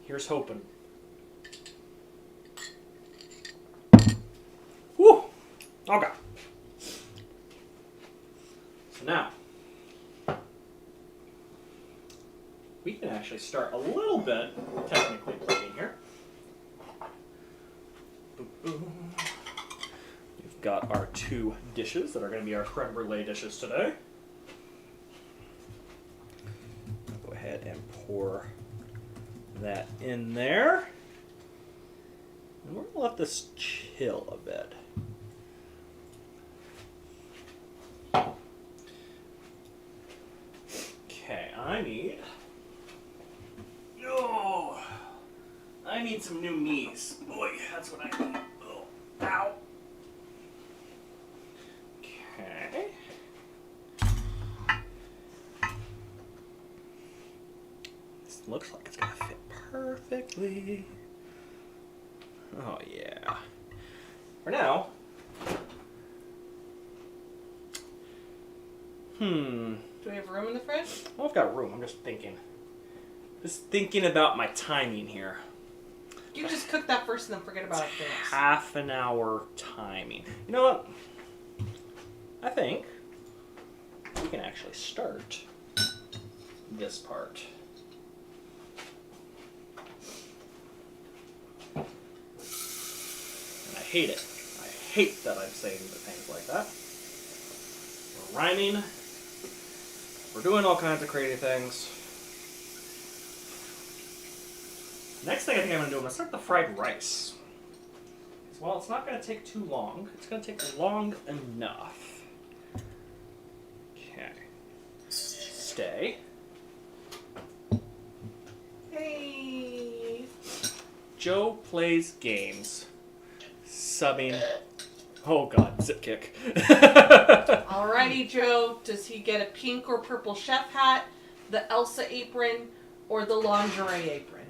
Here's hoping. Woo! Okay. So now, we can actually start a little bit technically plating here. We've got our 2 dishes that are going to be our creme brulee dishes today. Go ahead and pour that in there. And we're going to let this chill a bit. Okay, I need some new knees. Boy, that's what I need. Oh, ow. Okay. This looks like it's gonna fit perfectly. Oh yeah. For now. Do we have room in the fridge? Well, I've got room. I'm just thinking. Just thinking about my timing here. You can just cook that first and then forget about it. Half an hour timing. You know what? I think we can actually start this part. And I hate it. I hate that I'm saying the things like that. We're rhyming. We're doing all kinds of crazy things. Next thing I think I'm going to do, I'm going to start the fried rice. Well, it's not going to take too long. It's going to take long enough. Okay. Stay. Hey. Joe plays games. Subbing. Oh god, zip kick. Alrighty, Joe. Does he get a pink or purple chef hat, the Elsa apron, or the lingerie apron?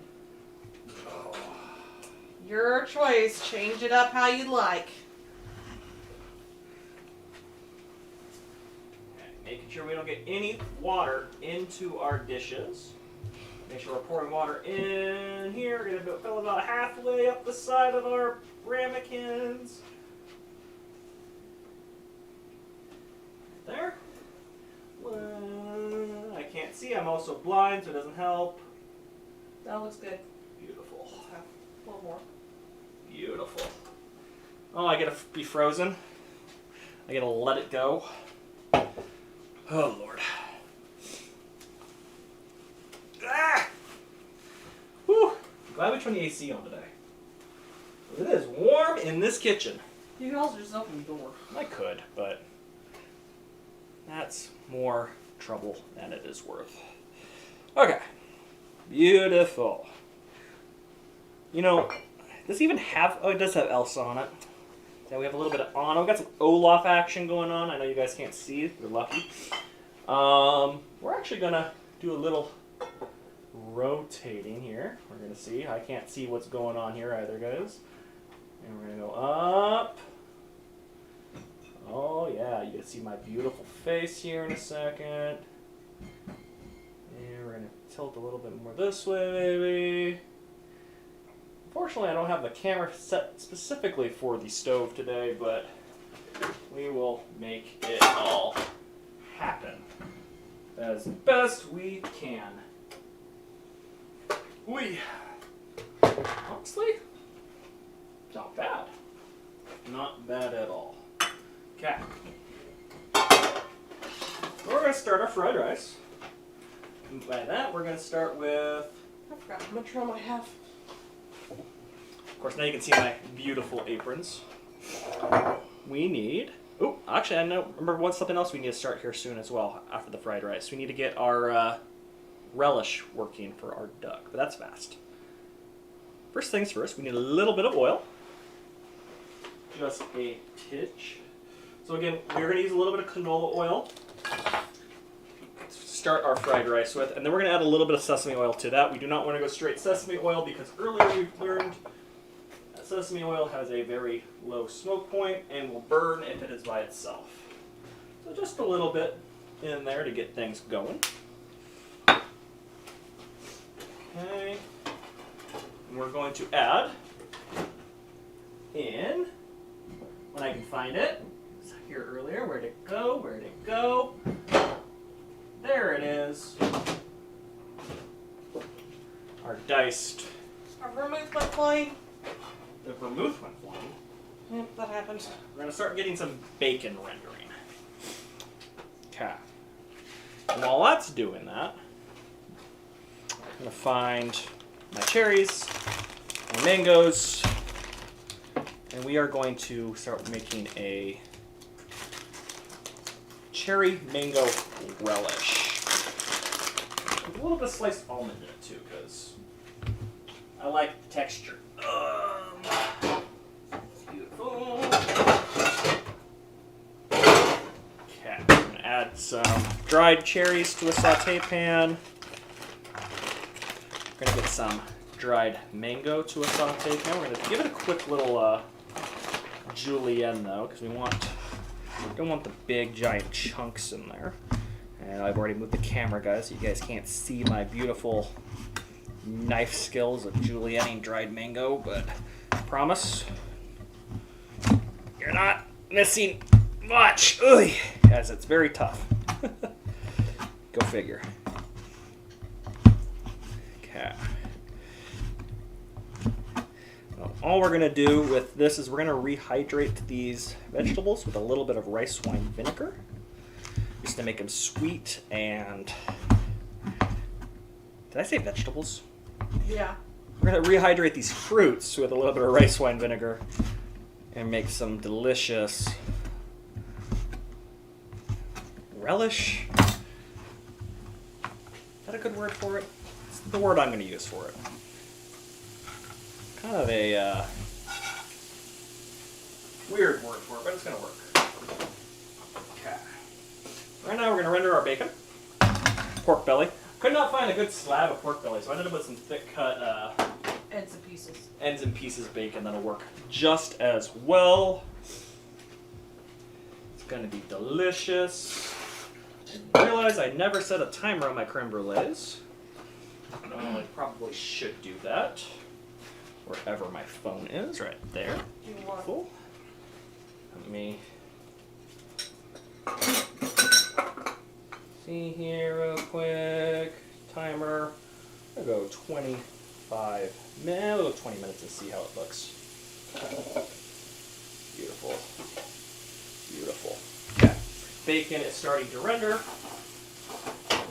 Your choice. Change it up how you like. Okay, making sure we don't get any water into our dishes. Make sure we're pouring water in here. We're going to fill about halfway up the side of our ramekins. There. Well, I can't see. I'm also blind, so it doesn't help. That looks good. Beautiful. A little more. Beautiful. Oh, I gotta be frozen. I gotta let it go. Oh, Lord. Ah! Whew. Glad we turned the AC on today. It is warm in this kitchen. You can also just open the door. I could, but that's more trouble than it is worth. Okay. Beautiful. You know, does it even have... Oh, it does have Elsa on it. Yeah, we have a little bit of Anna. We've got some Olaf action going on. I know you guys can't see. You're lucky. We're actually going to do a little rotating here. We're going to see. I can't see what's going on here either, guys. And we're going to go up. Oh, yeah. You can see my beautiful face here in a second. And we're going to tilt a little bit more this way, maybe. Unfortunately, I don't have the camera set specifically for the stove today, but we will make it all happen as best we can. Honestly, not bad. Not bad at all. Okay. going to start our fried rice. And by that, we're going to start with... I forgot how much room I have. Of course, now you can see my beautiful aprons. We need... Oh, actually, I remember something else we need to start here soon as well after the fried rice. We need to get our relish working for our duck, but that's fast. First things first, we need a little bit of oil. Just a titch. So again, we're going to use a little bit of canola oil to start our fried rice with, and then we're going to add a little bit of sesame oil to that. We do not want to go straight sesame oil because earlier we've learned that sesame oil has a very low smoke point and will burn if it is by itself. So just a little bit in there to get things going. Okay. And we're going to add in, when I can find it, it's here earlier, where'd it go, where'd it go? There it is. Our diced. Our vermouth went flying. The vermouth went flying. Yep, that happened. We're going to start getting some bacon rendering. Okay. And while that's doing that, I'm going to find my cherries, my mangoes, and we are going to start making a cherry mango relish. With a little bit of sliced almond in it too, because I like the texture. Beautiful. Okay, I'm going to add some dried cherries to a saute pan. We're going to get some dried mango to a saute pan. We're going to give it a quick little julienne though, because we don't want the big giant chunks in there. And I've already moved the camera, guys, so you guys can't see my beautiful knife skills of julienning dried mango, but I promise you're not missing much. Ugh, as it's very tough. Go figure. Okay. Well, all we're going to do with this is we're going to rehydrate these vegetables with a little bit of rice wine vinegar, just to make them sweet and... Did I say vegetables? Yeah. We're going to rehydrate these fruits with a little bit of rice wine vinegar and make some delicious relish. Is that a good word for it? It's the word I'm going to use for it. Kind of a weird word for it, but it's going to work. Okay. Right now we're going to render our bacon. Pork belly. Could not find a good slab of pork belly, so I ended up with some thick cut ends and pieces bacon that'll work just as well. It's going to be delicious. I realize I never set a timer on my creme brulees. I probably should do that. Wherever my phone is, right there. Beautiful. Let me see here real quick. Timer. I'll go 25 minutes. I'll go 20 minutes and see how it looks. Beautiful. Beautiful. Okay. Bacon is starting to render.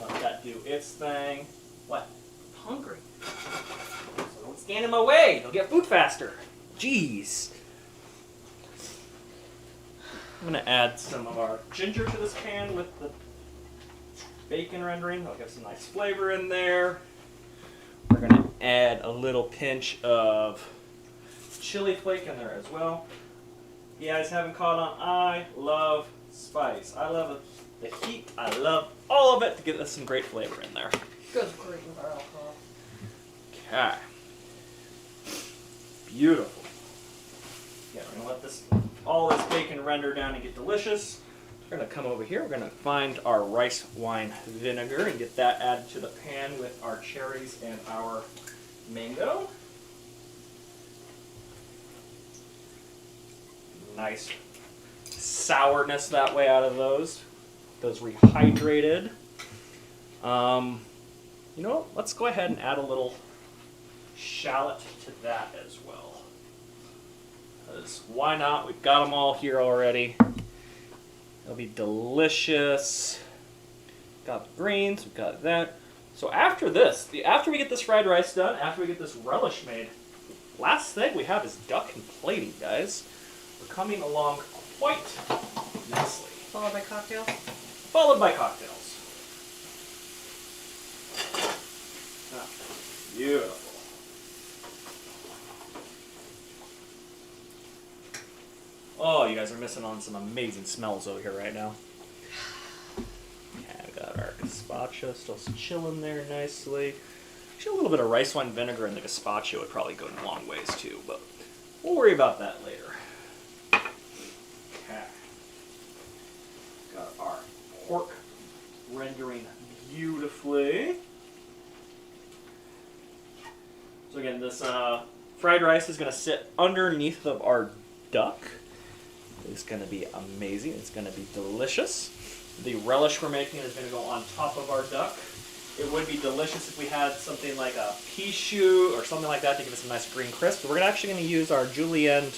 Let that do its thing. What? I'm hungry. So don't stand in my way. You'll get food faster. Jeez. I'm going to add some of our ginger to this pan with the bacon rendering. I'll get some nice flavor in there. We're going to add a little pinch of chili flake in there as well. You guys haven't caught on, I love spice. I love the heat. I love all of it to get us some great flavor in there. Goes great with our alcohol. Okay. Beautiful. Yeah, we're going to let all this bacon render down and get delicious. We're going to come over here. We're going to find our rice wine vinegar and get that added to the pan with our cherries and our mango. Nice sourness that way out of those. Those rehydrated. You know what? Let's go ahead and add a little shallot to that as well. Because why not? We've got them all here already. It'll be delicious. got the greens, we've got that. So after this, after we get this fried rice done, after we get this relish made, last thing we have is duck and plating, guys. We're coming along quite nicely. Followed by cocktail. Followed by cocktails. Ah, beautiful. Oh, you guys are missing on some amazing smells over here right now. Yeah, we got our gazpacho still chilling there nicely. Actually, a little bit of rice wine vinegar in the gazpacho would probably go a long ways too, but we'll worry about that later. Okay. Got our pork rendering beautifully. So again, this fried rice is going to sit underneath of our duck. It's going to be amazing. It's going to be delicious. The relish we're making is going to go on top of our duck. It would be delicious if we had something like a pea shoot or something like that to give us a nice green crisp. But we're actually going to use our julienne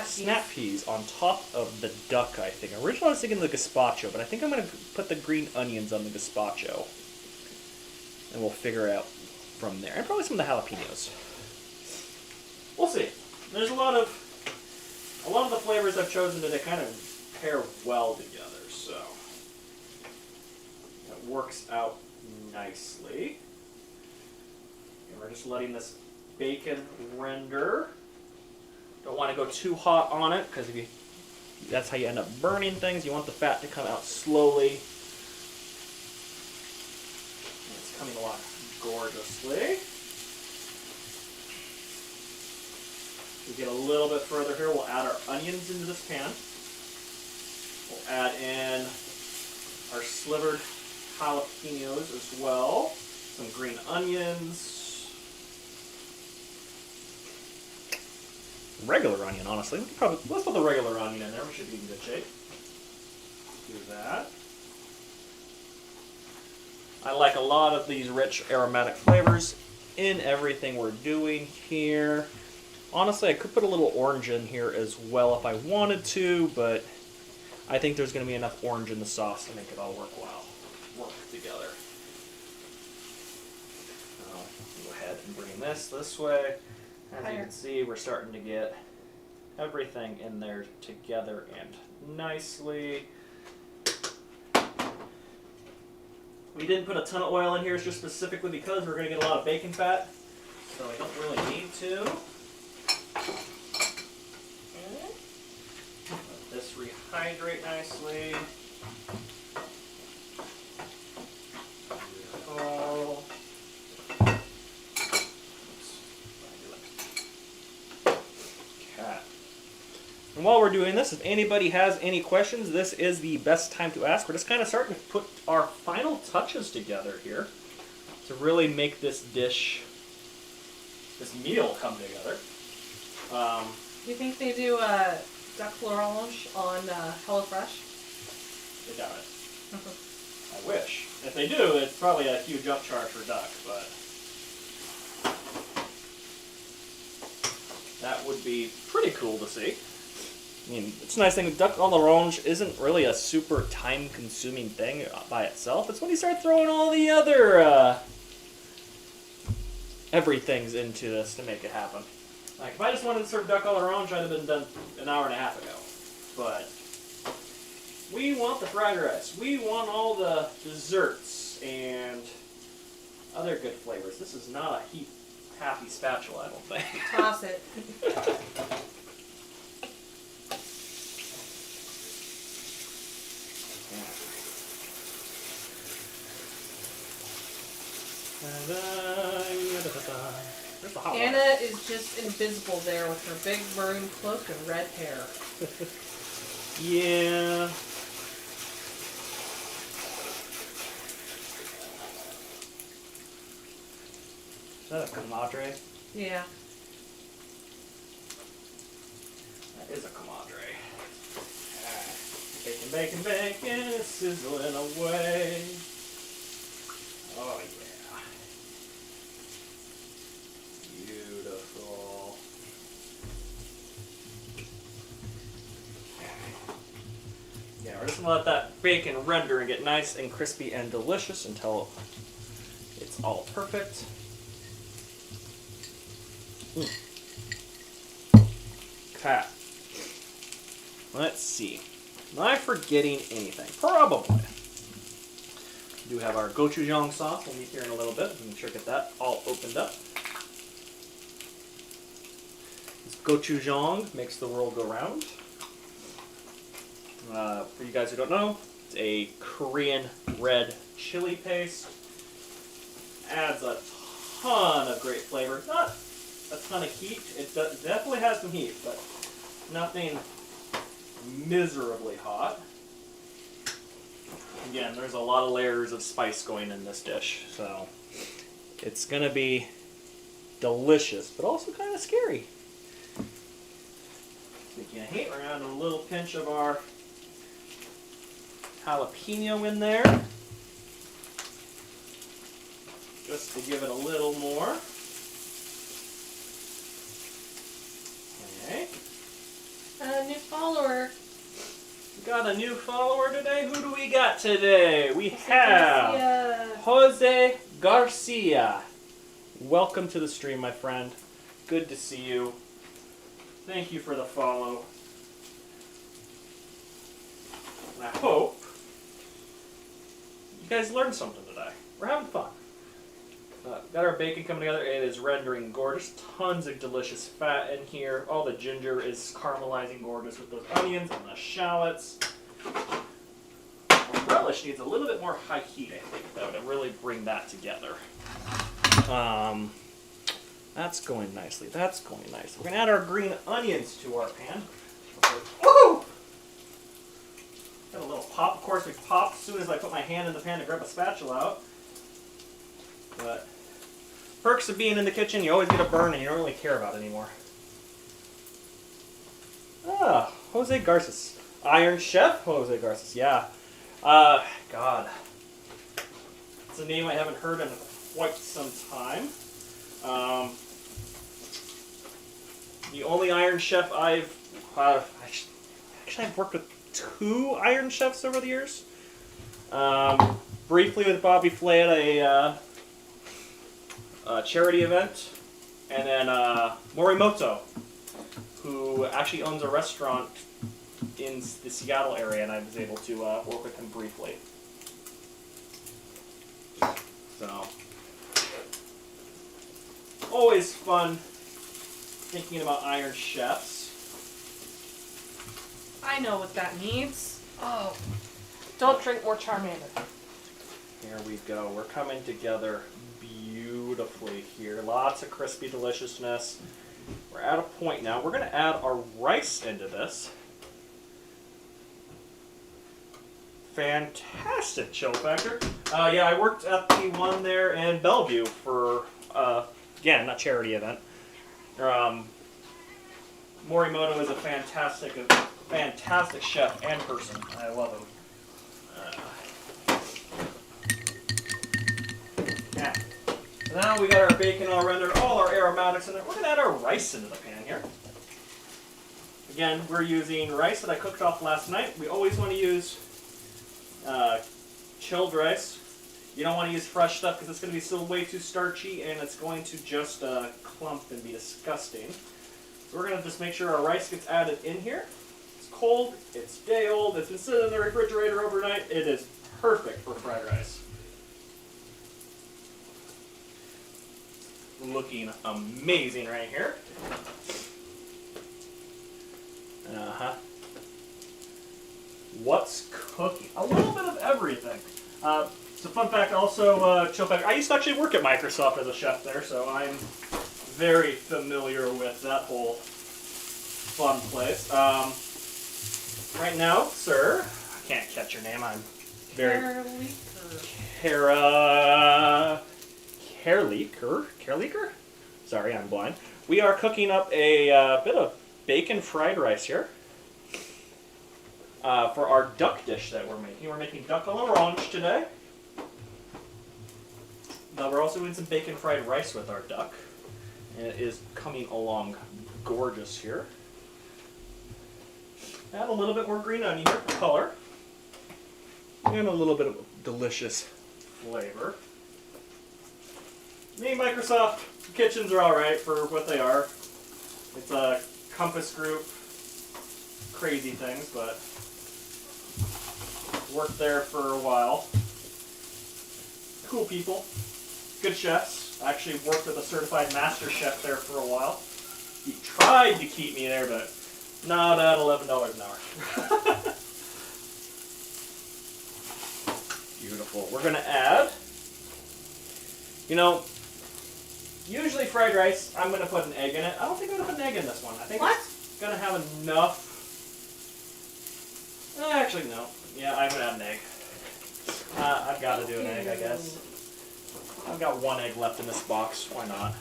snap peas on top of the duck, I think. Originally I was thinking the gazpacho, but I think I'm going to put the green onions on the gazpacho. And we'll figure out from there. And probably some of the jalapenos. We'll see. There's a lot of the flavors I've chosen today kind of pair well together, so it works out nicely. And we're just letting this bacon render. Don't want to go too hot on it because that's how you end up burning things. You want the fat to come out slowly. And it's coming along gorgeously. We get a little bit further here, we'll add our onions into this pan. We'll add in our slivered jalapenos as well. Some green onions. Regular onion, honestly. Let's put the regular onion in there. We should be in good shape. Do that. I like a lot of these rich aromatic flavors in everything we're doing here. Honestly, I could put a little orange in here as well if I wanted to, but I think there's going to be enough orange in the sauce to make it all work together. Go ahead and bring this way. As you can see, we're starting to get everything in there together and nicely. We didn't put a ton of oil in here just specifically because we're going to get a lot of bacon fat, so we don't really need to. Let this rehydrate nicely. Beautiful. Okay. And while we're doing this, if anybody has any questions, this is the best time to ask. We're just kind of starting to put our final touches together here to really make this dish, this meal come together. Do you think they do duck l'orange on HelloFresh? I doubt it. I wish. If they do, it's probably a huge upcharge for duck, but that would be pretty cool to see. I mean, it's a nice thing. Duck à l'orange isn't really a super time-consuming thing by itself. It's when you start throwing all the other everything's into this to make it happen. Like, if I just wanted to serve duck à l'orange, I'd have been done an hour and a half ago. But we want the fried rice. We want all the desserts and other good flavors. This is not a happy spatula, I don't think. Toss it. Anna is just invisible there with her big maroon cloak and red hair. Yeah. Is that a comadre? Yeah. That is a comadre. Bacon, bacon, bacon, sizzling away. Oh yeah. Beautiful. Yeah, we're just Let that bacon render and get nice and crispy and delicious until it's all perfect. Okay. Let's see. Am I forgetting anything? Probably. We do have our gochujang sauce. We'll meet here in a little bit. Make sure to get that all opened up. This gochujang makes the world go round. For you guys who don't know, it's a Korean red chili paste. Adds a ton of great flavor. Not a ton of heat. It definitely has some heat, but nothing miserably hot. Again, there's a lot of layers of spice going in this dish, so it's going to be delicious, but also kind of scary. Speaking of heat, we're going to add a little pinch of our jalapeno in there, just to give it a little more. Okay. A new follower. We got a new follower today. Who do we got today? We have Jose Garcia. Welcome to the stream, my friend. Good to see you. Thank you for the follow. And I hope you guys learned something today. We're having fun. Got our bacon coming together. It is rendering gorgeous. Tons of delicious fat in here. All the ginger is caramelizing gorgeous with those onions and the shallots. The relish needs a little bit more high heat, I think, though, to really bring that together. That's going nicely. That's going nicely. We're going to add our green onions to our pan. Woohoo! Got a little pop. Of course, we pop as soon as I put my hand in the pan to grab a spatula out. But perks of being in the kitchen, you always get a burn and you don't really care about it anymore. Ah, Jose Garces. Iron Chef Jose Garces, yeah. God. It's a name I haven't heard in quite some time. The only Iron Chef I've worked with 2 Iron Chefs over the years. Briefly with Bobby Flay at a charity event, and then Morimoto, who actually owns a restaurant in the Seattle area, and I was able to work with him briefly. So, always fun thinking about Iron Chefs. I know what that means. Oh, don't drink more Charmander. Here we go. We're coming together beautifully here. Lots of crispy deliciousness. We're at a point now. We're going to add our rice into this. Fantastic chill factor. Yeah, I worked at the one there in Bellevue for, again, not charity event. Morimoto is a fantastic chef and person. I love him. Yeah. So now we got our bacon all rendered, all our aromatics in there. We're going to add our rice into the pan here. Again, we're using rice that I cooked off last night. We always want to use chilled rice. You don't want to use fresh stuff because it's going to be still way too starchy and it's going to just clump and be disgusting. So we're going to just make sure our rice gets added in here. It's cold, it's day old, it's been sitting in the refrigerator overnight. It is perfect for fried rice. Looking amazing right here. What's cooking? A little bit of everything. So fun fact also, chill fact, I used to actually work at Microsoft as a chef there, so I'm very familiar with that whole fun place. Right now, sir, I can't catch your name, I'm very... Careleker? Sorry, I'm blind. We are cooking up a bit of bacon fried rice here for our duck dish that we're making. We're making duck à l'orange today. Now we're also doing some bacon fried rice with our duck. And it is coming along gorgeous here. Add a little bit more green onion here for color. and a little bit of delicious flavor. Me, Microsoft kitchens are alright for what they are. It's a compass group, crazy things, but worked there for a while. Cool people, good chefs. I actually worked with a certified master chef there for a while. He tried to keep me there, but not at $11 an hour. Beautiful. We're gonna add, usually fried rice, I'm gonna put an egg in it. I don't think I'm gonna put an egg in this one. I think it's gonna have enough. Actually, no. Yeah, I'm gonna add an egg. I've got to do an egg, I guess. I've got one egg left in this box. Why not?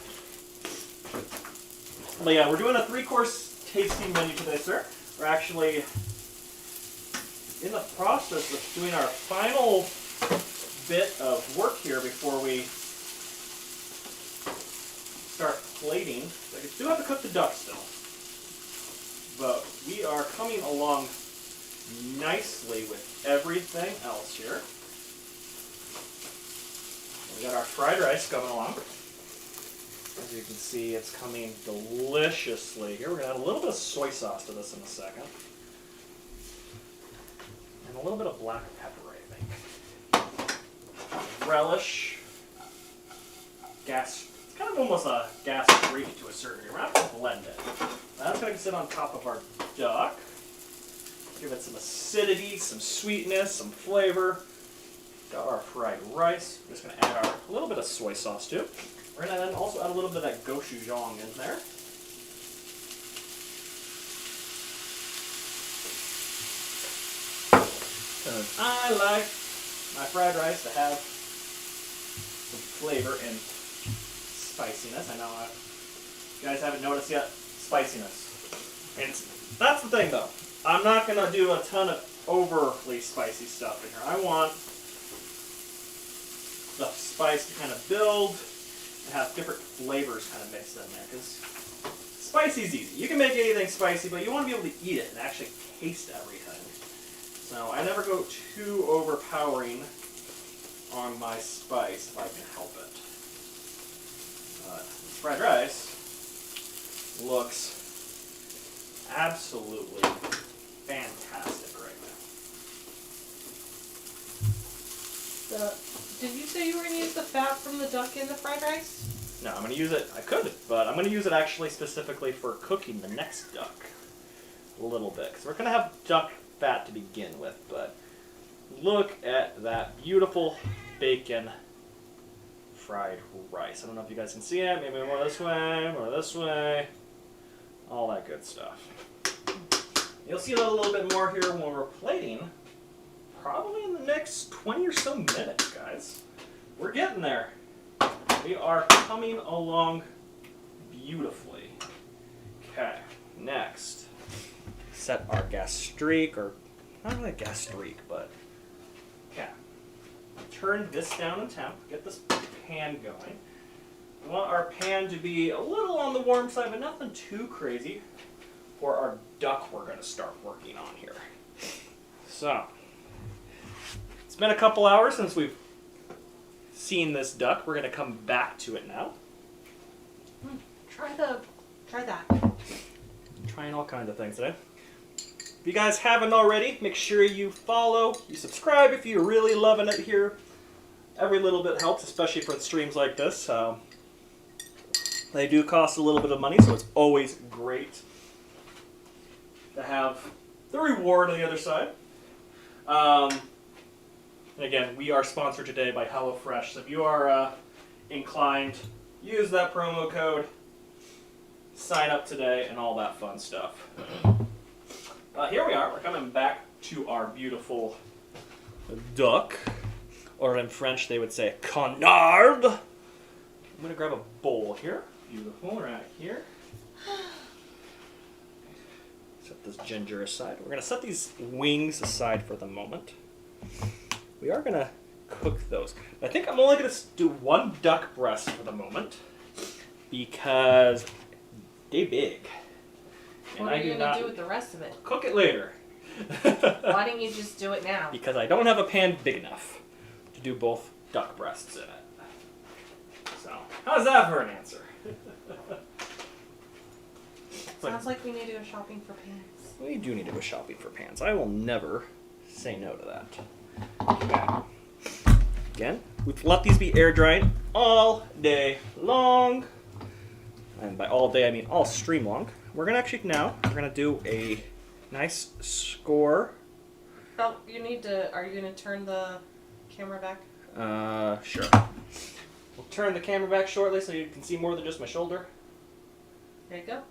But yeah, we're doing a 3-course tasting menu today, sir. We're actually in the process of doing our final bit of work here before we start plating. I still have to cook the duck still. But we are coming along nicely with everything else here. We got our fried rice coming along. As you can see, it's coming deliciously here. We're going to add a little bit of soy sauce to this in a second. And a little bit of black pepper, I think. Relish. Gas. It's kind of almost a gas streak to a certain degree. We're not going to blend it. That's going to sit on top of our duck. Give it some acidity, some sweetness, some flavor. Got our fried rice. We're just going to add a little bit of soy sauce too. We're going to then also add a little bit of that gochujang in there. I like my fried rice to have some flavor and spiciness. I know you guys haven't noticed yet, spiciness. And that's the thing though. I'm not going to do a ton of overly spicy stuff in here. I want the spice to kind of build and have different flavors kind of mixed in there. Because spicy's easy. You can make anything spicy, but you want to be able to eat it and actually taste everything. So I never go too overpowering on my spice if I can help it. This fried rice looks absolutely fantastic right now. Did you say you were going to use the fat from the duck in the fried rice? No, I'm going to use it, I could, but I'm going to use it actually specifically for cooking the next duck. A little bit, because we're going to have duck fat to begin with, but look at that beautiful bacon fried rice. I don't know if you guys can see it, maybe more this way, all that good stuff. You'll see that a little bit more here when we're plating, probably in the next 20 or so minutes, guys. We're getting there. We are coming along beautifully. Okay, next, set our gas streak, or not really a gas streak, but okay. Turn this down in temp, get this pan going. We want our pan to be a little on the warm side, but nothing too crazy for our duck we're going to start working on here. So, it's been a couple hours since we've seen this duck. We're going to come back to it now. Try that. I'm trying all kinds of things today. If you guys haven't already, make sure you follow, you subscribe if you're really loving it here. Every little bit helps, especially for streams like this. They do cost a little bit of money, so it's always great to have the reward on the other side. And again, we are sponsored today by HelloFresh. So if you are inclined, use that promo code, sign up today, and all that fun stuff. Here we are. We're coming back to our beautiful duck, or in French they would say canard. I'm going to grab a bowl here. Beautiful, right here. Set this ginger aside. We're going to set these wings aside for the moment. We are going to cook those. I think I'm only going to do one duck breast for the moment because they're big. What are you going to do with the rest of it? Cook it later. Why didn't you just do it now? Because I don't have a pan big enough to do both duck breasts in it. So, how's that for an answer? Sounds like we need to go shopping for pants. We do need to go shopping for pans. I will never say no to that. Okay. Again, we've let these be air dried all day long. And by all day, I mean all stream long. We're going to we're going to do a nice score. Oh, are you going to turn the camera back? Sure. We'll turn the camera back shortly so you can see more than just my shoulder. There you go.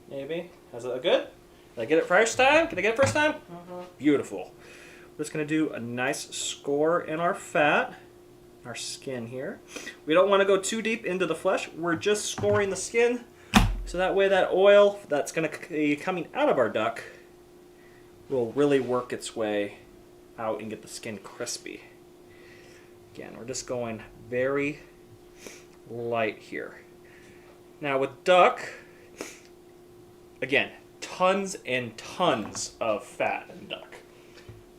Maybe. How's it look good? Did I get it first time? Can I get it first time? Mm-hmm. Beautiful. We're just going to do a nice score in our fat, our skin here. We don't want to go too deep into the flesh. We're just scoring the skin so that way that oil that's going to be coming out of our duck will really work its way out and get the skin crispy. Again, we're just going very light here. Now with duck, again, tons and tons of fat in duck,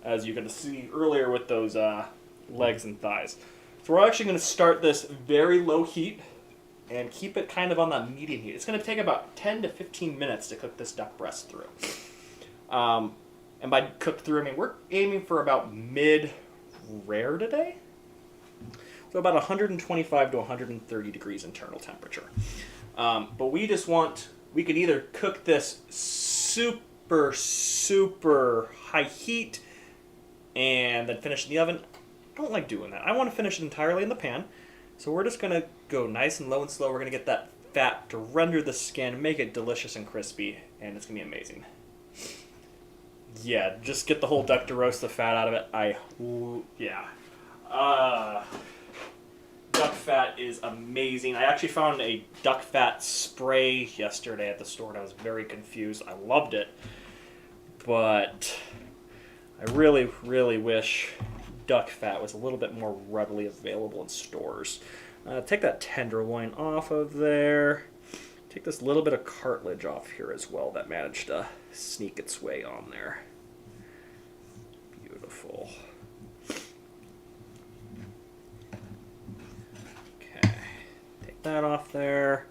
as you're going to see earlier with those legs and thighs. So we're actually going to start this very low heat and keep it kind of on that medium heat. It's going to take about 10 to 15 minutes to cook this duck breast through. And by cooked through, I mean we're aiming for about mid-rare today. So about 125 to 130 degrees internal temperature. But we just we could either cook this super, super high heat and then finish in the oven. I don't like doing that. I want to finish it entirely in the pan. So we're just going to go nice and low and slow. We're going to get that fat to render the skin, make it delicious and crispy, and it's going to be amazing. Yeah, just get the whole duck to roast the fat out of it. Duck fat is amazing. I actually found a duck fat spray yesterday at the store and I was very confused. I loved it, but I really, really wish duck fat was a little bit more readily available in stores. Take that tenderloin off of there. Take this little bit of cartilage off here as well that managed to sneak its way on there. Beautiful. Okay, take that off there.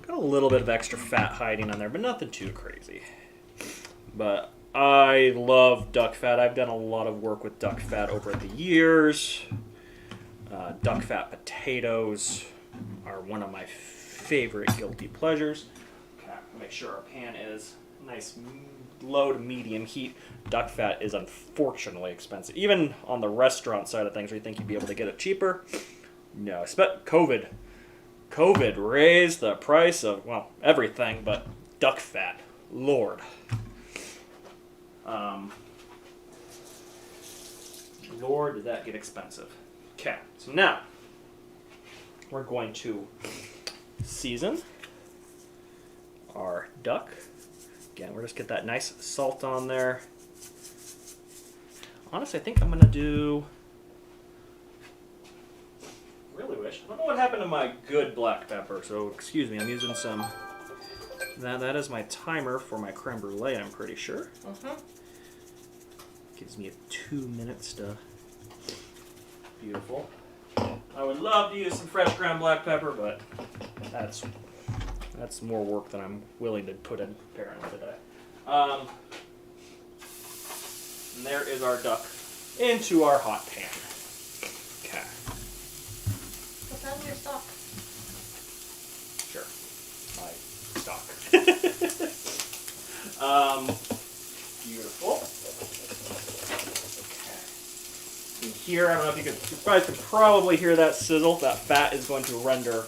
Got a little bit of extra fat hiding on there, but nothing too crazy. But I love duck fat. I've done a lot of work with duck fat over the years. Duck fat potatoes are one of my favorite guilty pleasures. Okay, make sure our pan is nice low to medium heat. Duck fat is unfortunately expensive. Even on the restaurant side of things where you think you'd be able to get it cheaper. No, COVID raised the price of, well, everything but duck fat. Lord. Lord, did that get expensive. Okay, so now we're going to season our duck. Again, we're just get that nice salt on there. Honestly, I think I'm gonna do. Really wish. I don't know what happened to my good black pepper, so excuse me. I'm using some. That is my timer for my creme brulee. I'm pretty sure. Gives me 2 minutes to. Beautiful. I would love to use some fresh ground black pepper, but that's more work than I'm willing to put in preparing today. And there is our duck into our hot pan. Okay. What's that in your stock? Sure. My stock. Beautiful. Okay. And here, I don't know if you guys can probably hear that sizzle. That fat is going to render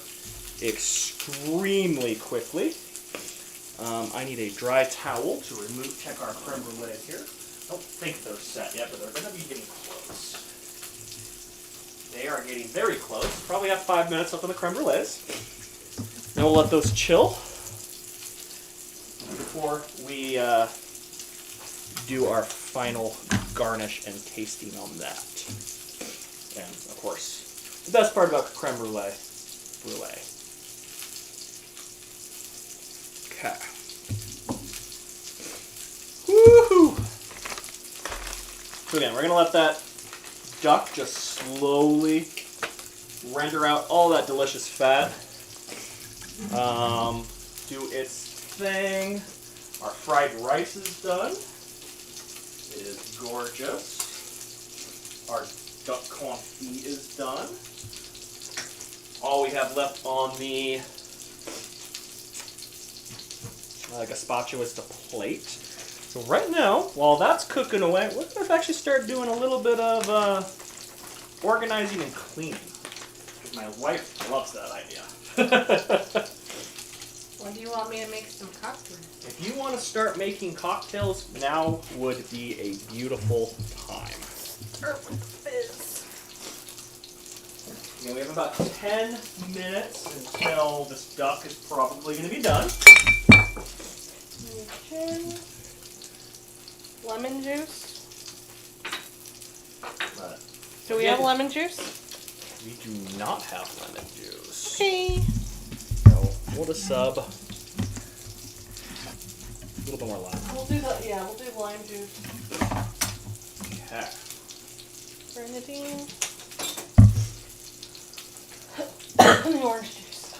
extremely quickly. I need a dry towel to check our creme brulee here. I don't think they're set yet, but they're going to be getting close. They are getting very close. Probably have 5 minutes left on the creme brulees. Then we'll let those chill before we do our final garnish and tasting on that. And of course, the best part about creme brulee. Okay. Woohoo! So again, we're going to let that duck just slowly render out all that delicious fat. Do its thing. Our fried rice is done. It is gorgeous. Our duck confit is done. All we have left on the gazpacho is the plate. So right now, while that's cooking away, we're going to actually start doing a little bit of organizing and cleaning. Because my wife loves that idea. When do you want me to make some cocktails? If you want to start making cocktails, now would be a beautiful time. Start with the fizz. Okay, we have about 10 minutes until this duck is probably going to be done. Gin, lemon juice. Do we have lemon juice? We do not have lemon juice. Okay. So we'll just sub a little bit more lime. We'll do lime juice. Okay. Grenadine. And the orange juice.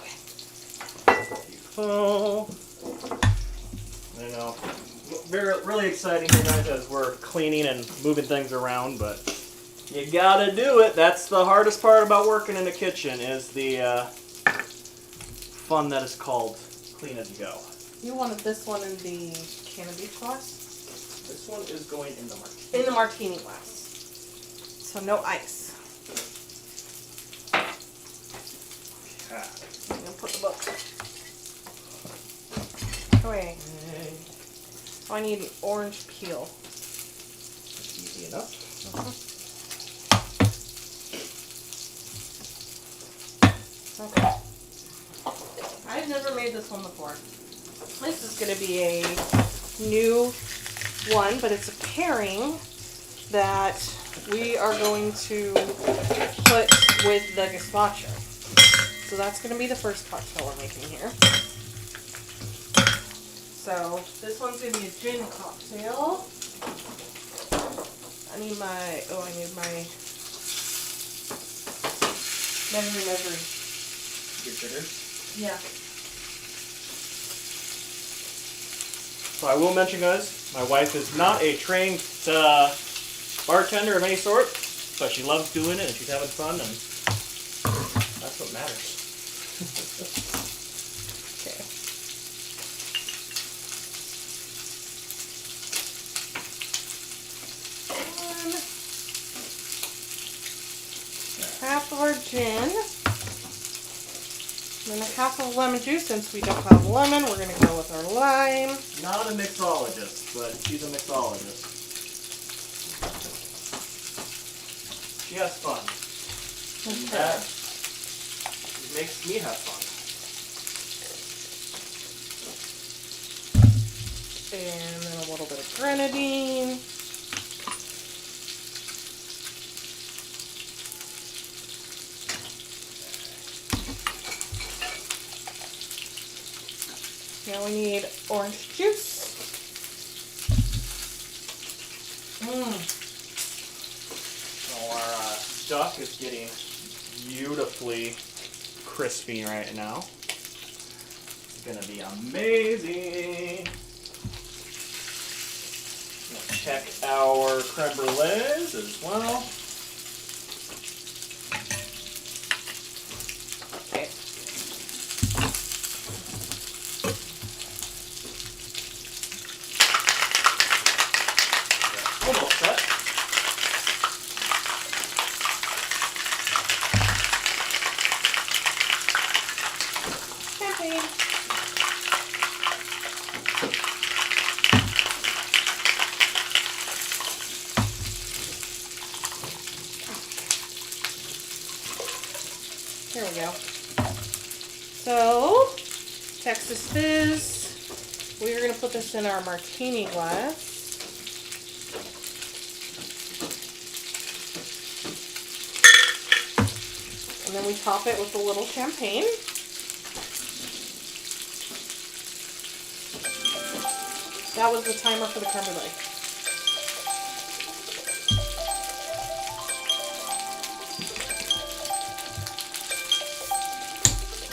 Okay. Beautiful. I know. Really exciting here, guys, as we're cleaning and moving things around, but you gotta do it. That's the hardest part about working in the kitchen, is the fun that is called clean as you go. You wanted this one in the can of beef glass? This one is going in the martini. In the martini glass. So no ice. Okay. I'm gonna put the book away. Oh, I need an orange peel. That's easy enough. Okay. I've never made this one before. This is going to be a new one, but it's a pairing that we are going to put with the gazpacho. So that's going to be the first cocktail we're making here. So this one's going to be a gin cocktail. I need my measuring. Your jitters. Yeah. So I will mention, guys, my wife is not a trained bartender of any sort, but she loves doing it and she's having fun, and that's what matters. Okay. Half of our gin. And then a half of lemon juice. Since we don't have lemon, we're going to go with our lime. Not a mixologist, but she's a mixologist. She has fun. And Okay. that makes me have fun. And then a little bit of grenadine. Now we need orange juice. So our duck is getting beautifully crispy right now. It's gonna be amazing. We'll check our creme brulees as well. Okay. Almost set. Champagne. There we go. So, Texas Fizz. We're going to put this in our martini glass. And then we top it with a little champagne. That was the timer for the creme brulee.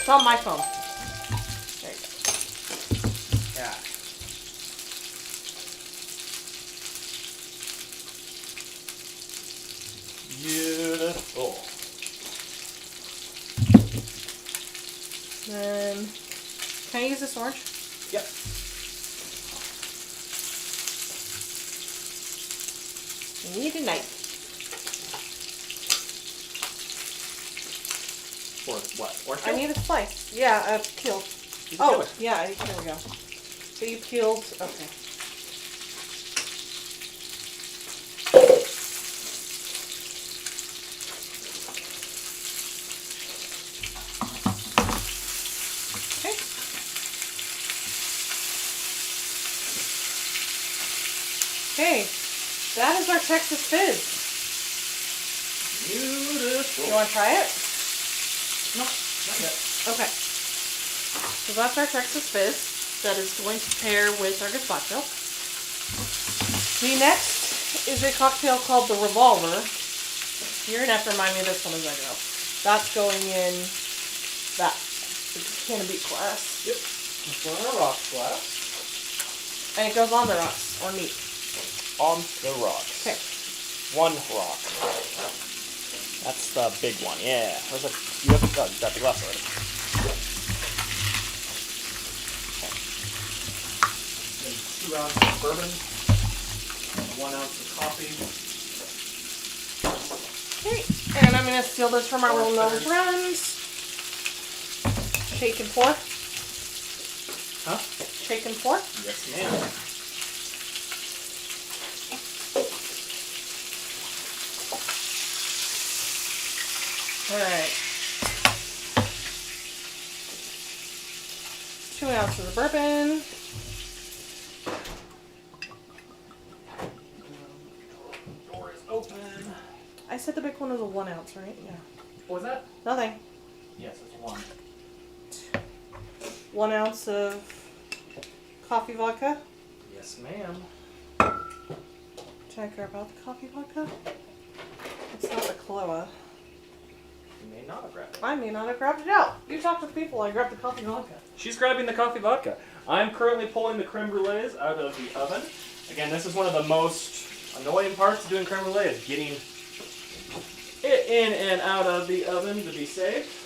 It's on my phone. There you go. Yeah. Beautiful. Then, can I use this orange? Yep. I need a knife. For what? Orange I peel? need a slice. Yeah, peel. You can Oh, peel it. yeah, there we go. So you peeled, okay. Okay. Okay, that is our Texas Fizz. Beautiful. You want to try it? No, not yet. Okay. So that's our Texas Fizz that is going to pair with our gazpacho. The next is a cocktail called the Revolver. You're going to have to remind me of this one as I go. That's going in that can of beet glass. Yep. It's on a rock glass. And it goes on the rocks, or meat. On the rocks. Okay. One rock. That's the big one. Yeah. Where's it? You have you got the glass already. Okay. 2 ounces of bourbon. 1 ounce of coffee. Okay. And I'm going to steal this from our little Gnome friends. Shake and pour. Huh? Shake and pour. Yes, ma'am. Alright. 2 ounces of bourbon. Door is open. I said the big one was a 1 ounce, right? Yeah. What was that? Nothing. Yes, it's 1. 1 ounce of coffee vodka. Yes, ma'am. Did I grab out the coffee vodka? It's not the Kahlua. You may not have grabbed it. I may not have grabbed it out. You talked with people. I grabbed the coffee vodka. She's grabbing the coffee vodka. I'm currently pulling the creme brulees out of the oven. Again, this is one of the most annoying parts of doing creme brulee is getting it in and out of the oven to be safe.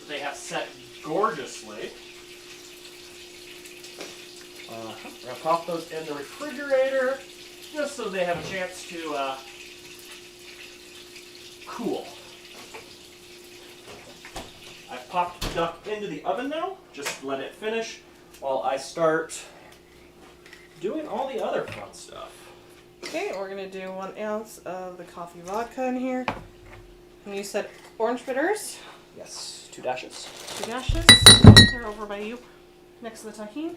They have set gorgeously. We're going to pop those in the refrigerator just so they have a chance to cool. I've popped the duck into the oven now. Just let it finish while I start doing all the other fun stuff. Okay, we're going to do 1 ounce of the coffee vodka in here. And you said orange bitters. Yes, 2 dashes. 2 dashes. They're over by you, next to the tahini.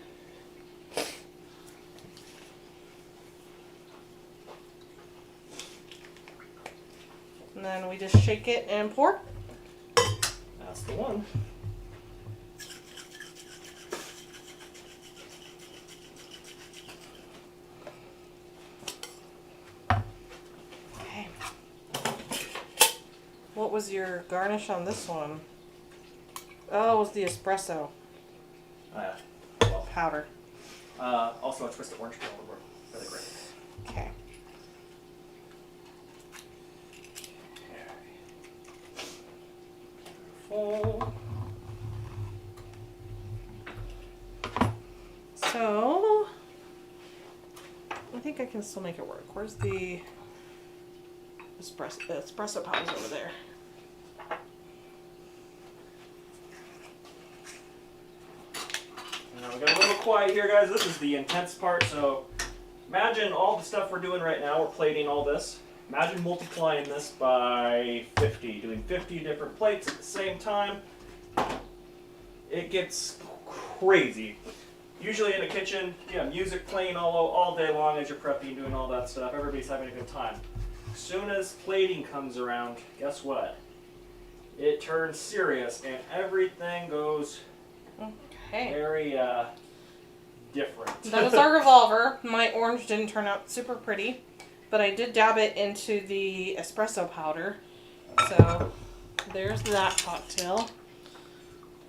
And then we just shake it and pour. That's the one. Okay. What was your garnish on this one? Oh, it was the espresso Well, powder. also a twisted orange peel would work really great. Okay. Full. So, I think I can still make it work. Where's the espresso powder's over there? Now we got a little quiet here, guys. This is the intense part. So imagine all the stuff we're doing right now. We're plating all this. Imagine multiplying this by 50, doing 50 different plates at the same time. It gets crazy. Usually in a kitchen, you have music playing all day long as you're prepping, doing all that stuff. Everybody's having a good time. As soon as plating comes around, guess what? It turns serious and everything goes Okay. very different. That is our revolver. My orange didn't turn out super pretty, but I did dab it into the espresso powder. So there's that cocktail.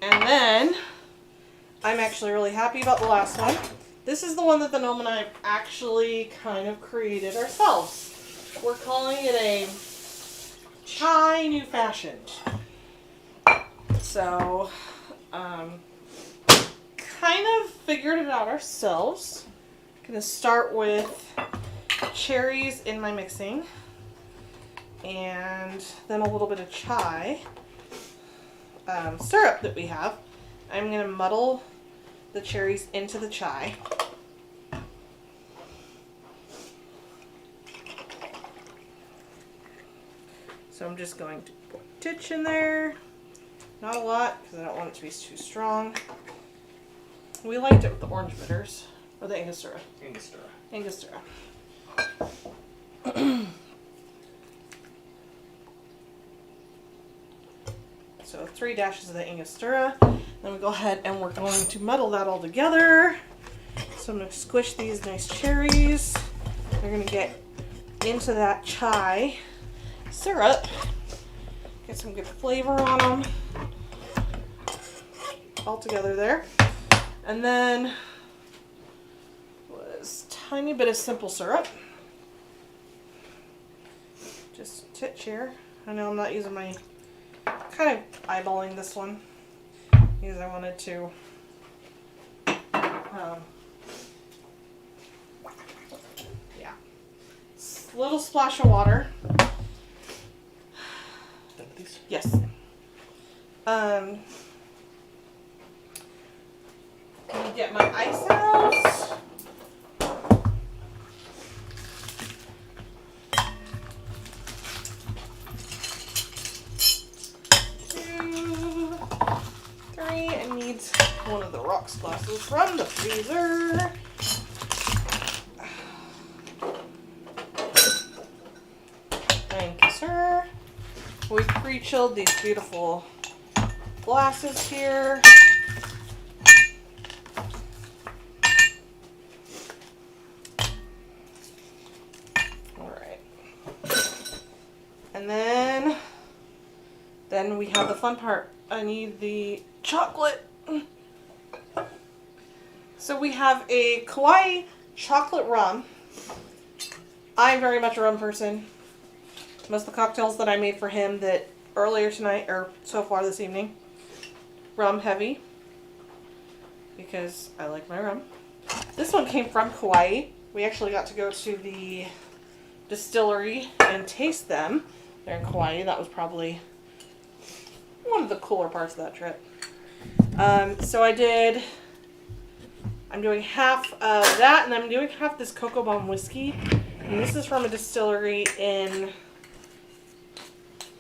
And then I'm actually really happy about the last one. This is the one that the Gnome and I actually kind of created ourselves. We're calling it a chai new fashioned. So, kind of figured it out ourselves. Gonna start with cherries in my mixing, and then a little bit of chai syrup that we have. I'm gonna muddle the cherries into the chai. So I'm just going to put a titch in there. Not a lot, because I don't want it to be too strong. We liked it with the orange bitters, or the Angostura. Angostura. So 3 dashes of the Angostura. Then we go ahead and we're going to muddle that all together. So I'm going to squish these nice cherries. They're going to get into that chai syrup. Get some good flavor on them. All together there. And then was a tiny bit of simple syrup. Just a titch here. I know I'm not using my, kind of eyeballing this one because I wanted to yeah. Little splash of water. Yes. Let me get my ice out. Two, three. I need one of the rocks glasses from the freezer. Thank you, sir. We pre-chilled these beautiful glasses here. And then we have the fun part. I need the chocolate. So we have a Kauai chocolate rum. I'm very much a rum person. Most of the cocktails that I made for him that earlier tonight, or so far this evening, rum heavy. Because I like my rum. This one came from Kauai. We actually got to go to the distillery and taste them. They're in Kauai. That was probably one of the cooler parts of that trip. So I'm doing half of that, and I'm doing half this Cocoa Bomb whiskey. And this is from a distillery in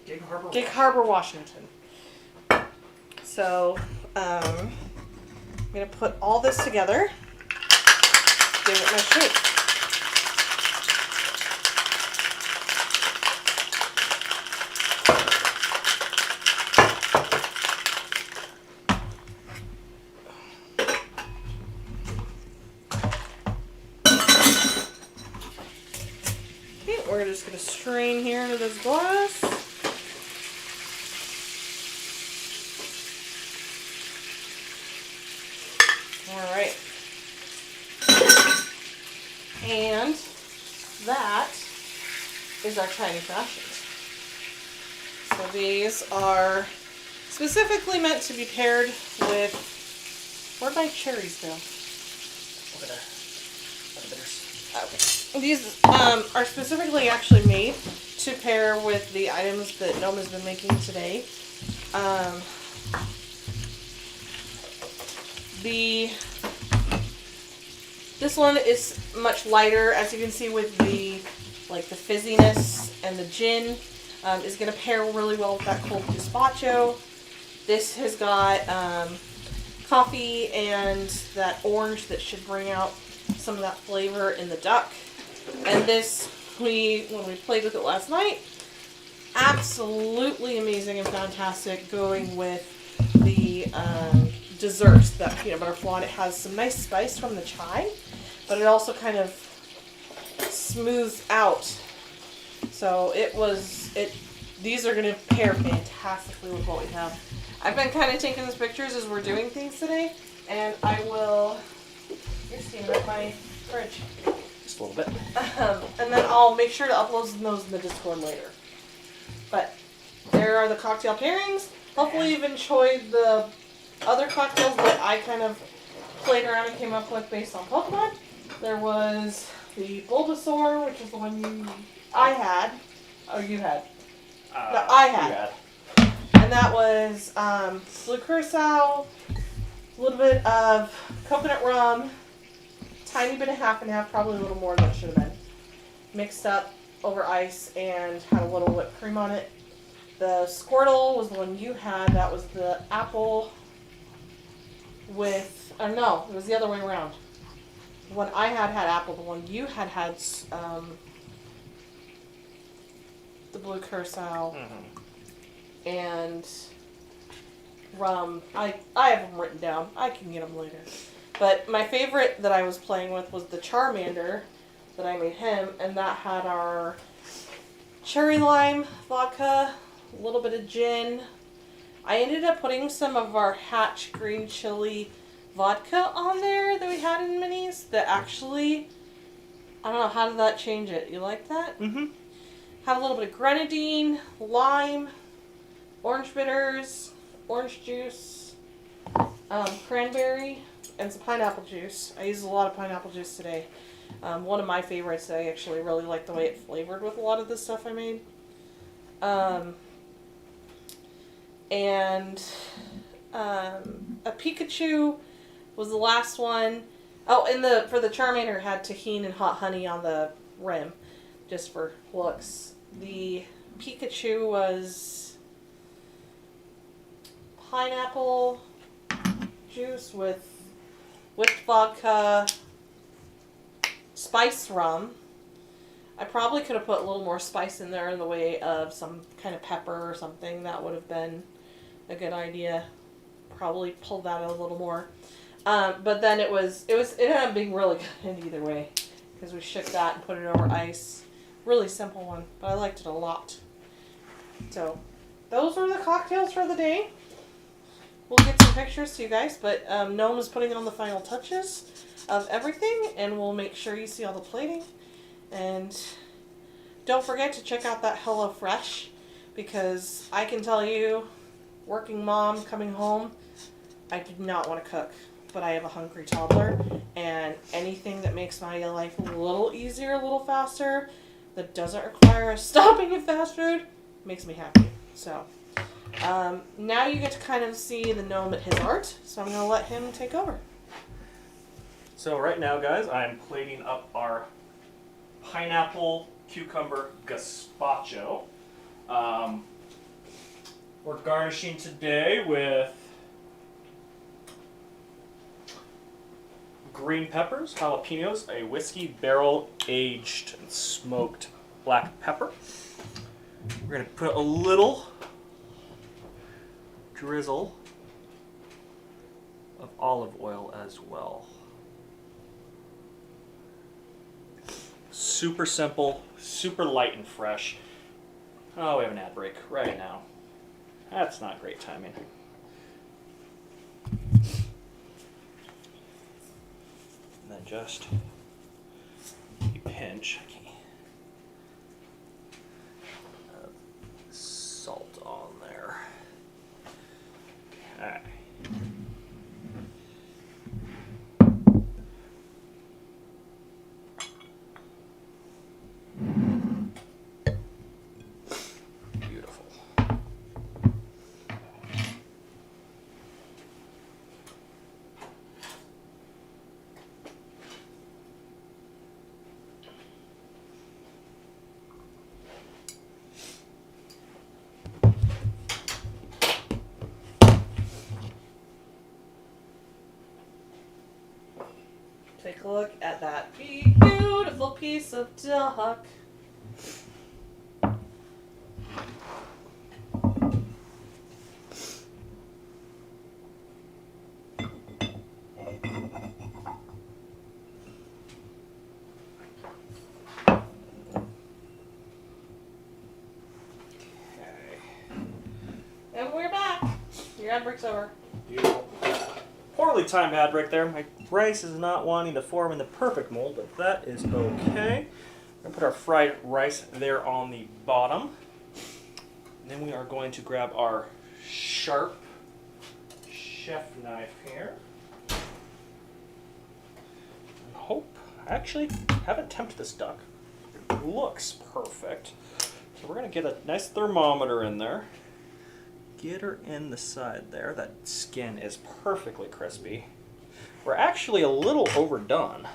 Gig Harbor, Washington. So, I'm going to put all this together, give it my shape. We're just going to strain here into this glass. Alright. And that is our Chinese fashions. So these are specifically meant to be paired with, where'd my cherries go? Over there. By the bitters. Okay. These are specifically actually made to pair with the items that Gnome has been making today. This one is much lighter, as you can see, with the fizziness, and the gin is going to pair really well with that cold gazpacho. This has got coffee and that orange that should bring out some of that flavor in the duck. And this, when we played with it last night, absolutely amazing and fantastic, going with the desserts, that peanut butter flan. It has some nice spice from the chai, but it also kind of smooths out. So these are going to pair fantastically with what we have. I've been kind of taking these pictures as we're doing things today, and I will. You're seeing at my fridge. Just a little bit. And then I'll make sure to upload those in the Discord later. But there are the cocktail pairings. Hopefully you've enjoyed the other cocktails that I kind of played around and came up with based on Pokemon. There was the Bulbasaur, which is the one I had. Oh, you had. No, I had. And that was blue curacao, a little bit of coconut rum, tiny bit of half and half, probably a little more than it should have been, mixed up over ice and had a little whipped cream on it. The Squirtle was the one you had. That was the apple with, or no, it was the other way around. The one I had apple. The one you had the blue curacao and rum. I have them written down. I can get them later. But my favorite that I was playing with was the Charmander that I made him, and that had our cherry lime vodka, a little bit of gin. I ended up putting some of our Hatch green chili vodka on there that we had in minis that actually, I don't know, how did that change it? You like that? Mm-hmm. Had a little bit of grenadine, lime, orange bitters, orange juice, cranberry, and some pineapple juice. I used a lot of pineapple juice today. One of my favorites. I actually really like the way it flavored with a lot of the stuff I made. And a Pikachu was the last one. Oh, and for the Charmander had tahini and hot honey on the rim, just for looks. The Pikachu was pineapple juice with whipped vodka, spice rum. I probably could have put a little more spice in there in the way of some kind of pepper or something. That would have been a good idea. Probably pulled that out a little more. But then it ended up being really good in either way, because we shook that and put it over ice. Really simple one, but I liked it a lot. So those are the cocktails for the day. We'll get some pictures to you guys, but Gnome is putting on the final touches of everything, and we'll make sure you see all the plating. And don't forget to check out that HelloFresh, because I can tell you, working mom coming home, I did not want to cook, but I have a hungry toddler, and anything that makes my life a little easier, a little faster, that doesn't require us stopping at fast food, makes me happy. So now you get to kind of see the Gnome at his art, so I'm going to let him take over. So right now, guys, I'm plating up our pineapple cucumber gazpacho. We're garnishing today with green peppers, jalapenos, a whiskey barrel aged and smoked black pepper. We're going to put a little drizzle of olive oil as well. Super simple, super light and fresh. Oh, we have an ad break right now. That's not great timing. And then just you pinch salt on there. Okay. Beautiful. Take a look at that beautiful piece of duck. Your ad break's over. Beautiful. Poorly timed ad break there. My rice is not wanting to form in the perfect mold, but that is okay. We're going to put our fried rice there on the bottom. And then we are going to grab our sharp chef knife here. And hope. I actually haven't tempted this duck. It looks perfect. So we're going to get a nice thermometer in there. Get her in the side there. That skin is perfectly crispy. We're actually a little overdone,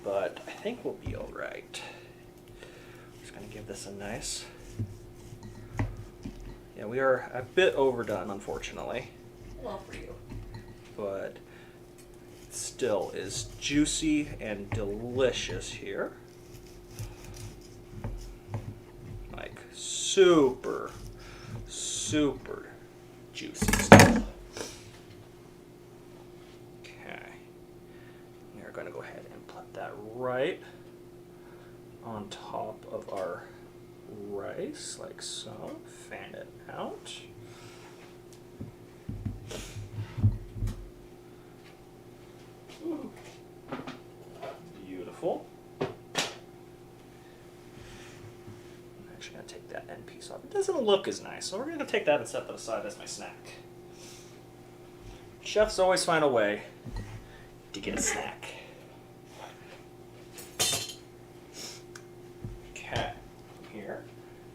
but I think we'll be all right. Just going to give this a nice... Yeah, we are a bit overdone, unfortunately. Well, for you. But it still is juicy and delicious here. Like super juicy stuff. Okay. We're going to go ahead and put that right on top of our rice, like so. Fan it out. Ooh. Beautiful. I'm actually going to take that end piece off. It doesn't look as nice, so we're going to take that and set that aside as my snack. Chefs always find a way to get a snack. Okay, from here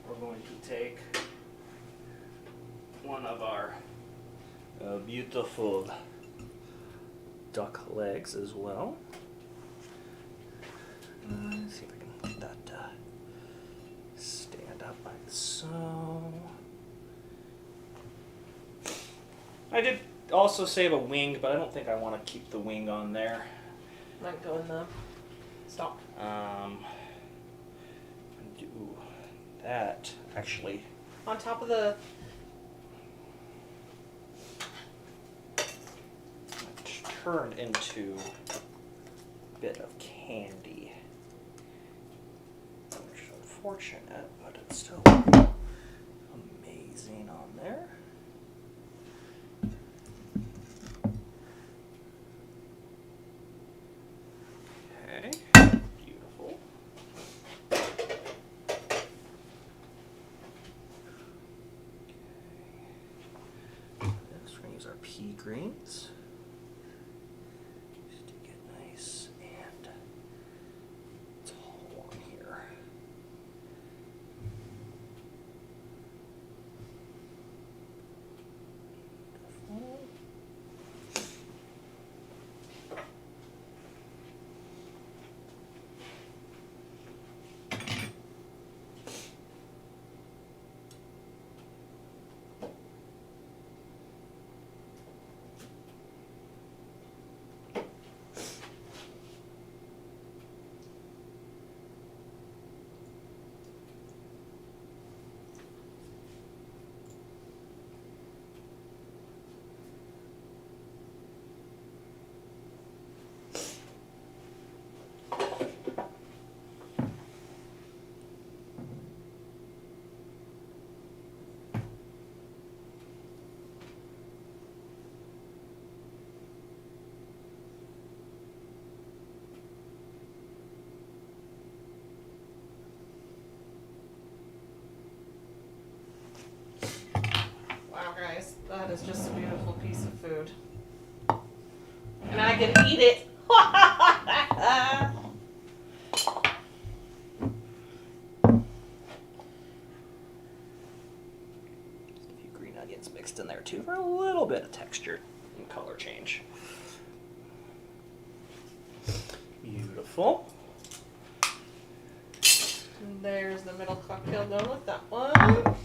we're going to take one of our beautiful duck legs as well. Let's see if I can let that stand up like so. I did also save a wing, but I don't think I want to keep the wing on there. Might go in the stock. Do that actually. On top of the... Turned into a bit of candy, which is unfortunate, but it's still amazing on there. Okay, beautiful. Okay. Next, we're going to use our pea greens. Guys, that is just a beautiful piece of food. And I can eat it. Just a few green onions mixed in there too for a little bit of texture and color change. Beautiful. And there's the middle cocktail done with that one.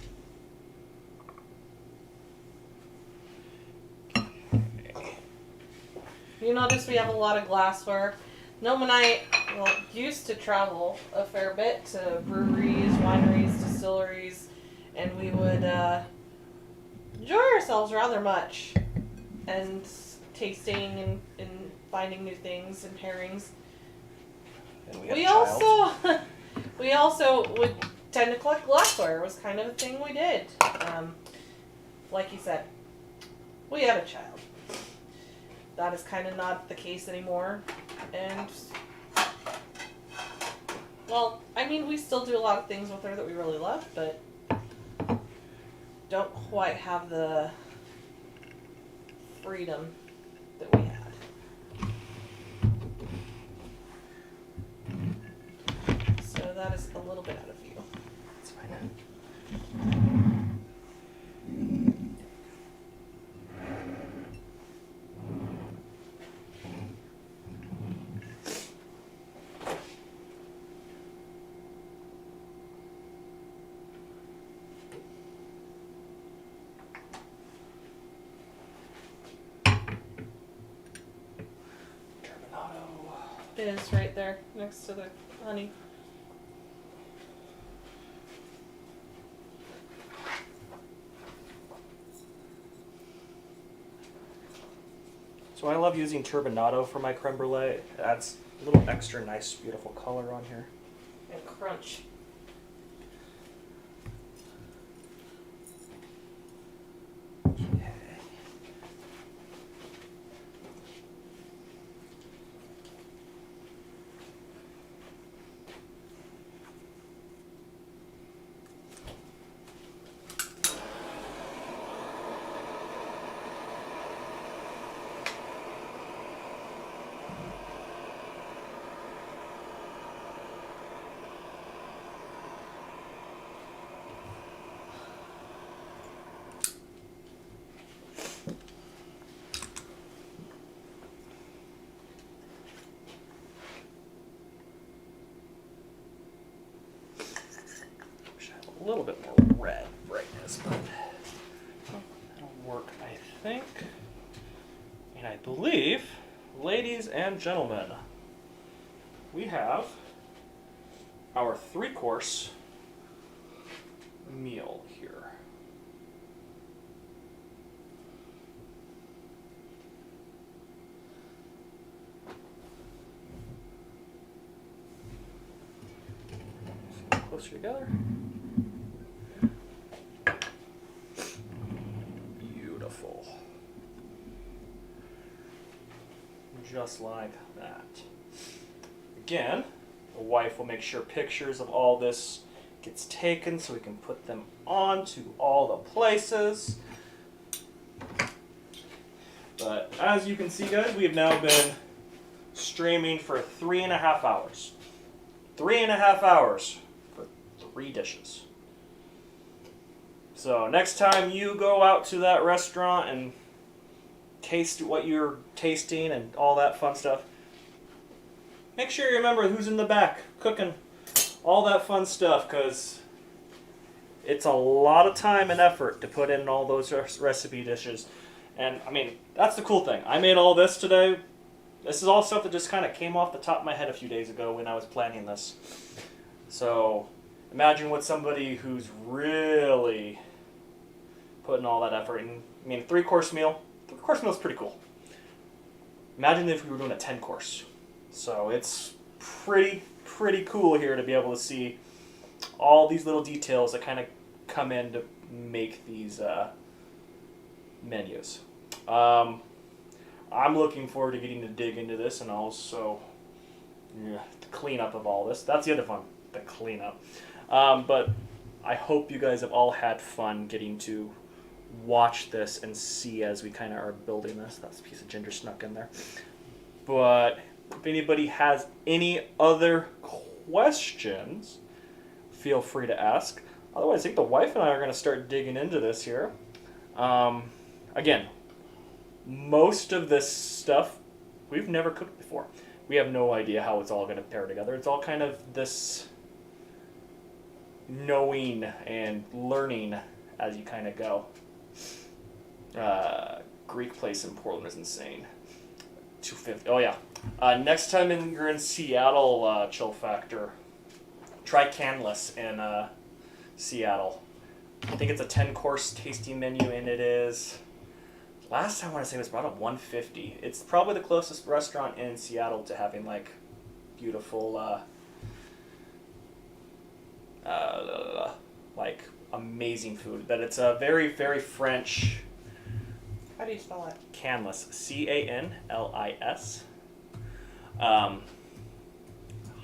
You notice we have a lot of glassware. Gnome and I used to travel a fair bit to breweries, wineries, distilleries, and we would enjoy ourselves rather much and tasting and finding new things and pairings. And we also would tend to collect glassware. It was kind of a thing we did. Like you said, we had a child. That is kind of not the case anymore. And, well, I mean, we still do a lot of things with her that we really love, but don't quite have the freedom that we had. So that is a little bit out of view. That's fine. It is right there next to the honey. So I love using turbinado for my creme brulee. It adds a little extra nice, beautiful color on here. And crunch. A little bit more red brightness, but that'll work, I think. And I believe, ladies and gentlemen, we have our 3-course meal here. Closer together. Beautiful. Just like that. Again, the wife will make sure pictures of all this gets taken so we can put them onto all the places. But as you can see, guys, we have now been streaming for 3.5 hours. 3.5 hours for 3 dishes. So next time you go out to that restaurant and taste what you're tasting and all that fun stuff, make sure you remember who's in the back cooking all that fun stuff, because it's a lot of time and effort to put in all those recipe dishes. And I mean, that's the cool thing. I made all this today. This is all stuff that just kind of came off the top of my head a few days ago when I was planning this. So imagine what somebody who's really putting all that effort in. I mean, a 3-course meal. 3-course meal is pretty cool. Imagine if we were doing a 10-course. So it's pretty cool here to be able to see all these little details that kind of come in to make these menus. I'm looking forward to getting to dig into this, and also the cleanup of all this. That's the other fun, the cleanup. But I hope you guys have all had fun getting to watch this and see as we kind of are building this. That's a piece of ginger snuck in there. But if anybody has any other questions, feel free to ask. Otherwise, I think the wife and I are going to start digging into this here. Again, most of this stuff we've never cooked before. We have no idea how it's all going to pair together. It's all kind of this knowing and learning as you kind of go. Greek place in Portland is insane. $250. Oh yeah. Next time you're in Seattle, Chill Factor, try Canless in Seattle. I think it's a 10-course tasting menu, and it is, last time I want to say it was about $150. It's probably the closest restaurant in Seattle to having like beautiful, like amazing food. But it's a very, very French. How do you spell it? Canlis, Canlis.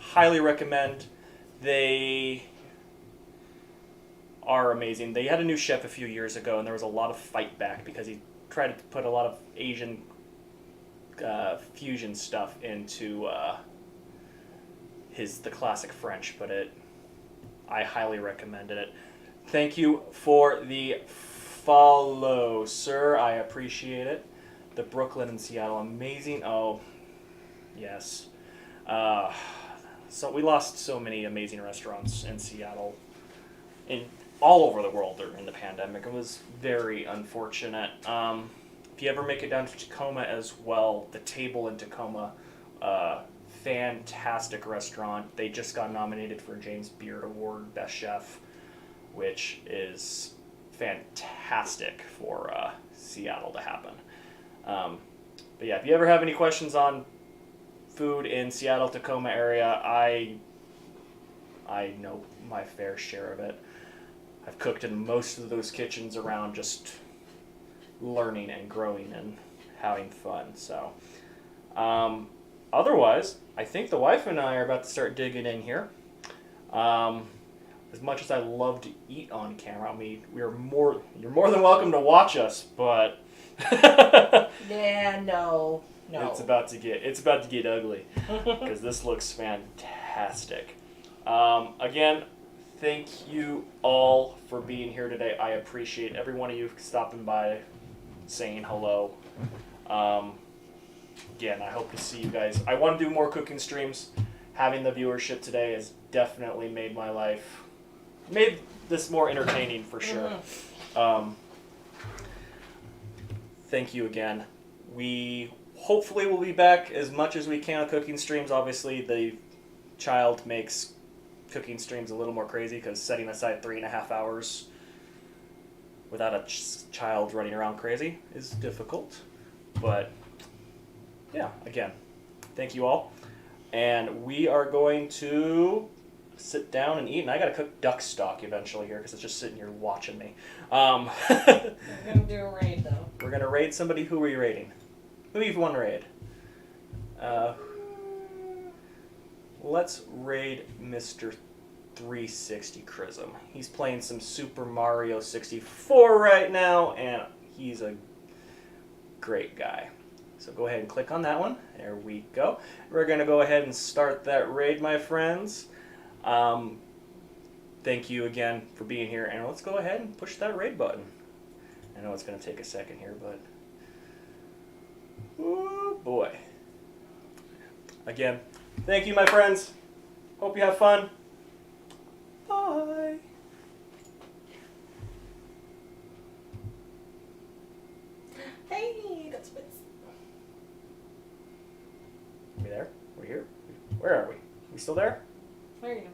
Highly recommend. They are amazing. They had a new chef a few years ago, and there was a lot of fight back because he tried to put a lot of Asian fusion stuff into the classic French, but I highly recommended it. Thank you for the follow, sir. I appreciate it. The Brooklyn and Seattle, amazing. Oh, yes. So we lost so many amazing restaurants in Seattle, in all over the world during the pandemic. It was very unfortunate. If you ever make it down to Tacoma as well, the Table in Tacoma, fantastic restaurant. They just got nominated for a James Beard Award Best Chef, which is fantastic for Seattle to happen. But yeah, if you ever have any questions on food in Seattle, Tacoma area, I know my fair share of it. I've cooked in most of those kitchens around, just learning and growing and having fun. So, otherwise, I think the wife and I are about to start digging in here. As much as I love to eat on camera, I mean, you're more than welcome to watch us, but Yeah, no. it's about to get ugly because this looks fantastic. Again, thank you all for being here today. I appreciate every one of you stopping by, saying hello. Again, I hope to see you guys. I want to do more cooking streams. Having the viewership today has definitely made this more entertaining for sure. Thank you again. We hopefully will be back as much as we can on cooking streams. Obviously, the child makes cooking streams a little more crazy because setting aside 3.5 hours without a child running around crazy is difficult. But yeah, again, thank you all. And we are going to sit down and eat. And I got to cook duck stock eventually here because it's just sitting here watching me. We're going to do a raid, though. We're going to raid somebody. Who are you raiding? Who do you want to raid? Let's raid Mr. 360 Chrism. He's playing some Super Mario 64 right now, and he's a great guy. So go ahead and click on that one. There we go. We're going to go ahead and start that raid, my friends. Thank you again for being here, and let's go ahead and push that raid button. I know it's going to take a second here, but oh boy. Again, thank you, my friends. Hope you have fun. Bye. Hey, that's Spitz. Are we there? We're here? Where are we? We still there? There you go.